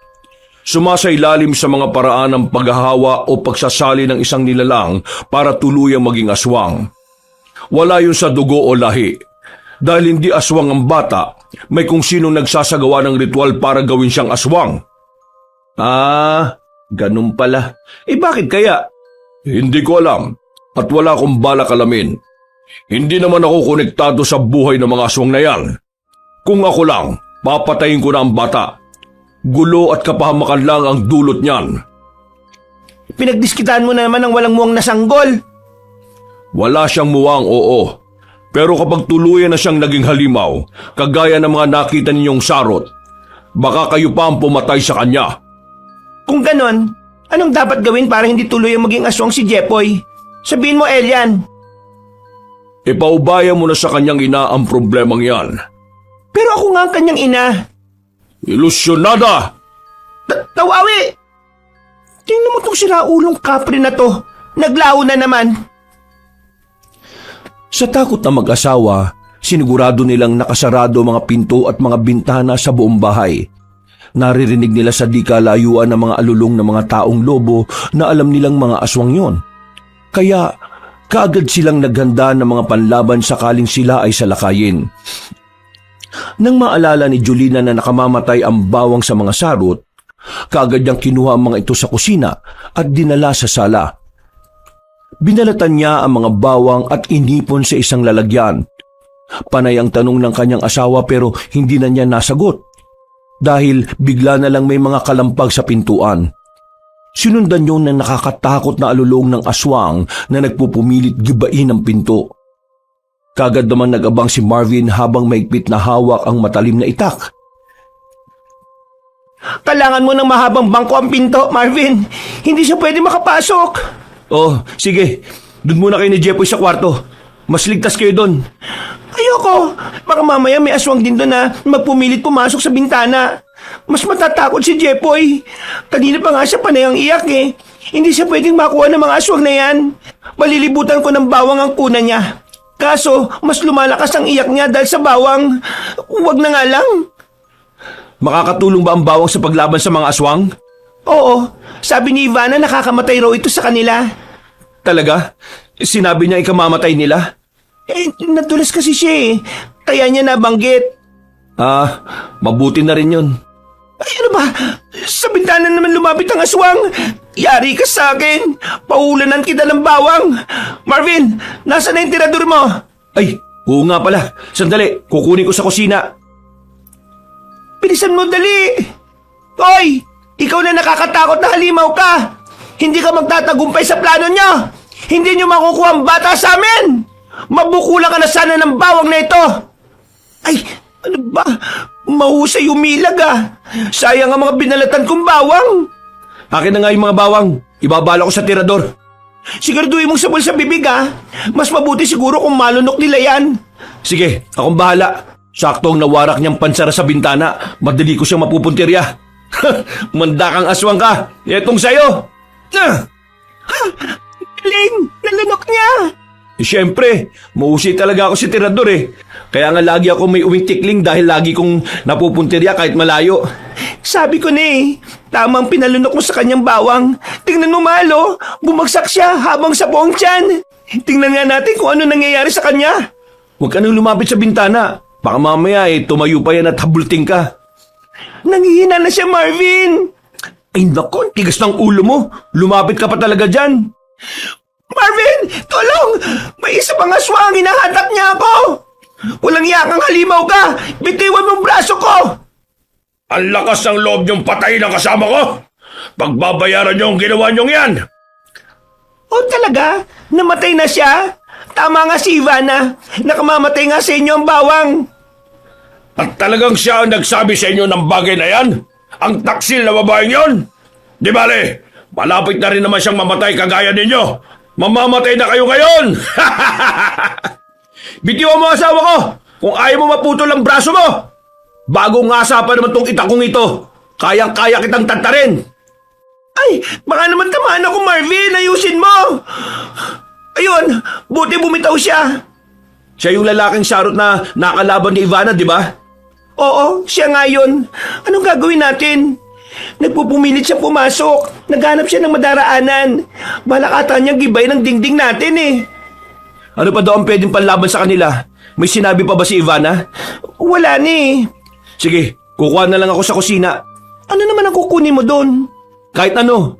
Sumasailalim sa mga paraan ng paghahawa o pagsasali ng isang nilalang para tuluyang maging aswang. Wala yun sa dugo o lahi. Dahil hindi aswang ang bata, may kung sinong nagsasagawa ng ritual para gawin siyang aswang. Ganun pala. Bakit kaya? Hindi ko alam at wala akong balak alamin. Hindi naman ako konektado sa buhay ng mga aswang na yan. Kung ako lang, papatayin ko na ang bata. Gulo at kapahamakan lang ang dulot niyan. Pinagdiskitan mo na naman ang walang muwang nasanggol. Wala siyang muwang, oo. Pero kapag tuluyan na siyang naging halimaw, kagaya ng mga nakita ninyong sarot, baka kayo pa ang pumatay sa kanya. Kung ganon, anong dapat gawin para hindi tuluyang maging aswang si Jepoy? Sabihin mo, Elian. Ipaubaya mo na sa kanyang ina ang problemang yan. Pero ako nga ang kanyang ina. Ilusyonada! Tawawi! Tingnan mo tong siraulong kapre na to. Naglaho na naman. Sa takot na mag-asawa, sinigurado nilang nakasarado mga pinto at mga bintana sa buong bahay. Naririnig nila sa di kalayuan ng mga alulong ng mga taong lobo na alam nilang mga aswang yon. Kaya kaagad silang naghanda ng mga panlaban sakaling sila ay salakayin. Nang maalala ni Julina na nakamamatay ang bawang sa mga sarot, kaagad niyang kinuha ang mga ito sa kusina at dinala sa sala. Binalatan niya ang mga bawang at inipon sa isang lalagyan. Panay ang tanong ng kanyang asawa pero hindi na niya nasagot dahil bigla na lang may mga kalampag sa pintuan. Sinundan yun ng nakakatakot na alulong ng aswang na nagpupumilit gibain ang pinto. Kagad naman nag-abang si Marvin habang maigpit na hawak ang matalim na itak. Kailangan mo ng mahabang bangko ang pinto, Marvin. Hindi siya pwede makapasok. Oh, sige. Doon muna kayo ni Jepoy sa kwarto. Mas ligtas kayo doon. Ayoko. Baka mamaya may aswang din doon na magpumilit pumasok sa bintana. Mas matatakot si Jepoy. Kanina pa nga siya panay ang iyak eh. Hindi siya pwedeng makuha ng mga aswang na yan. Palilibutan ko ng bawang ang kuna niya. Kaso, mas lumalakas ang iyak niya dahil sa bawang. Huwag na nga lang. Makakatulong ba ang bawang sa paglaban sa mga aswang? Oo. Sabi ni Ivana nakakamatay raw ito sa kanila. Talaga? Sinabi niya ikamamatay nila? Nadulas kasi siya eh. Kaya niya nabanggit. Ah, mabuti na rin yun. Ay, ano ba? Sa bintana naman lumapit ang aswang. Yari ka sa akin. Paulanan kita ng bawang. Marvin, nasa na yung tirador mo? Ay, oo nga pala. Sandali, kukunin ko sa kusina. Bilisan mo, dali. Hoy, ikaw na nakakatakot na halimaw ka. Hindi ka magtatagumpay sa plano niyo. Hindi niyo makukuha ang bata sa amin. Mabukulan ka na sana ng bawang na ito. Ay, ano ba? Mahusay umilag ah. Sayang ang mga binalatan kong bawang. Akin na nga yung mga bawang. Ibabala ko sa tirador. Siguraduhin mong sabol sa bibig ah. Mas mabuti siguro kung malunok nila yan. Sige, akong bahala. Sakto ang nawarak niyang pansara sa bintana. Madali ko siyang mapupuntirya. Manda kang aswang ka. Etong sayo. Galing! Nalunok niya! Siyempre, mahusay talaga ako si tirador eh. Kaya nga lagi ako may uwing tikling dahil lagi kong napupuntirya kahit malayo. Sabi ko na eh, tamang pinalunok mo sa kanyang bawang. Tingnan mo malo, bumagsak siya habang sa buong tiyan. Tingnan nga natin kung ano nangyayari sa kanya. Huwag ka nang lumapit sa bintana. Baka mamaya tumayo pa yan at habulting ka. Nanghihina na siya, Marvin. Ay nako, tigas ng ulo mo. Lumapit ka pa talaga dyan. Marvin, tulong! May isa pang aswang, hinahatak niya ako. Walang yakang halimaw ka. Bitiwan mong braso ko. Ang lakas ng loob niyong patayin ang kasama ko! Pagbabayaran niyo ang ginawa niyong yan! Oh, talaga? Namatay na siya? Tama nga si Ivana. Nakamamatay nga sa inyo ang bawang. At talagang siya ang nagsabi sa inyo ng bagay na yan? Ang taksil na babaeng yon? Di bale, malapit na rin naman siyang mamatay kagaya ninyo. Mamamatay na kayo ngayon! Bitiwan mo ang asawa ko kung ayaw mo maputol ang braso mo. Bagong ngasa pa naman tong itakong ito. Kayang-kaya kitang tantarin. Ay, baka naman tamaan ako, Marvin. Ayusin mo. Ayun, buti bumitaw siya. Siya yung lalaking sarot na nakalaban ni Ivana, di ba? Oo, siya nga yun. Anong gagawin natin? Nagpupumilit siya pumasok. Naghanap siya ng madaraanan. Balak ata niyang gibay ng dingding natin eh. Ano pa daw ang pwedeng panlaban sa kanila? May sinabi pa ba si Ivana? Wala ni. Sige, kukuha na lang ako sa kusina. Ano naman ang kukunin mo doon? Kahit ano.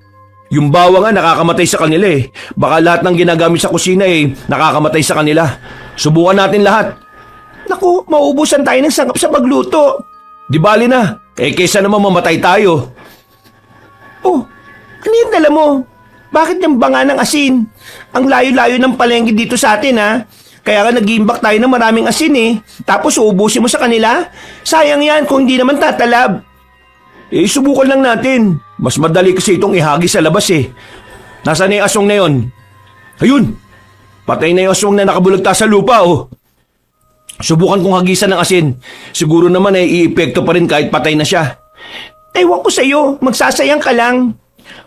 Yung bawang nga nakakamatay sa kanila eh. Baka lahat ng ginagamit sa kusina nakakamatay sa kanila. Subukan natin lahat. Naku, mauubusan tayo ng sangkap sa pagluto. Di bali na. Kaysa naman mamatay tayo. Oh, ano yung dala mo? Bakit yung banga ng asin? Ang layo-layo ng palengke dito sa atin ha. Kaya nga nag-iimbak tayo ng maraming asin eh. Tapos uubusin mo sa kanila? Sayang yan kung hindi naman tatalab. Subukan lang natin. Mas madali kasi itong ihagi sa labas eh. Nasaan na yung aswang na yun? Ayun! Patay na yung aswang na nakabulagta sa lupa oh. Subukan kong hagisan ng asin. Siguro naman iepekto pa rin kahit patay na siya. Ewan ko sa'yo, magsasayang ka lang.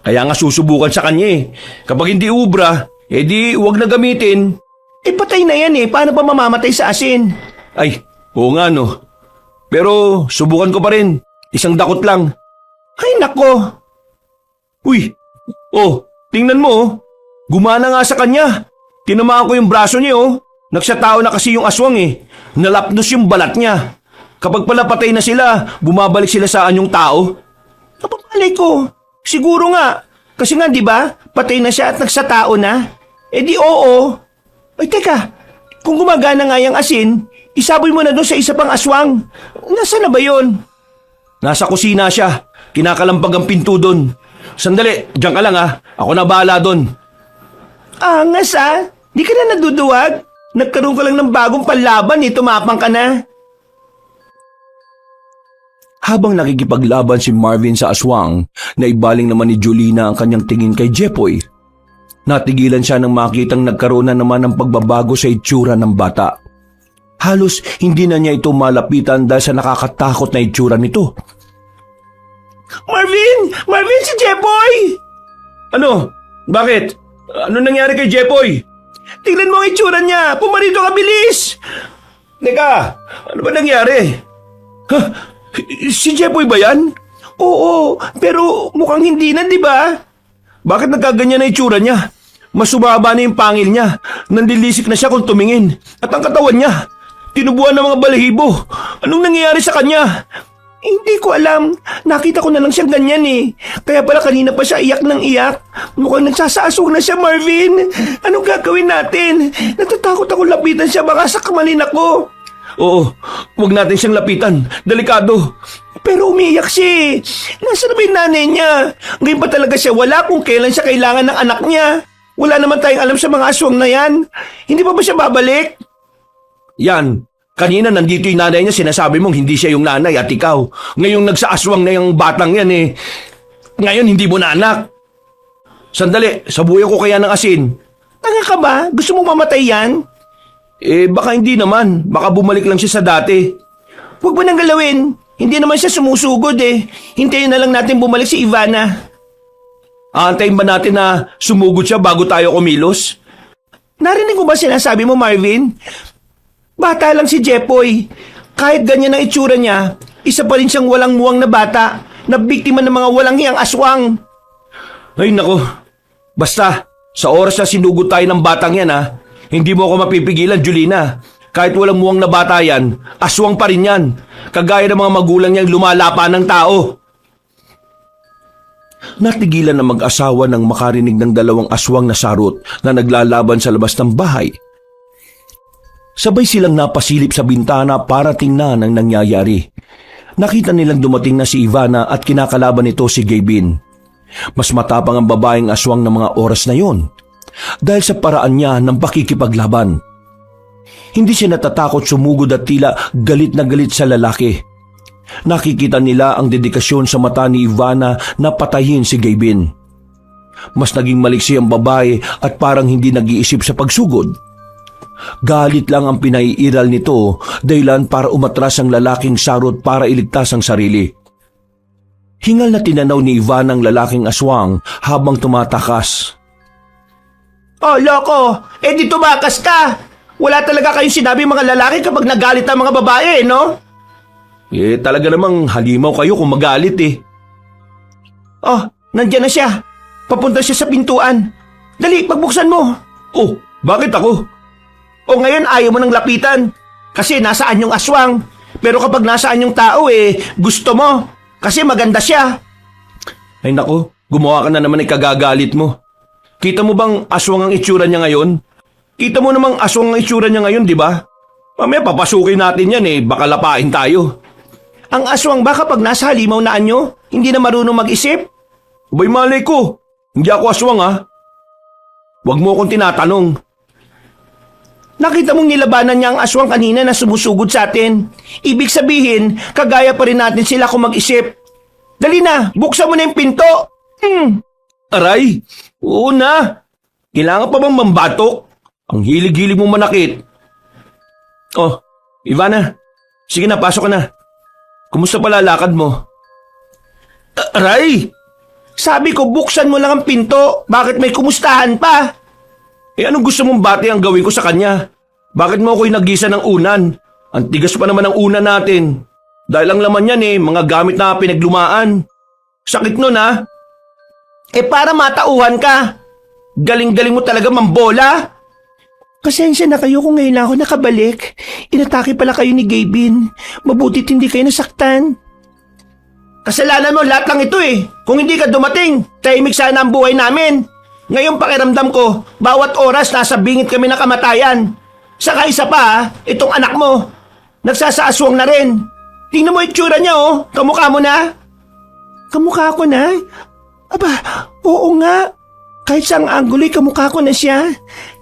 Kaya nga susubukan sa kanya eh. Kapag hindi ubra, di huwag na gamitin. Patay na yan eh. Paano pa mamamatay sa asin? Ay, oo nga no. Pero subukan ko pa rin. Isang dakot lang. Ay nako. Uy, tingnan mo oh. Gumana nga sa kanya. Tinamaan ko yung braso niya oh. Nagsatao na kasi yung aswang eh. Nalapnos yung balat niya. Kapag pala patay na sila, bumabalik sila sa anyong tao. Kapapalay ko. Siguro nga. Kasi nga di ba, patay na siya at nagsatao na. Eh di oo. Ay teka, kung gumagana nga yung asin, isaboy mo na doon sa isa pang aswang. Nasaan na ba yun? Nasa kusina siya. Kinakalampag ang pinto doon. Sandali, diyan ka lang ha. Ako na bahala doon. Angas ah. Di ka na naduduwag. Nagkaroon ka lang ng bagong panlaban eh. Tumapang ka na. Habang nakikipaglaban si Marvin sa aswang, naibaling naman ni Julina ang kanyang tingin kay Jepoy. Natigilan siya nang makitang nagkaroon na naman ng pagbabago sa itsura ng bata. Halos hindi na niya ito malapitan dahil sa nakakatakot na itsura nito. Marvin! Marvin, si Jepoy! Ano? Bakit? Ano nangyari kay Jepoy? Tingnan mo ang itsura niya. Pumarito ka, bilis! Teka, ano ba nangyari? Ha? Si Jepoy ba yan? Oo, pero mukhang hindi na, di ba? Bakit nagkaganyan na itsura niya? Mas sumaba na yung pangil niya. Nandilisik na siya kung tumingin. At ang katawan niya, tinubuan ng mga balahibo. Anong nangyayari sa kanya? Hindi ko alam. Nakita ko na lang siyang ganyan eh. Kaya pala kanina pa siya iyak ng iyak. Mukhang nagsasaasog na siya, Marvin. Anong gagawin natin? Natatakot ako lapitan siya, baka sakamalin ako. Oo, huwag natin siyang lapitan. Delikado. Pero umiiyak siya eh. Nasaan na ba yung nanay niya? Ngayon pa talaga siya wala kung kailan siya kailangan ng anak niya. Wala naman tayong alam sa mga aswang na yan. Hindi pa ba siya babalik? Yan, kanina nandito yung nanay niya, sinasabi mong hindi siya yung nanay at ikaw. Ngayong nagsaaswang na yung batang yan eh. Ngayon hindi mo na anak. Sandali, sabuyan ko kaya ng asin. Tanga ka ba? Gusto mong mamatay yan? Baka hindi naman. Baka bumalik lang siya sa dati. Huwag mo nang galawin. Hindi naman siya sumusugod eh. Hintayin na lang natin bumalik si Ivana. Aantayin ba natin na sumugod siya bago tayo kumilos? Narinig mo ba sinasabi mo, Marvin? Bata lang si Jepoy. Kahit ganyan ang itsura niya, isa pa rin siyang walang muwang na bata na biktima ng mga walang hiyang aswang. Ay nako. Basta, sa oras na sinugod tayo ng batang yan ha, hindi mo ako mapipigilan, Julina. Kahit walang muwang na bata yan, aswang pa rin yan. Kagaya ng mga magulang niyang lumalapa ng tao. Natigilan na mag-asawa nang makarinig ng dalawang aswang na sarot na naglalaban sa labas ng bahay. Sabay silang napasilip sa bintana para tingnan ang nangyayari. Nakita nilang dumating na si Ivana at kinakalaban nito si Gabin. Mas matapang ang babaeng aswang ng mga oras na yon dahil sa paraan niya ng pakikipaglaban. Hindi siya natatakot sumugod at tila galit na galit sa lalaki. Nakikita nila ang dedikasyon sa mata ni Ivana na patayin si Gabin. Mas naging maliksi ang babae at parang hindi nag-iisip sa pagsugod. Galit lang ang pinaiiral nito dahilan para umatras ang lalaking sarot para iligtas ang sarili. Hingal na tinanaw ni Ivana ang lalaking aswang habang tumatakas. Oh, loko! Di tumakas ka! Wala talaga kayong sinabi mga lalaki kapag nagalit ang mga babae, no? Talaga namang halimaw kayo kung magalit eh. Oh, nandiyan na siya. Papunta siya sa pintuan. Dali, pagbuksan mo. Oh, bakit ako? O ngayon ayaw mo nang lapitan. Kasi nasaan yung aswang. Pero kapag nasaan yung tao gusto mo. Kasi maganda siya. Ay nako, gumawa ka na naman kagagalit mo. Kita mo bang aswang ang itsura niya ngayon? Kita mo namang aswang ang itsura niya ngayon, di ba? Mamaya papasukin natin yan baka lapain tayo. Ang aswang ba kapag nasa halimaw na anyo, hindi na marunong mag-isip? Abay malay ko, hindi ako aswang ha. Huwag mo akong tinatanong. Nakita mong nilabanan niya ang aswang kanina na sumusugod sa atin. Ibig sabihin, kagaya pa rin natin sila kung mag-isip. Dali na, buksan mo na yung pinto. Aray, oo na. Kailangan pa bang mambatok? Ang hilig-hilig mo manakit. Oh, Ivana, sige na, pasok ka na. Kumusta pala lakad mo? Aray! Sabi ko buksan mo lang ang pinto. Bakit may kumustahan pa? Anong gusto mong bati ang gawin ko sa kanya? Bakit mo ako'y nagisa ng unan? Ang tigas pa naman ng unan natin. Dahil ang laman yan mga gamit na pinaglumaan. Sakit nun Para matauhan ka. Galing-galing mo talaga mambola. Pasensya na kayo kung ngayon lang ako nakabalik. Inatake pala kayo ni Gabin. Mabutit hindi kayo nasaktan. Kasalanan mo lahat ng ito Kung hindi ka dumating, tahimik sana ang buhay namin. Ngayon pakiramdam ko, bawat oras nasa bingit kami ng kamatayan. Saka isa pa itong anak mo. Nagsasaaswang na rin. Tingnan mo itsura niya kamukha mo na. Kamukha ko na? Aba, oo nga. Kahit saang anggulo'y kamukha ko na siya.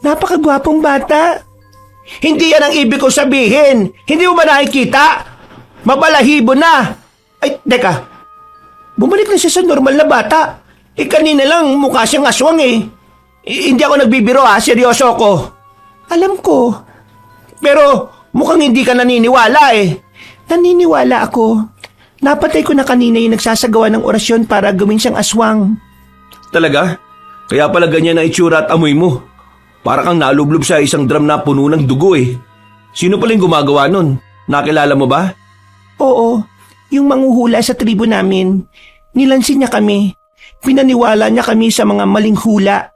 Napakagwapong bata. Hindi yan ang ibig ko sabihin. Hindi mo ba nakikita? Mabalahibo na. Ay, teka. Bumalik na siya sa normal na bata. Kanina lang mukha siyang aswang Hindi ako nagbibiro seryoso ako. Alam ko. Pero mukhang hindi ka naniniwala Naniniwala ako. Napatay ko na kanina yung nagsasagawa ng orasyon para gawin siyang aswang. Talaga? Kaya pala ganyan ang itsura at amoy mo. Para kang nalublob sa isang drum na puno ng dugo Sino pala yung gumagawa nun? Nakilala mo ba? Oo, yung manghuhula sa tribo namin. Nilansin niya kami. Pinaniwala niya kami sa mga maling hula.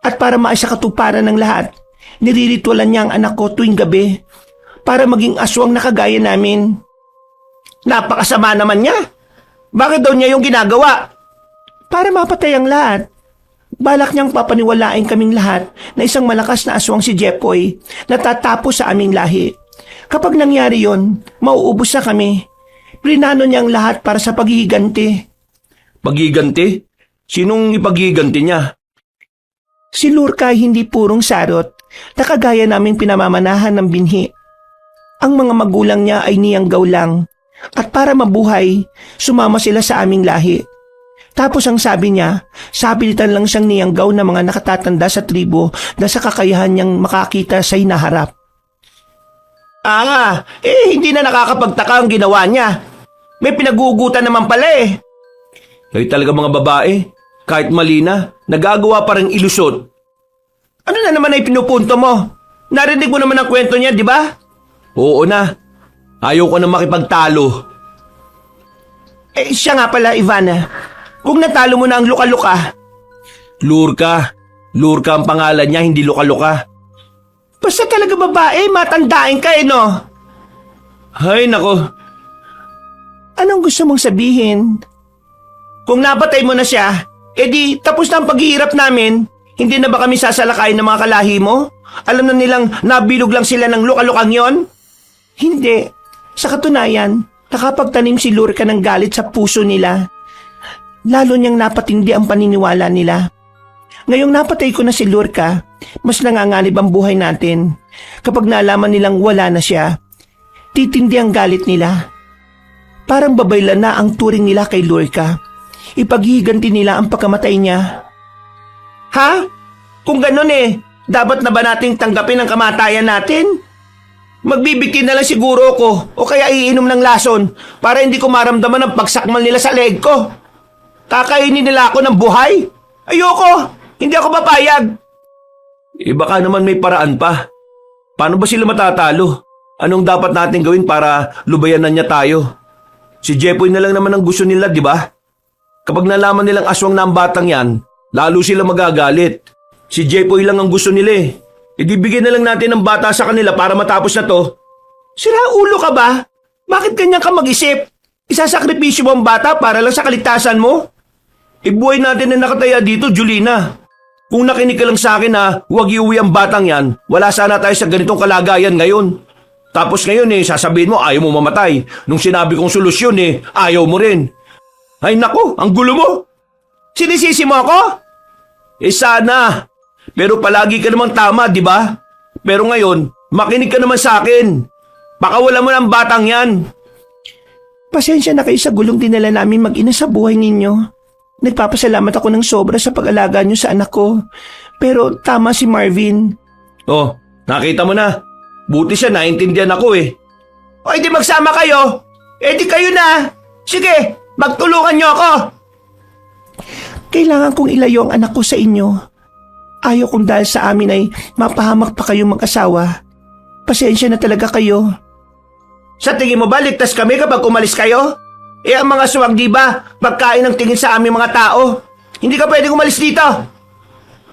At para maisa katuparan ng lahat, niriritualan niya ang anak ko tuwing gabi para maging aswang na kagaya namin. Napakasama naman niya. Bakit daw niya yung ginagawa? Para mapatay ang lahat. Balak niyang papaniwalain kaming lahat na isang malakas na aswang si Jepoy na tatapos sa aming lahi. Kapag nangyari yon, mauubos na kami. Plinano niya ang lahat para sa paghihiganti. Paghiganti? Sinong ipaghiganti niya? Si Lurka hindi purong sarot na kagaya naming pinamamanahan ng binhi. Ang mga magulang niya ay niyanggaw lang at para mabuhay, sumama sila sa aming lahi. Tapos ang sabi niya, sabilitan lang siyang niyanggaw na mga nakatatanda sa tribo na sa kakayahan niyang makakita sa hinaharap. Hindi na nakakapagtaka ang ginawa niya. May pinagugutan naman pala Ay talaga mga babae, kahit mali na, nagagawa pa rin ilusot. Ano na naman ay pinupunto mo? Narinig mo naman ang kwento niya, di ba? Oo na. Ayaw ko na makipagtalo. Siya nga pala, Ivana. Kung natalo mo na ang luka-luka. Lurka. Lurka ang pangalan niya, hindi luka-luka. Basta talaga babae, matandain ka no? Ay, nako. Anong gusto mong sabihin? Kung napatay mo na siya, edi tapos na ang paghihirap namin. Hindi na ba kami sasalakayin ng mga kalahi mo? Alam na nilang nabilog lang sila ng luka-lukang yon? Hindi. Sa katunayan, nakapagtanim si Lurka ng galit sa puso nila. Lalo niyang napatindi ang paniniwala nila. Ngayong napatay ko na si Lurka, mas nanganganib ang buhay natin. Kapag nalaman nilang wala na siya, titindi ang galit nila. Parang babaylan na ang turing nila kay Lurka. Ipaghiganti nila ang pagkamatay niya. Ha? Kung ganun dapat na ba nating tanggapin ang kamatayan natin? Magbibigti na lang siguro ko o kaya iinom ng lason para hindi ko maramdaman ang pagsakmal nila sa leg ko. Kakainin nila ako ng buhay? Ayoko! Hindi ako papayag! Baka naman may paraan pa. Paano ba sila matatalo? Anong dapat natin gawin para lubayanan niya tayo? Si Jepoy na lang naman ang gusto nila, di ba? Kapag nalaman nilang aswang na ang batang yan, lalo sila magagalit. Si Jepoy lang ang gusto nila Ibigay na lang natin ng bata sa kanila para matapos na to. Sira ulo ka ba? Bakit ganyan ka mag-isip? Isasakripisyo mo ang bata para lang sa kaligtasan mo? Ibuhay natin na nakataya dito, Julina. Kung nakinig ka lang sa akin na huwag iuwi ang batang yan, wala sana tayo sa ganitong kalagayan ngayon. Tapos ngayon sasabihin mo ayaw mo mamatay. Nung sinabi kong solusyon ayaw mo rin. Ay nako, ang gulo mo. Sinisisi mo ako? Sana. Pero palagi ka namang tama, di ba? Pero ngayon, makinig ka naman sa akin. Pakawala mo ng batang yan. Pasensya na kayo sa gulong dinala namin mag-ina sa buhay ninyo. Nagpapasalamat ako ng sobra sa pag-alaga niyo sa anak ko. Pero tama si Marvin. Oh, nakita mo na. Buti siya, naintindihan ako O di magsama kayo. Di kayo na. Sige, magtulungan niyo ako. Kailangan kong ilayo ang anak ko sa inyo. Ayaw kong dahil sa amin ay mapahamak pa kayong mag-asawa. Pasensya na talaga kayo. Sa tingin mo ba ligtas kami kapag umalis kayo? Ang mga swag di ba pagkain ng tingin sa aming mga tao? Hindi ka pwedeng umalis dito.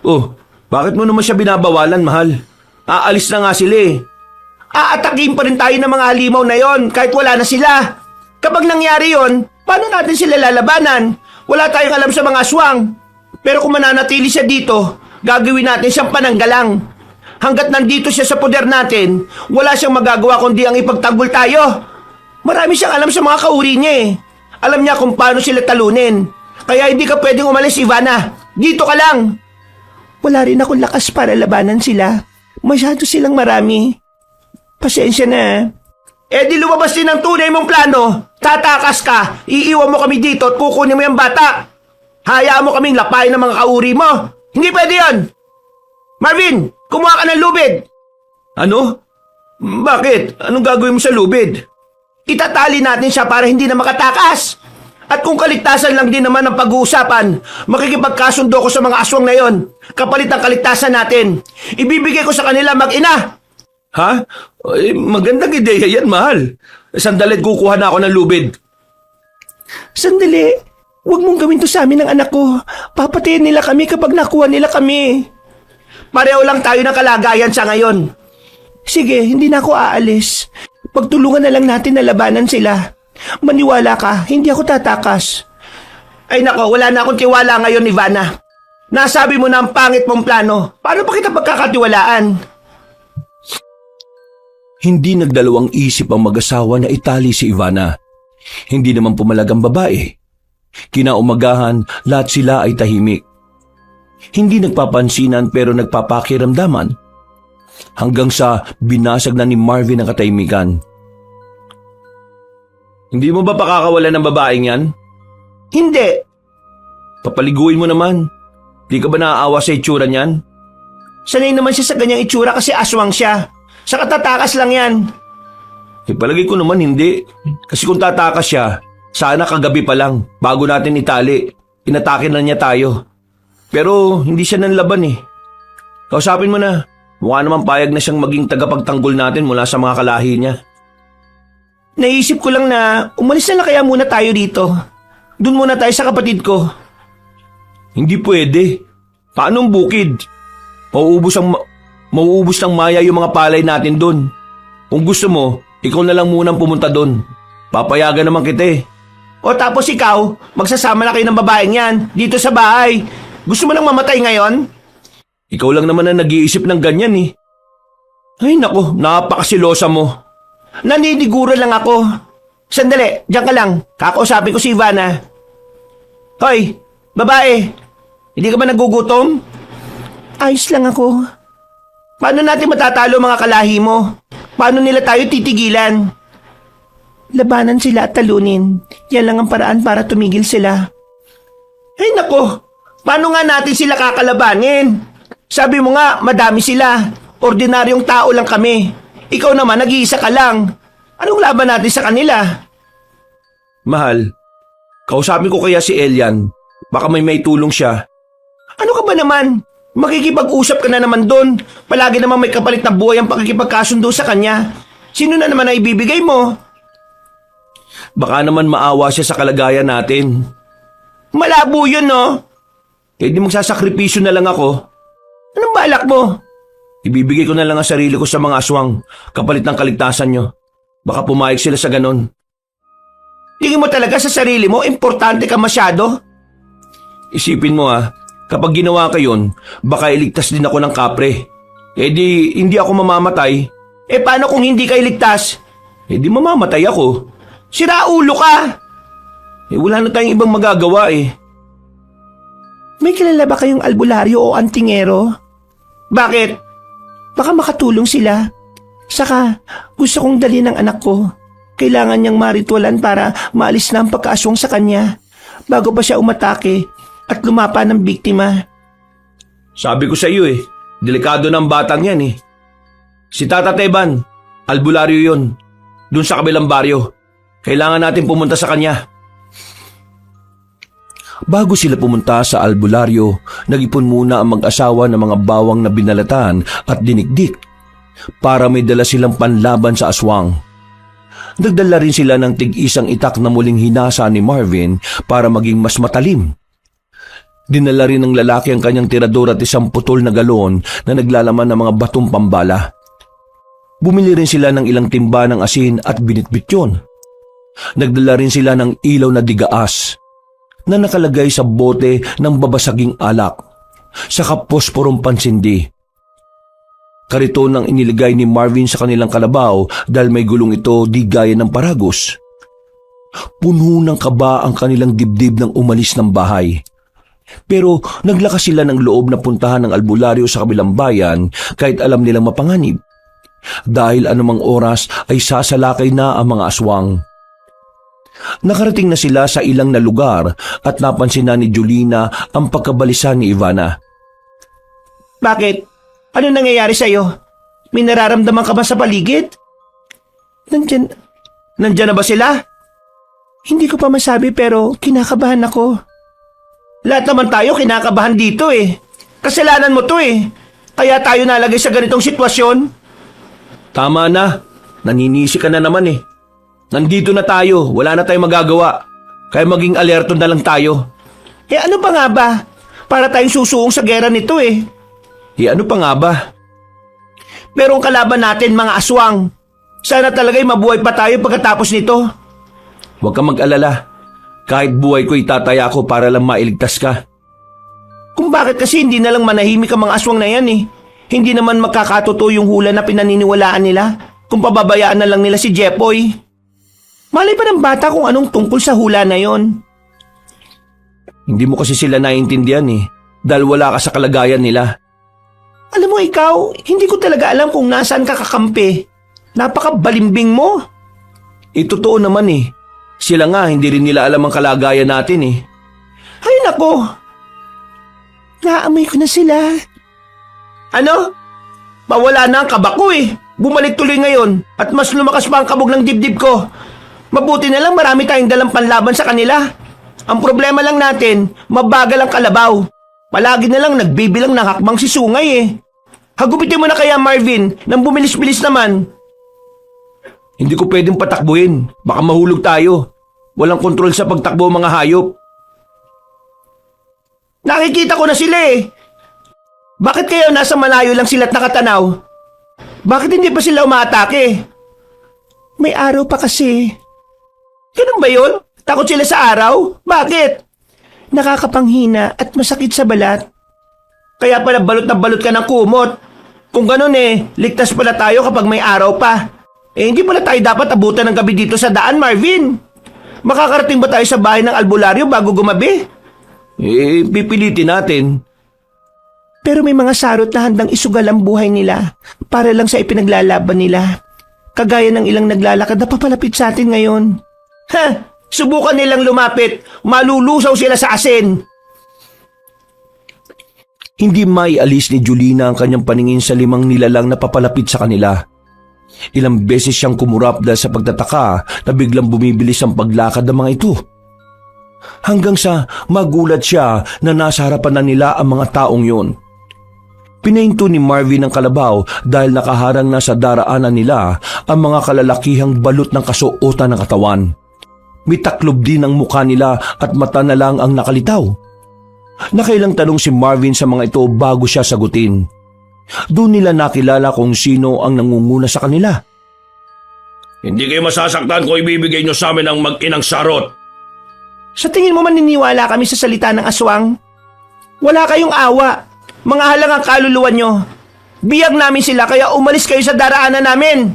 Oh, bakit mo naman siya binabawalan, mahal? Aalis na nga sila eh. Aatakin pa rin tayo ng mga halimaw na yon kahit wala na sila. Kapag nangyari yon, paano natin sila lalabanan? Wala tayong alam sa mga aswang. Pero kung mananatili siya dito, gagawin natin siyang pananggalang. Hanggat nandito siya sa poder natin, wala siyang magagawa kundi ang ipagtanggol tayo. Marami siyang alam sa mga kauri niya eh. Alam niya kung paano sila talunin. Kaya hindi ka pwedeng umalis, Ivana. Dito ka lang. Wala rin akong lakas para labanan sila. Masyado silang marami. Pasensya na. Di lumabas din ang tunay mong plano. Tatakas ka, iiwan mo kami dito at kukunin mo yung bata. Hayaan mo kaming lapayin ng mga kauri mo. Hindi pwede yun. Marvin, kumuha ka ng lubid. Ano? Bakit? Anong gagawin mo sa lubid? Itatali natin siya para hindi na makatakas. At kung kaligtasan lang din naman ang pag-uusapan, makikipagkasundo ko sa mga aswang na yon. Kapalit ang kaligtasan natin. Ibibigay ko sa kanila mag-ina. Ha? Magandang ideya yan, mahal. Sandali, kukuha na ako ng lubid. Sandali. Huwag mong gawin to sa amin ng anak ko. Papatayin nila kami kapag nakuha nila kami. Pareho lang tayo ng kalagayan sa ngayon. Sige, hindi na ako aalis. Pagtulungan na lang natin na labanan sila. Maniwala ka, hindi ako tatakas. Ay nako, wala na akong tiwala ngayon, Ivana. Nasabi mo na ang pangit mong plano. Paano pa kita pagkakatiwalaan? Hindi nagdalawang isip ang mag-asawa na itali si Ivana. Hindi naman pumalag ang babae. Kinaumagahan, lahat sila ay tahimik. Hindi nagpapansinan pero nagpapakiramdaman. Hanggang sa binasag na ni Marvin ang katahimikan. Hindi mo ba pakakawalan ng babaeng yan? Hindi. Papaliguin mo naman. Di ka ba naaawa sa itsura niyan? Sanay naman siya sa ganyang itsura kasi aswang siya. Sa katatakas lang yan. Palagay ko naman hindi. Kasi kung tatakas siya, sana kagabi pa lang, bago natin itali. Inatake na niya tayo. Pero hindi siya nanlaban eh. Kausapin mo na. Mukha naman payag na siyang maging tagapagtanggol natin mula sa mga kalahi niya. Naisip ko lang na umalis na lang kaya muna tayo dito. Doon muna tayo sa kapatid ko. Hindi pwede. Paano ang bukid? Mauubos ng maya yung mga palay natin doon. Kung gusto mo, ikaw na lang munang pumunta doon. Papayagan naman kita eh. O tapos ikaw, magsasama na kayo ng babaeng yan dito sa bahay. Gusto mo nang mamatay ngayon? Ikaw lang naman ang nag-iisip ng ganyan eh. Ay nako, napakasilosa mo. Naniniguro lang ako. Sandali, diyan ka lang. Kakausapin ko si Ivana. Hoy, babae. Hindi ka ba nagugutom? Ayos lang ako. Paano natin matatalo mga kalahi mo? Paano nila tayo titigilan? Labanan sila at talunin. Yan lang ang paraan para tumigil sila. Ay nako, paano nga natin sila kakalabanin? Sabi mo nga, madami sila. Ordinaryong tao lang kami. Ikaw naman, nag-iisa ka lang. Anong laban natin sa kanila? Mahal, kausapin ko kaya si Elian. Baka may tulong siya. Ano ka ba naman? Makikipag-usap ka na naman doon. Palagi naman may kapalit na buhay ang pakikipagkasundo sa kanya. Sino na naman ang ibibigay mo? Baka naman maawa siya sa kalagayan natin. Malabo yun, no? Eh di magsasakripisyo na lang ako. Anong balak mo? Ibibigay ko na lang ang sarili ko sa mga aswang kapalit ng kaligtasan nyo. Baka pumayag sila sa ganon. Tingin mo talaga sa sarili mo, importante ka masyado? Isipin mo kapag ginawa ka yun, baka iligtas din ako ng kapre. Eh di, hindi ako mamamatay. Eh paano kung hindi ka iligtas? Eh di mamamatay ako. Siraulo ka! Eh wala na tayong ibang magagawa eh. May kilala ba kayong albularyo o antingero? Bakit? Baka makatulong sila. Saka, gusto kong dalhin ang anak ko. Kailangan niyang maritwalan para maalis na ang pagkaaswang sa kanya bago pa siya umatake at lumapa ng biktima. Sabi ko sa iyo delikado ng batang yan eh. Si Tata Teban, albularyo yun. Doon sa kabilang baryo. Kailangan natin pumunta sa kanya. Bago sila pumunta sa albularyo, nag-ipon muna ang mag-asawa ng mga bawang na binalatan at dinikdik para may dala silang panlaban sa aswang. Nagdala rin sila ng tig-isang itak na muling hinasa ni Marvin para maging mas matalim. Dinala rin ng lalaki ang kanyang tirador at isang putol na galon na naglalaman ng mga batong pambala. Bumili rin sila ng ilang timba ng asin at binitbit yun. Nagdala rin sila ng ilaw na digaas na nakalagay sa bote ng babasaging alak, saka posporong pansindi. Kariton ang inilagay ni Marvin sa kanilang kalabaw dahil may gulong ito di gaya ng paragos. Puno ng kaba ang kanilang dibdib nang umalis ng bahay. Pero naglakas sila ng loob na puntahan ng albularyo sa kabilang bayan kahit alam nilang mapanganib. Dahil anumang oras ay sasalakay na ang mga aswang. Nakarating na sila sa ilang na lugar at napansin na ni Julina ang pagkabalisa ni Ivana. Bakit? Ano nangyayari sa'yo? May nararamdaman ka ba sa paligid? Nandyan na ba sila? Hindi ko pa masabi pero kinakabahan ako. Lahat naman tayo kinakabahan dito eh. Kasalanan mo to eh. Kaya tayo nalagay sa ganitong sitwasyon. Tama na, naninisi ka na naman eh. Nandito na tayo, wala na tayong magagawa. Kaya maging alerto na lang tayo. Eh ano pa nga ba? Para tayong susuong sa gera nito eh. Ano pa nga ba? Pero ang kalaban natin mga aswang. Sana talaga'y mabuhay pa tayo pagkatapos nito. Huwag kang mag-alala. Kahit buhay ko itataya ko para lang mailigtas ka. Kung bakit kasi hindi na lang manahimik ang mga aswang na yan eh. Hindi naman magkakatotoo yung hula na pinaniniwalaan nila kung pababayaan na lang nila si Jepoy. Malay pa ng bata kung anong tungkol sa hula na yon. Hindi mo kasi sila naiintindihan eh, dahil wala ka sa kalagayan nila. Alam mo ikaw, hindi ko talaga alam kung nasaan ka kakampi. Napakabalimbing mo. Totoo naman eh. Sila nga, hindi rin nila alam ang kalagayan natin eh. Ay nako. Naamoy ko na sila. Ano? Mawala na ang kaba ko eh. Bumalik tuloy ngayon at mas lumakas pa ang kabog ng dibdib ko. Mabuti na lang marami tayong dalang panlaban sa kanila. Ang problema lang natin, mabagal ang kalabaw. Palagi na lang nagbibilang ng hakbang si Sungay eh. Hagupitin mo na kaya Marvin, nang bumilis-bilis naman. Hindi ko pwedeng patakbuhin. Baka mahulog tayo. Walang kontrol sa pagtakbo mga hayop. Nakikita ko na sila eh. Bakit kayo nasa malayo lang sila at nakatanaw? Bakit hindi pa sila umaatake? May araw pa kasi. Ganun ba yun? Takot sila sa araw? Bakit? Nakakapanghina at masakit sa balat. Kaya pala balot na balot ka ng kumot. Kung ganun eh, ligtas pala tayo kapag may araw pa. Hindi pala tayo dapat abutan ng gabi dito sa daan, Marvin. Makakarating ba tayo sa bahay ng albularyo bago gumabi? Pipilitin natin. Pero may mga sarot na handang isugal ang buhay nila para lang sa ipinaglalaban nila. Kagaya ng ilang naglalakad na papalapit sa atin ngayon. Ha! Subukan nilang lumapit. Malulusaw sila sa asin. Hindi maialis ni Julina ang kanyang paningin sa 5 nilalang na papalapit sa kanila. Ilang beses siyang kumurap dahil sa pagtataka na biglang bumibilis ang paglakad ng mga ito. Hanggang sa magulat siya na nasa harapan na nila ang mga taong yun. Pinahinto ni Marvin ang kalabaw dahil nakaharang na sa daraanan nila ang mga kalalakihang balot ng kasuotan ng katawan. May taklob din ang mukha nila at mata na lang ang nakalitaw. Nakailang tanong si Marvin sa mga ito bago siya sagutin. Doon nila nakilala kung sino ang nangunguna sa kanila. Hindi kayo masasaktan kung ibibigay nyo sa amin ang mag-inang sarot. Sa tingin mo maniniwala kami sa salita ng aswang? Wala kayong awa. Mga halang ang kaluluwa nyo. Biyag namin sila kaya umalis kayo sa daraanan namin.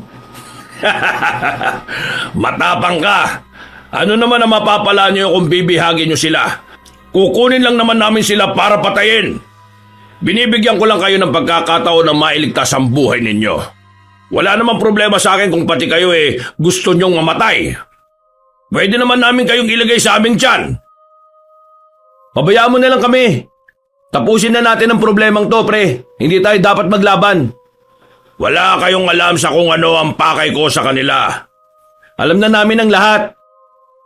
Matapang ka. Ano naman ang mapapala nyo kung bibihagin nyo sila? Kukunin lang naman namin sila para patayin. Binibigyan ko lang kayo ng pagkakataon na mailigtas ang buhay ninyo. Wala namang problema sa akin kung pati kayo gusto nyong mamatay. Pwede naman namin kayong ilagay sa aming tiyan. Pabayaan mo na lang kami. Tapusin na natin ang problemang to, pre. Hindi tayo dapat maglaban. Wala kayong alam sa kung ano ang pakay ko sa kanila. Alam na namin ang lahat.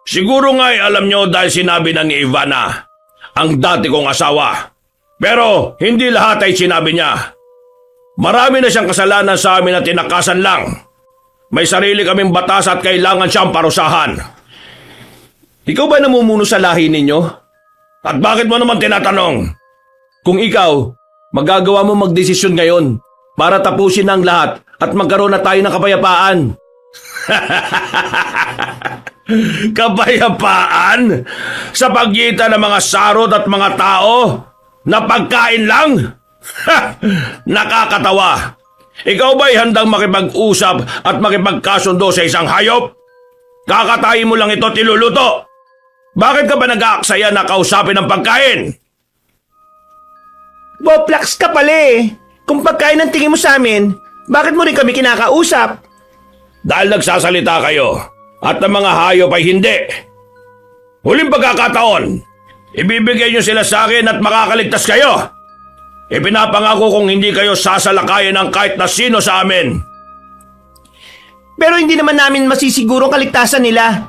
Siguro nga'y alam nyo dahil sinabi na ni Ivana. ang dati kong asawa. Pero hindi lahat ay sinabi niya. Marami na siyang kasalanan sa amin na tinakasan lang. May sarili kaming batas at kailangan siyang parusahan. Ikaw ba namumuno sa lahi ninyo? At bakit mo naman tinatanong? Kung ikaw, magagawa mo magdesisyon ngayon para tapusin ang lahat at magkaroon na tayo ng kapayapaan. Kapayapaan? Sa pagitan ng mga sarot at mga tao? Na pagkain lang? Nakakatawa. Ikaw ba'y handang makipag-usap at makipagkasundo sa isang hayop? Kakatayin mo lang ito tiluluto. Bakit ka ba nag-aaksaya na kausapin ng pagkain? Boplax ka pala eh. Kung pagkain ang tingin mo sa amin, bakit mo rin kami kinakausap? Dahil nagsasalita kayo at ang mga hayop ay hindi. Huling pagkakataon, ibibigay niyo sila sa akin at makakaligtas kayo. Ipinapangako kung hindi kayo sasalakayin ng kahit na sino sa amin. Pero hindi naman namin masisiguro ang kaligtasan nila.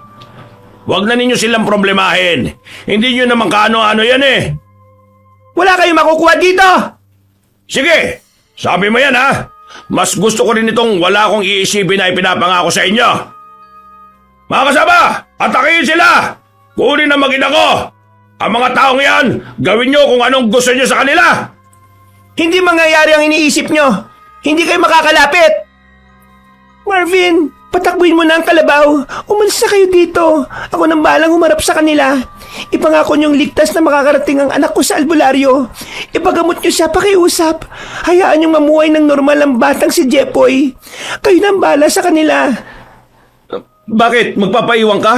Huwag na ninyo silang problemahin. Hindi nyo naman kaano-ano yan eh. Wala kayong makukuha dito! Sige, sabi mo yan ha. Mas gusto ko rin itong wala akong iisipin na ipinapangako sa inyo. Mga kasama, atakihin sila! Kunin ang mag-ina ko! Ang mga taong yan, gawin nyo kung anong gusto nyo sa kanila! Hindi mangyayari ang iniisip nyo. Hindi kayo makakalapit. Marvin, patakbuhin mo na ang kalabaw. Umalis na kayo dito. Ako nang balang humarap sa kanila. Ipangako niyong ligtas na makakarating ang anak ko sa albularyo. Ipagamot niyo siya pakiusap. Hayaan niyong mamuhay ng normal ang batang si Jepoy. Kayo nang bala sa kanila. Bakit? Magpapaiwan ka?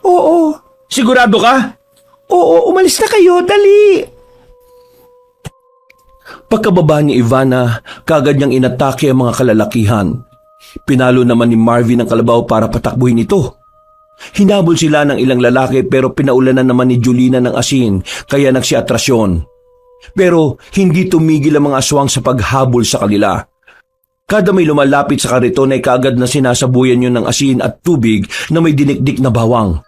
Oo. Sigurado ka? Oo, umalis na kayo. Dali. Pagkababa ni Ivana, kagad niyang inatake ang mga kalalakihan. Pinalo naman ni Marvin ang kalabaw para patakbuhin ito. Hinabol sila ng ilang lalaki pero pinaulanan naman ni Julina ng asin kaya nagsiatrasyon. Pero hindi tumigil ang mga aswang sa paghabol sa kanila. Kada may lumalapit sa kariton ay kaagad na sinasabuyan yun ng asin at tubig na may dinikdik na bawang.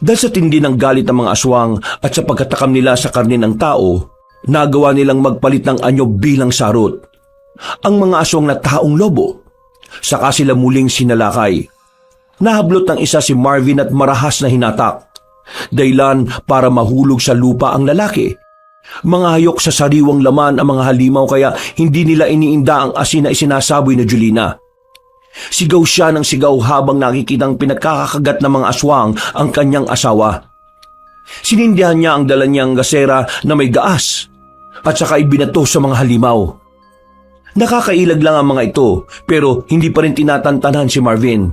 Dahil sa tindi ng galit ng mga aswang at sa pagkatakam nila sa karne ng tao, nagawa nilang magpalit ng anyo bilang sarot. Ang mga aswang na taong lobo, saka sila muling sinalakay. Nahablot ng isa si Marvin at marahas na hinatak. Dahilan para mahulog sa lupa ang lalaki. Mga hayok sa sariwang laman ang mga halimaw kaya hindi nila iniinda ang asin na isinasaboy na Julina. Sigaw siya ng sigaw habang nakikitang pinagkakagat ng mga aswang ang kanyang asawa. Sinindihan niya ang dala niyang gasera na may gaas at saka ibinato sa mga halimaw. Nakakailag lang ang mga ito pero hindi pa rin tinatantanan si Marvin.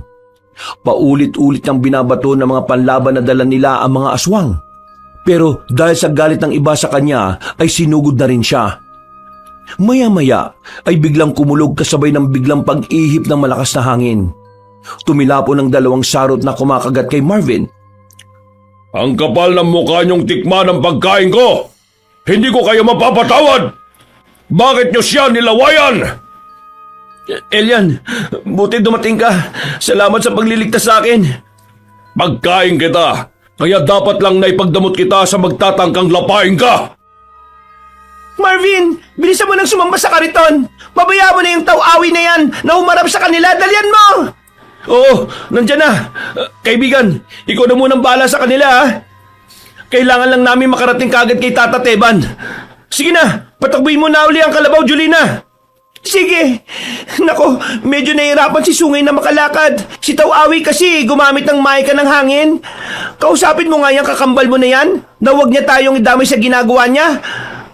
Paulit-ulit niyang binabato ng mga panlaban na dala nila ang mga aswang. Pero dahil sa galit ng iba sa kanya ay sinugod na rin siya. Maya-maya ay biglang kumulog kasabay ng biglang pag-ihip ng malakas na hangin. Tumilapo ng dalawang sarot na kumakagat kay Marvin. Ang kapal ng mukha niyong tikman ng pagkain ko! Hindi ko kayo mapapatawad! Bakit niyo siya nilawayan? Elian, buti dumating ka. Salamat sa pagliligtas sa akin. Pagkain kita, kaya dapat lang na ipagdamot kita sa magtatangkang lapain ka! Marvin, bilisan mo nang sumamba sa kariton. Pabayaan mo na yung taw-awi na yan na humarap sa kanila. Dalian mo! Oo, nandyan na. Kaibigan, ikaw na munang bahala sa kanila ha. Kailangan lang namin makarating kagad kay Tata Teban. Sige na, patakbuhin mo na uli ang kalabaw, Julina. Sige. Nako, medyo nahihirapan si Sungay na makalakad. Si Taw-awi kasi gumamit ng maika ng hangin. Kausapin mo nga yung kakambal mo na yan na huwag niya tayong idamay sa ginagawa niya.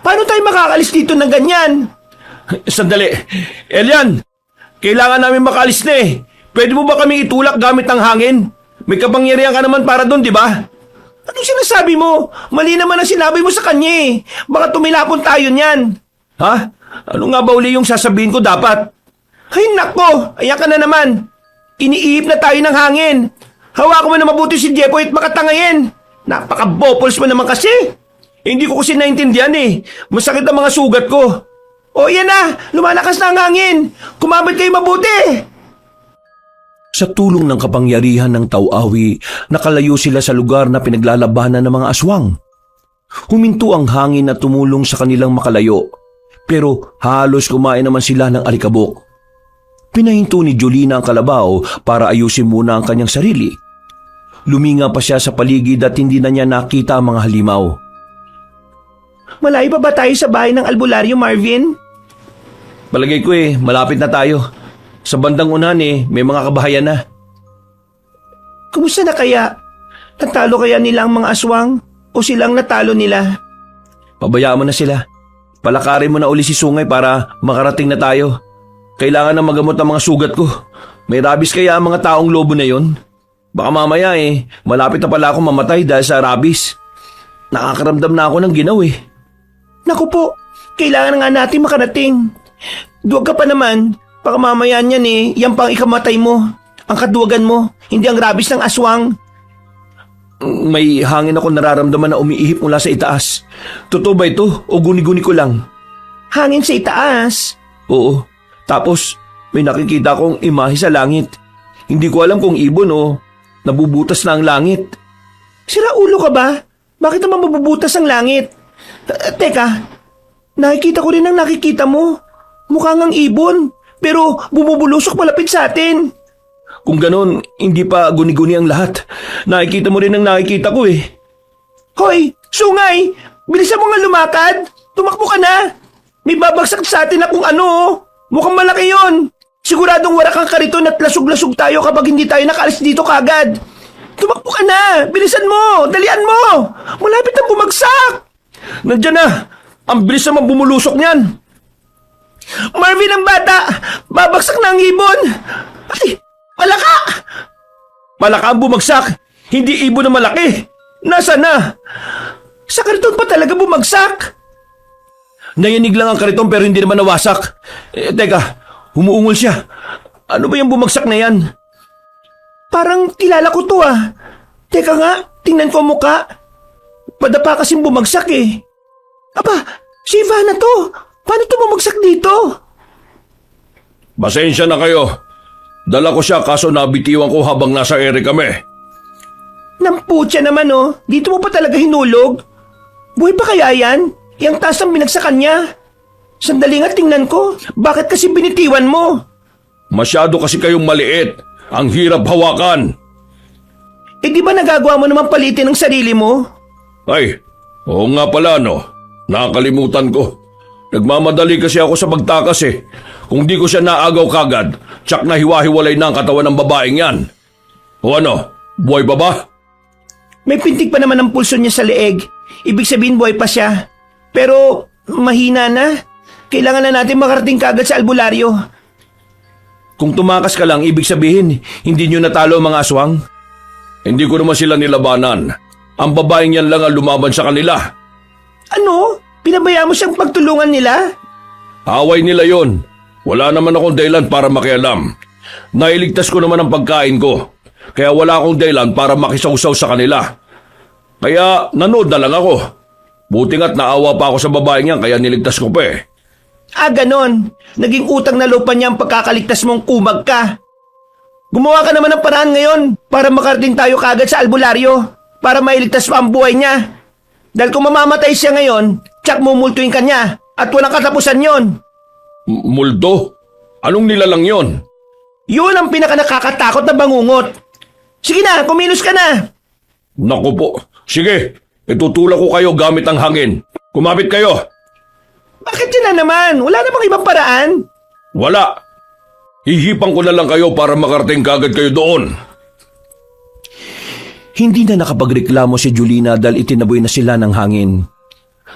Paano tayo makakalis dito ng ganyan? Sandali. Elian, kailangan namin makalis na eh. Pwede mo ba kaming itulak gamit ng hangin? May kapangyarihan ka naman para doon, di ba? Anong sinasabi mo? Mali naman ang sinabi mo sa kanya eh. Baka tumilapon tayo niyan. Ha? Ano nga ba uli yung sasabihin ko dapat? Ay nako, ayan ka na naman. Iniihip na tayo ng hangin. Hawakan mo na mabuti si Jepoy at makatangayin. Napaka-bopols mo naman kasi. Hindi ko kasi naintindihan eh. Masakit ang mga sugat ko. O yan na, lumalakas na ang hangin. Kumabit kayo mabuti. Sa tulong ng kapangyarihan ng Taw-awi, nakalayo sila sa lugar na pinaglalabanan ng mga aswang. Huminto ang hangin na tumulong sa kanilang makalayo, pero halos kumain naman sila ng alikabok. Pinahinto ni Jolina ang kalabaw para ayusin muna ang kanyang sarili. Luminga pa siya sa paligid at hindi na niya nakita ang mga halimaw. Malayo pa ba tayo sa bahay ng albularyo, Marvin? Palagay ko malapit na tayo. Sa bandang unahan may mga kabahayan na. Kumusta na kaya? Natalo kaya nila ang mga aswang? O silang natalo nila? Pabayaan mo na sila. Palakarin mo na uli si Sungay para makarating na tayo. Kailangan na magamot ang mga sugat ko. May rabies kaya ang mga taong lobo na yon? Baka mamaya malapit na pala ako mamatay dahil sa rabies. Nakakaramdam na ako ng ginaw Naku po, kailangan na nga natin makarating. Duwag ka pa naman. Baka mamaya niyan yan pang ikamatay mo. Ang kaduwagan mo, hindi ang rabies ng aswang. May hangin ako nararamdaman na umiihip mula sa itaas. Totoo ba ito o guni-guni ko lang? Hangin sa itaas? Oo. Tapos may nakikita kong imahe sa langit. Hindi ko alam kung ibon o nabubutas na ang langit. Sira ulo ka ba? Bakit naman mabubutas ang langit? Teka, nakikita ko rin ang nakikita mo. Mukha ngang ibon, pero bumubulusok malapit sa atin. Kung ganon, hindi pa guni-guni ang lahat. Nakikita mo rin ang nakikita ko Hoy, Sungay! Bilisan mo nga lumakad! Tumakbo ka na! May babagsak sa atin na kung ano. Mukhang malaki yon. Siguradong wala kang kariton at lasog-lasog tayo kapag hindi tayo nakaalis dito kagad. Tumakbo ka na! Bilisan mo! Dalian mo! Malapit na bumagsak! Nandiyan na! Ang bilis naman bumulusok niyan! Marvin ang bata! Babagsak na ang ibon! Ay! Palaka! Palaka ang bumagsak! Hindi ibon na malaki! Nasaan na? Sa kariton pa talaga bumagsak! Nayanig lang ang kariton pero hindi naman nawasak. Teka, humuungol siya. Ano ba yung bumagsak na yan? Parang kilala ko to Teka nga, tingnan ko ang muka. Padapa kasing bumagsak Aba, si Ivana to. Paano to bumagsak dito? Pasensya na kayo. Dala ko siya kaso nabitiwan ko habang nasa ere kami. Namputya naman dito mo pa talaga hinulog? Buhay pa kaya yan? Yang taas ang binagsakan niya. Sandali nga tingnan ko, bakit kasi binitiwan mo? Masyado kasi kayong maliit. Ang hirap hawakan. Di ba nagagawa mo naman palitin ang sarili mo? Ay, oo nga pala Nakakalimutan ko. Nagmamadali kasi ako sa pagtakas Kung di ko siya naagaw kagad, tsak na hiwa-hiwalay na ang katawan ng babaeng yan. O ano, buhay pa ba? May pintig pa naman ang pulso niya sa leeg. Ibig sabihin buhay pa siya. Pero mahina na. Kailangan na natin makarating kagad sa albularyo. Kung tumakas ka lang, ibig sabihin, hindi nyo natalo ang mga aswang? Hindi ko naman sila nilabanan. Ang babaeng yan lang ang lumaban sa kanila. Ano? Pinabaya mo siyang pagtulungan nila? Away nila yon. Wala naman akong dahilan para makialam. Nailigtas ko naman ang pagkain ko. Kaya wala akong dahilan para makisawsaw sa kanila. Kaya nanood na lang ako. Buti nga't naawa pa ako sa babaeng yan kaya niligtas ko pa Ganon. Naging utang na loob pa niya ang pagkakaligtas mong kumag ka. Gumawa ka naman ng paraan ngayon para makarating tayo kagad sa albularyo para mailigtas pa ang buhay niya. Dahil kung mamamatay siya ngayon, tsak mumultuin ka niya at walang katapusan yon. Multo? Anong nilalang yon? Yun ang pinakanakakatakot na bangungot. Sige na, kumilos ka na. Naku po. Sige, itutulak ko kayo gamit ang hangin. Kumapit kayo. Bakit yun na naman? Wala namang ibang paraan. Wala. Hihipan ko na lang kayo para makarating kagad kayo doon. Hindi na nakapagreklamo si Jolina dahil itinaboy na sila ng hangin.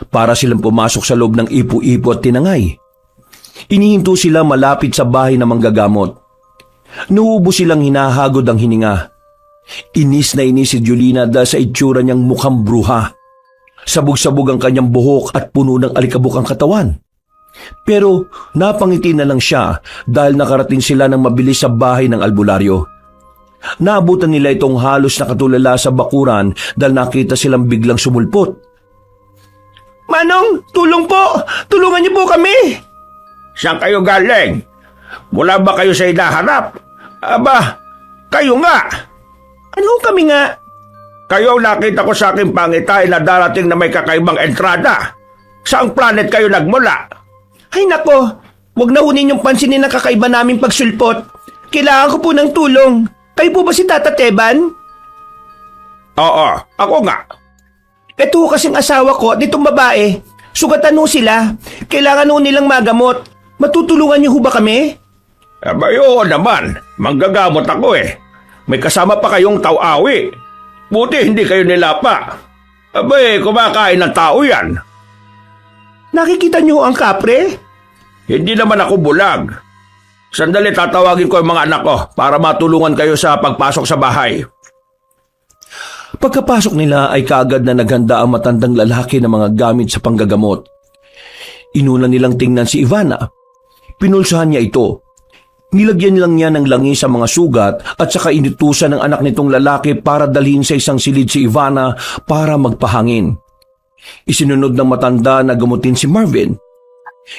Para silang pumasok sa loob ng ipo-ipo at tinangay. Inihinto sila malapit sa bahay ng manggagamot. Nuubo silang hinahagod ang hininga. Inis na inis si Jolina dahil sa itsura niyang mukhang bruha. Sabog-sabog ang kanyang buhok at puno ng alikabok ang katawan. Pero napangiti na lang siya dahil nakarating sila ng mabilis sa bahay ng albularyo. Naabutan nila itong halos nakatulala sa bakuran dahil nakita silang biglang sumulpot. Manong, tulong po! Tulungan niyo po kami! Saan kayo galing? Mula ba kayo sa hinaharap? Aba, kayo nga! Ano kami nga? Kayo ang nakita ko sa aking pangitay na darating na may kakaibang entrada. Saang planet kayo nagmula? Ay nako, wag na hunin yung pansinin ng kakaiba naming pagsulpot. Kailangan ko po ng tulong. Kayo po ba si Tata Teban? Oo, ako nga. Ito kasing asawa ko at itong babae. Sugatan ho sila. Kailangan ho nilang magamot. Matutulungan niyo ho ba kami? Abay, oo naman. Manggagamot ako eh. May kasama pa kayong tau-awi. Buti hindi kayo nilapa. Abay, kumakain ng tao yan. Nakikita niyo ho ang kapre? Hindi naman ako bulag. Sandali, tatawagin ko yung mga anak ko para matulungan kayo sa pagpasok sa bahay. Pagkapasok nila ay kaagad na naghanda ang matandang lalaki ng mga gamit sa panggagamot. Inuna nilang tingnan si Ivana. Pinulsahan niya ito. Nilagyan lang niya ng langis sa mga sugat at saka inutusan ng anak nitong lalaki para dalhin sa isang silid si Ivana para magpahangin. Isinunod ng matanda na gamutin si Marvin.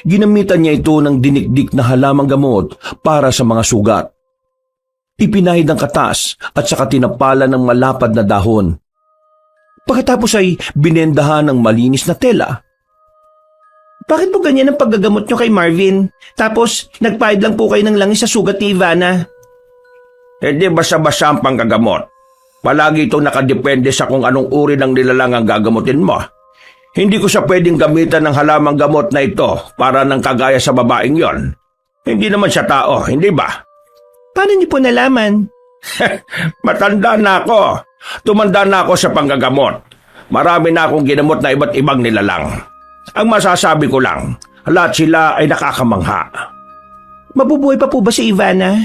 Ginamitan niya ito ng dinikdik na halamang gamot para sa mga sugat. Ipinahid ang katas at saka tinapalan ng malapad na dahon. Pagkatapos ay binendahan ng malinis na tela. Bakit po ganyan ang paggagamot niyo kay Marvin? Tapos, nagpahid lang po kayo ng langis sa sugat ni Ivana. Hindi basta-basta ang panggagamot. Palagi itong nakadepende sa kung anong uri ng nilalang ang gagamutin mo. Hindi ko siya pwedeng gamitan ng halamang gamot na ito para ng kagaya sa babaeng yon. Hindi naman siya tao, hindi ba? Paano niyo po nalaman? Matanda na ako. Tumanda na ako sa panggagamot. Marami na akong ginamot na iba't ibang nilalang. Ang masasabi ko lang, lahat sila ay nakakamangha. Mabubuhay pa po ba si Ivana?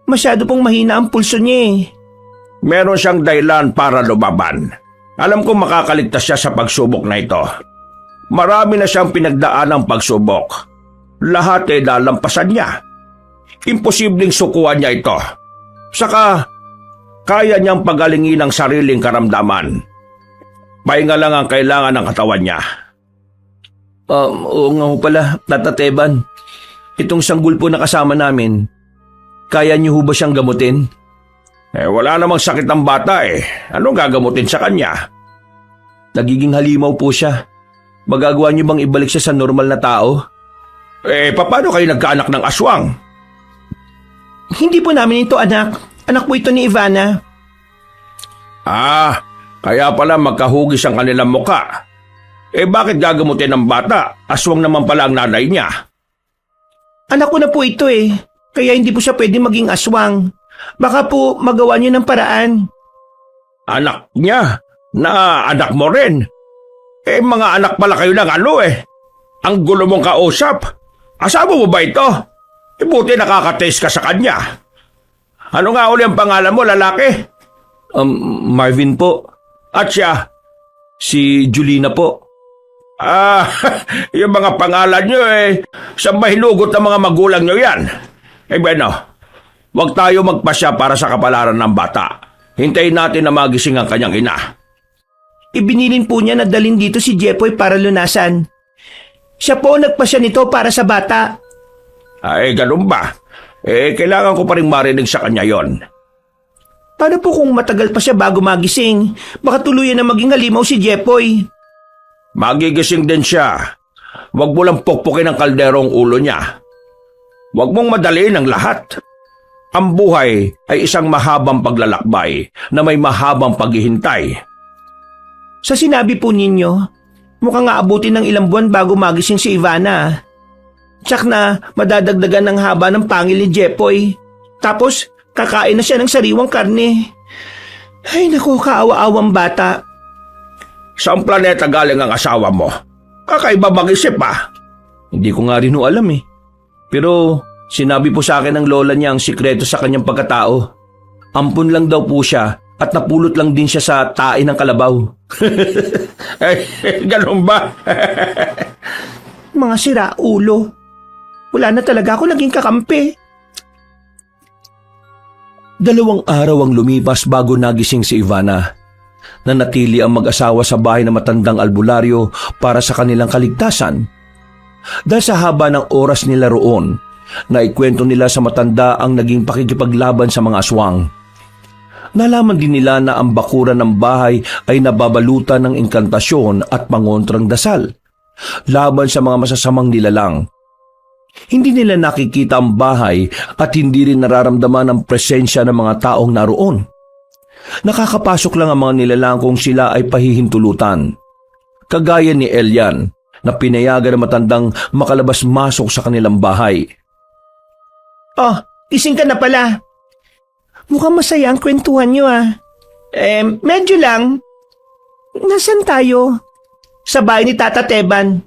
Masyado pong mahina ang pulso niya eh. Meron siyang dahilan para lumaban. Alam kong makakaligtas siya sa pagsubok na ito. Marami na siyang pinagdaan ng pagsubok. Lahat ay lalampasan niya. Imposibleng sukuan niya ito. Saka, kaya niyang pagalingin ang sariling karamdaman. Pahinga lang ang kailangan ng katawan niya. Oo nga ho pala, Tata Teban. Itong sanggol po na kasama namin, kaya niyo ho ba siyang gamutin? Wala namang sakit ang bata eh. Anong gagamutin sa kanya? Nagiging halimaw po siya. Magagawa niyo bang ibalik siya sa normal na tao? Paano kayo nagkaanak ng aswang? Hindi po namin ito anak. Anak po ito ni Ivana. Kaya pala magkahugis ang kanilang muka. Bakit gagamutin ng bata? Aswang naman pala ang nanay niya. Anak ko na po ito eh. Kaya hindi po siya pwede maging aswang. Baka po magawa niyo ng paraan. Anak niya? Na anak mo rin? Mga anak pala kayo ng ano eh. Ang gulo mong kausap. Asawa mo ba ito? Buti nakaka-taste ka sa kanya. Ano nga uli ang pangalan mo, lalaki? Marvin po. At siya? Si Julina po. Yung mga pangalan nyo sa mahinugot ng mga magulang nyo yan. Bueno, huwag tayo magpasya para sa kapalaran ng bata. Hintayin natin na magising ang kanyang ina. Ibinilin po niya na dalhin dito si Jepoy para lunasan. Siya po nagpasya nito para sa bata. Ganun ba? Kailangan ko pa rin marinig sa kanya yon. Paano po kung matagal pa siya bago magising? Baka tuluyan na maging halimaw si Jepoy. Magigising din siya. Huwag mo lang pukpukin ang kalderong ulo niya. Huwag mong madaliin ang lahat. Ang buhay ay isang mahabang paglalakbay na may mahabang paghihintay. Sa sinabi po ninyo, mukhang aabutin ng ilang buwan bago magising si Ivana. Tsak na madadagdagan ng haba ng pangil ni Jepoy. Tapos kakain na siya ng sariwang karne. Ay naku, kaawa-awang bata. Saan planeta galing ang asawa mo? Kakaiba mag-isip pa. Hindi ko nga rin ho alam eh. Pero sinabi po sa akin ng lola niya ang sikreto sa kanyang pagkatao. Ampun lang daw po siya at napulot lang din siya sa tae ng kalabaw. Ganun ba? Mga sira ulo. Wala na talaga ako naging kakampi. 2 araw ang lumipas bago nagising si Ivana. Nanatili ang mag-asawa sa bahay ng matandang albularyo para sa kanilang kaligtasan. Dahil sa haba ng oras nila roon, naikwento nila sa matanda ang naging pakikipaglaban sa mga aswang. Nalaman din nila na ang bakuran ng bahay ay nababalutan ng engkantasyon at pangontrang dasal laban sa mga masasamang nilalang. Hindi nila nakikita ang bahay at hindi rin nararamdaman ang presensya ng mga taong naroon. Nakakapasok lang ang mga nilalang kung sila ay pahihintulutan. Kagaya ni Elian na pinayagan ng matandang makalabas-masok sa kanilang bahay. Oh, gising ka na pala. Mukhang masaya ang kwentuhan niyo medyo lang. Nasaan tayo? Sa bahay ni Tata Teban.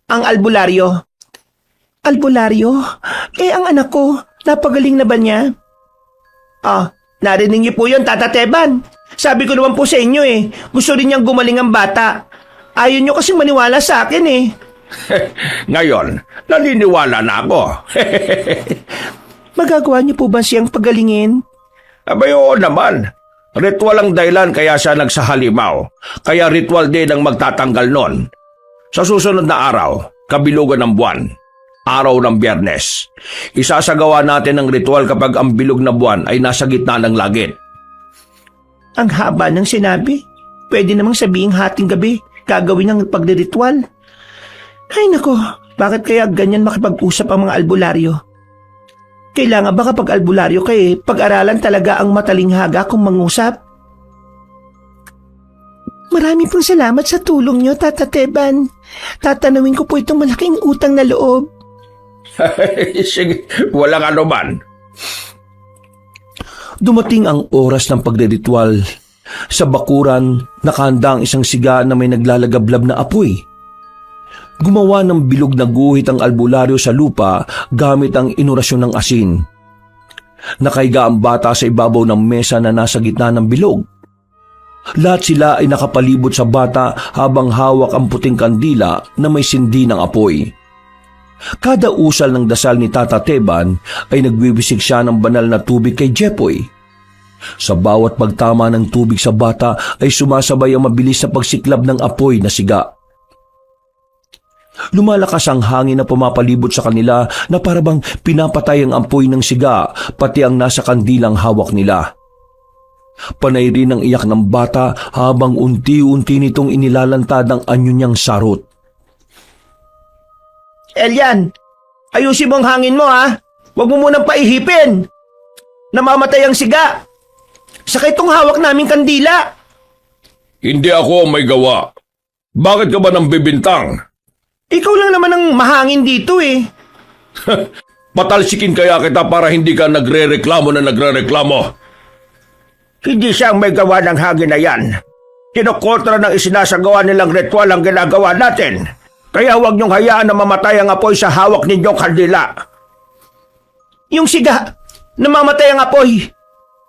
Ang albularyo. Albularyo? Ang anak ko, napagaling na ba niya? Narinig niyo po yun, Tata Teban. Sabi ko naman po sa inyo gusto rin niyang gumaling ang bata. Ayaw niyo kasing maniwala sa akin Ngayon, naniniwala na ako. Magagawa niyo po ba siyang pagalingin? Abay, oo naman. Ritual ang dahilan kaya siya nagsahalimaw. Kaya ritual din ang magtatanggal nun. Sa susunod na araw, kabilugan ng buwan, araw ng Biyernes, isasagawa natin ang ritual kapag ang bilog na buwan ay nasa gitna ng langit. Ang haba ng sinabi. Pwede namang sabihing hating gabi gagawin ang pagdiritual. Ay nako, bakit kaya ganyan makipag-usap ang mga albularyo? Kailangan ba kapag albularyo pag-aralan talaga ang matalinghaga kung mangusap? Marami pong salamat sa tulong niyo, Tata Teban. Tatanawin ko po itong malaking utang na loob. Sige, walang anuman. Dumating ang oras ng pagdiritual. Sa bakuran, nakahanda ang isang siga na may naglalagablab na apoy. Gumawa ng bilog na guhit ang albularyo sa lupa gamit ang inorasyon ng asin. Nakahiga ang bata sa ibabaw ng mesa na nasa gitna ng bilog. Lahat sila ay nakapalibot sa bata habang hawak ang puting kandila na may sindi ng apoy. Kada usal ng dasal ni Tata Teban ay nagbibisig siya ng banal na tubig kay Jepoy. Sa bawat pagtama ng tubig sa bata ay sumasabay ang mabilis na pagsiklab ng apoy na siga. Lumalakas ang hangin na pumapalibot sa kanila na parabang pinapatay ang apoy ng siga pati ang nasa kandilang hawak nila. Panay rin ang iyak ng bata habang unti-unti nitong inilalantad ang anyo niyang sarot. Elian, ayusin mo ang hangin mo Huwag mo munang paihipin. Namamatay ang siga. Saka itong hawak naming kandila. Hindi ako ang may gawa. Bakit ka ba nang bibintang? Ikaw lang naman ang mahangin dito Patalsikin kaya kita para hindi ka nagre-reklamo na nagre-reklamo. Hindi siya ang may gawa ng hangin na yan. Kinukontra ng isinasagawa nilang ritual ang ginagawa natin. Kaya huwag niyong hayaan na mamatay ang apoy sa hawak ninyong kandila. Yung siga, namamatay ang apoy.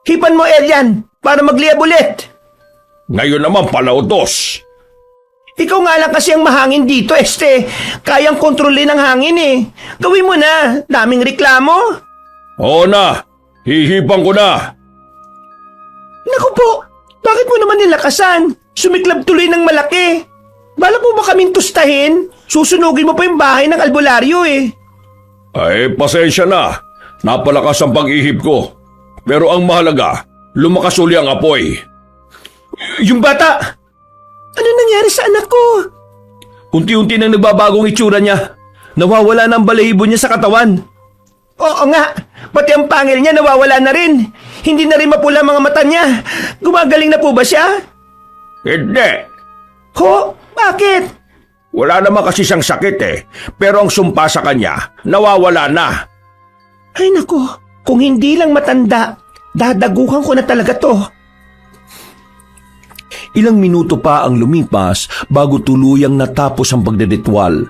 Hipan mo, Elian, para magliyab ulit. Ngayon naman palautos. Ikaw nga lang kasi ang mahangin dito, Kayang kontrolin ang hangin Gawin mo na, daming reklamo. Oo na, hihipan ko na. Naku po, bakit mo naman nilakasan? Sumiklab tuloy ng malaki. Bala mo ba kaming tustahin? Susunugin mo pa yung bahay ng albularyo Ay, pasensya na. Napalakas ang pag-ihip ko. Pero ang mahalaga, lumakas uli ang apoy. Yung bata! Ano nangyari sa anak ko? Unti-unti nang nagbabagong itsura niya. Nawawala na ang balahibo niya sa katawan. Oo nga, pati ang pangil niya nawawala na rin. Hindi na rin mapula mga mata niya. Gumagaling na po ba siya? Hindi. Ho? Bakit? Wala naman kasi siyang sakit Pero ang sumpa sa kanya, nawawala na. Ay nako, kung hindi lang matanda, dadagukan ko na talaga to. Ilang minuto pa ang lumipas bago tuluyang natapos ang pagdedetwal.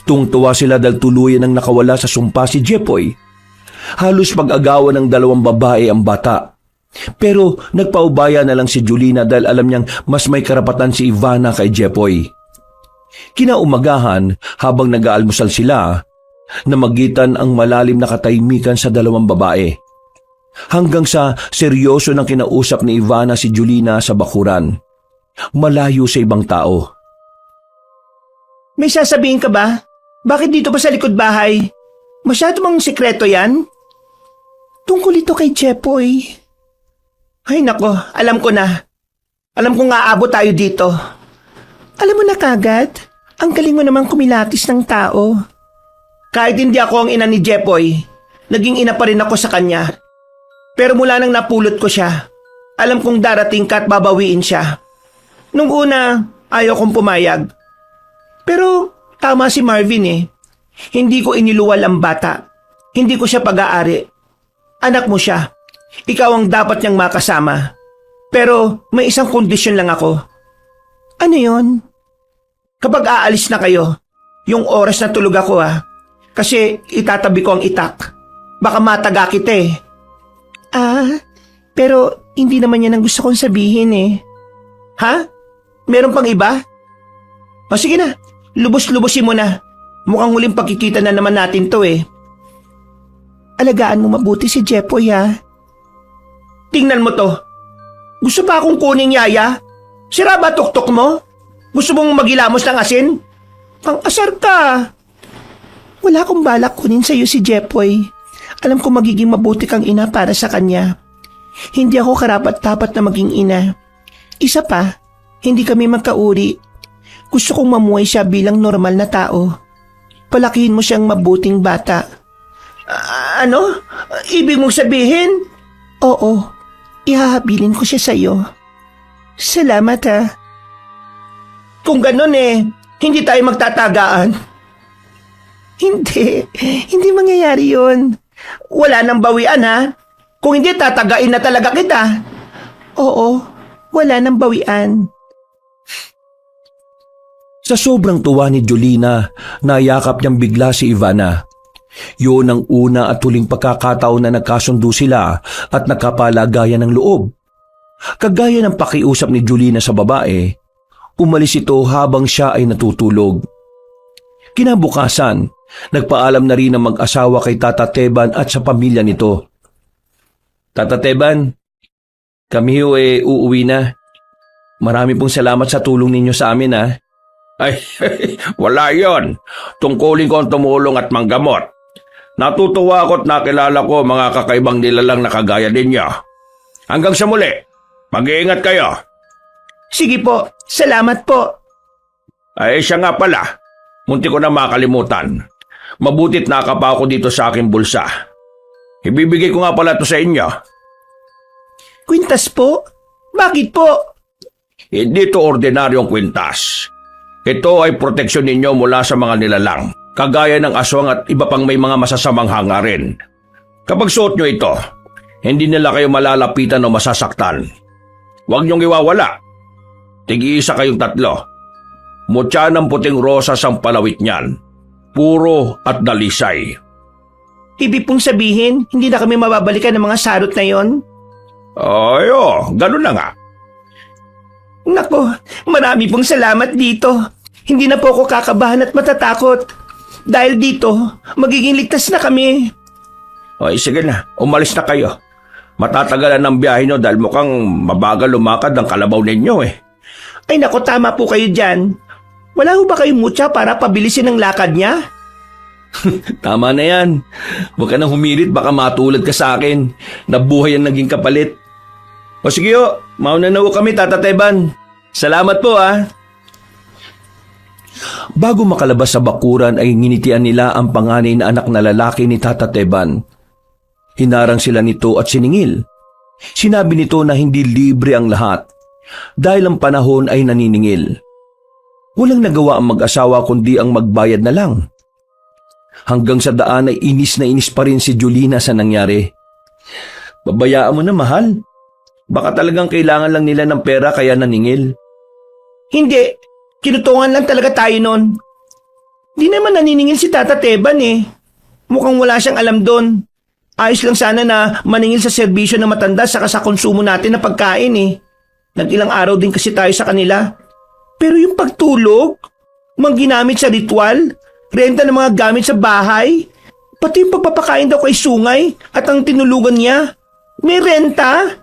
Tungtuwa sila dahil tuluyan ang nakawala sa sumpa si Jepoy. Halos pag-agawan ng dalawang babae ang bata. Pero nagpaubaya na lang si Julina dahil alam niyang mas may karapatan si Ivana kay Jepoy. Kinaumagahan habang nag-aalmusal sila, namagitan ang malalim na katahimikan sa dalawang babae. Hanggang sa seryoso nang kinausap ni Ivana si Julina sa bakuran. Malayo sa ibang tao. May sasabihin ka ba? Bakit dito pa sa likod bahay? Masyado mang sikreto yan? Tungkol ito kay Jepoy. Ay nako, alam ko na. Alam kong aabot tayo dito. Alam mo na kagad, ang galing mo namang kumilatis ng tao. Kahit hindi ako ang ina ni Jepoy, naging ina pa rin ako sa kanya. Pero mula nang napulot ko siya, alam kong darating ka at babawiin siya. Nung una, ayaw kong pumayag. Pero tama si Marvin eh. Hindi ko iniluwal ang bata. Hindi ko siya pag-aari. Anak mo siya. Ikaw ang dapat niyang makasama. Pero may isang kondisyon lang ako. Ano yon? Kapag aalis na kayo, yung oras na tulog ako kasi itatabi ko ang itak. Baka mataga kita eh. Pero hindi naman yan ang gusto kong sabihin eh. Ha? Meron pang iba? O sige na, lubos-lubosin mo na. Mukhang huling pagkikita na naman natin to eh. Alagaan mo mabuti si Jepoy Tingnan mo to. Gusto pa akong kuning yaya? Sira ba tuktok mo? Gusto mong magilamos ng asin? Pang-asar ka. Wala akong balak kunin sa'yo si Jepoy. Alam ko magiging mabuti kang ina para sa kanya. Hindi ako karapat-dapat na maging ina. Isa pa, hindi kami magkauri. Gusto kong mamuhay siya bilang normal na tao. Palakihin mo siyang mabuting bata. Ano? Ibig mong sabihin? Oo, ihahabilin ko siya sa'yo. Salamat Kung ganon hindi tayo magtatagaan. Hindi mangyayari yun. Wala nang bawian Kung hindi, tatagain na talaga kita. Oo, wala nang bawian. Sa sobrang tuwa ni Julina, nayakap niyang bigla si Ivana. Yun ang una at huling pagkakataon na nagkasundo sila at nagkapalagayan ng loob. Kagaya ng pakiusap ni Julina sa babae, umalis ito habang siya ay natutulog. Kinabukasan, nagpaalam na rin ang mag-asawa kay Tata Teban at sa pamilya nito. Tata Teban, kami uuwi na. Marami pong salamat sa tulong ninyo sa amin Ay, wala yon. Tungkulin ko ang tumulong at manggamot. Natutuwa ako't nakilala ko mga kakaibang nilalang na kagaya ninyo. Hanggang sa muli, mag-iingat kayo. Sige po, salamat po. Ay, siya nga pala. Munti ko na makalimutan. Mabutit nakapa ako dito sa aking bulsa. Ibibigay ko nga pala ito sa inyo. Kwintas po? Bakit po? Hindi ito ordinaryong kwintas. Ito ay proteksyon ninyo mula sa mga nilalang, kagaya ng aswang at iba pang may mga masasamang hangarin. Kapag suot nyo ito, hindi nila kayo malalapitan o masasaktan. Huwag niyong iwawala. Tig-iisa kayong 3. Mutya ng puting rosas ang palawit niyan. Puro at dalisay. Ibig pong sabihin, hindi na kami mababalikan ng mga sarot na yon? Ganun na nga. Nako, marami pong salamat dito. Hindi na po ako kakabahan at matatakot. Dahil dito, magiging ligtas na kami. Sige na, umalis na kayo. Matatagalan ng biyahe nyo dahil mukhang mabagal lumakad ang kalabaw ninyo Ay nako, tama po kayo dyan. Wala ho ba kayong mutya para pabilisin ang lakad niya? Tama na yan. Huwag ka nang humirit, baka matulad ka sa akin. Nabuhay ang naging kapalit. O sige mauna na kami, Tata Teban. Salamat po Bago makalabas sa bakuran ay nginitian nila ang panganay na anak na lalaki ni Tata Teban. Hinarang sila nito at siningil. Sinabi nito na hindi libre ang lahat dahil ang panahon ay naniningil. Walang nagawa ang mag-asawa kundi ang magbayad na lang. Hanggang sa daan ay inis na inis pa rin si Julina sa nangyari. Babayaan mo na, mahal. Baka talagang kailangan lang nila ng pera kaya naningil. Hindi, kinutungan lang talaga tayo nun. Di naman naniningil si Tata Teban Mukhang wala siyang alam doon. Ayos lang sana na maningil sa serbisyo ng matanda saka sa konsumo natin na pagkain Nag-ilang araw din kasi tayo sa kanila. Pero yung pagtulog, mga ginamit sa ritual, renta ng mga gamit sa bahay, pati yung pagpapakain daw kay Sungay at ang tinulugan niya, may renta?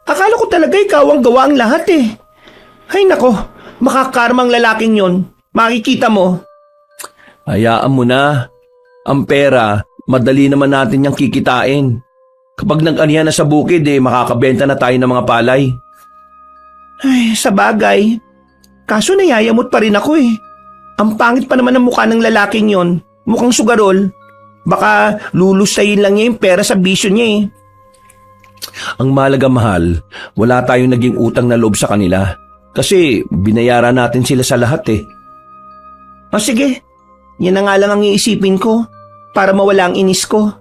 Akala ko talaga ikaw ang gawa ang lahat Ay nako, makakarmang lalaking yon. Makikita mo. Hayaan mo na. Ang pera, madali naman natin niyang kikitain. Kapag nag-anihan na sa bukid, makakabenta na tayo ng mga palay. Ay, sa bagay. Kaso nayayamot pa rin ako eh. Ang pangit pa naman ng mukha ng lalaking yon. Mukhang sugarol. Baka lulusayin lang niya yung pera sa bisyo niya eh. Ang mahalaga, mahal, wala tayong naging utang na loob sa kanila. Kasi binayaran natin sila sa lahat eh. O sige, yan na nga lang ang iisipin ko para mawala ang inis ko.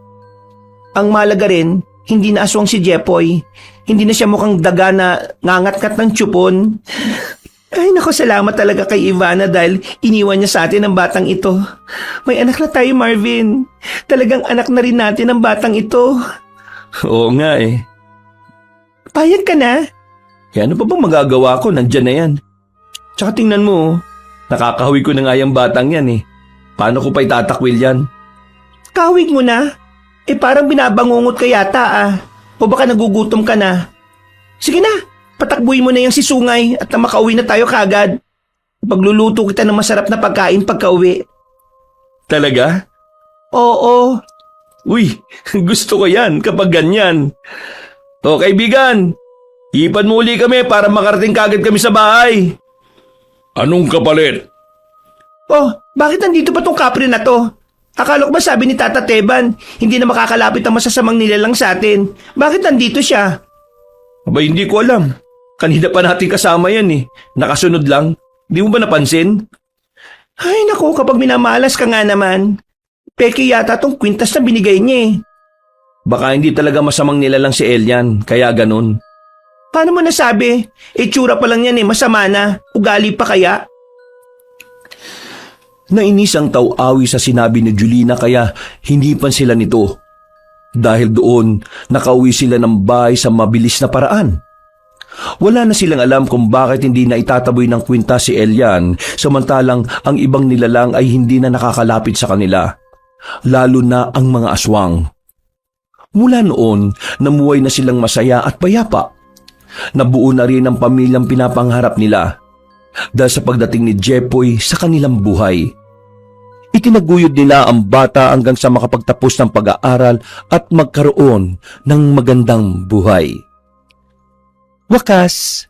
Ang mahalaga rin, hindi na aswang si Jepoy. Hindi na siya mukhang daga na ngangat-ngat ng tiyupon. Ay nako, salamat talaga kay Ivana dahil iniwan niya sa atin ang batang ito. May anak na tayo, Marvin. Talagang anak na rin natin ang batang ito. Oo nga eh. Payag ka na? Kaya ano pa bang magagawa ko? Nandyan na yan. Tsaka tingnan mo, nakakahawi ko na nga yung batang yan eh. Paano ko pa itatakwil yan? Kawig mo na? Parang binabangungot ka yata ah. O baka nagugutom ka na? Sige na, patakbuhin mo na yung si Sungay at na makauwi na tayo kagad. Pagluluto kita ng masarap na pagkain pagka-uwi. Talaga? Oo. Uy, gusto ko yan kapag ganyan. O kaibigan, ipan mo uli kami para makarating kagad kami sa bahay. Anong kapalit? Oh, bakit nandito pa tong kapre na to? Akala ko ba sabi ni Tata Teban, hindi na makakalapit ang masasamang nilalang sa atin. Bakit nandito siya? Aba, hindi ko alam. Kanina pa natin kasama yan eh. Nakasunod lang. Di mo ba napansin? Ay nako, kapag minamalas ka nga naman. Peke yata tong kwintas na binigay niya eh. Baka hindi talaga masamang nilalang si Elian, kaya ganun. Paano mo nasabi? Tsura pa lang yan eh, masama na. Ugali pa kaya? Nainis ang Tau-Awi sa sinabi ni Julina kaya hindi pa sila nito. Dahil doon, nakauwi sila ng bahay sa mabilis na paraan. Wala na silang alam kung bakit hindi na itataboy ng kwinta si Elian samantalang ang ibang nilalang ay hindi na nakakalapit sa kanila. Lalo na ang mga aswang. Mula noon, namuhay na silang masaya at payapa. Nabuo na rin ang pamilyang pinapangharap nila dahil sa pagdating ni Jepoy sa kanilang buhay. Itinaguyod nila ang bata hanggang sa makapagtapos ng pag-aaral at magkaroon ng magandang buhay. Wakas,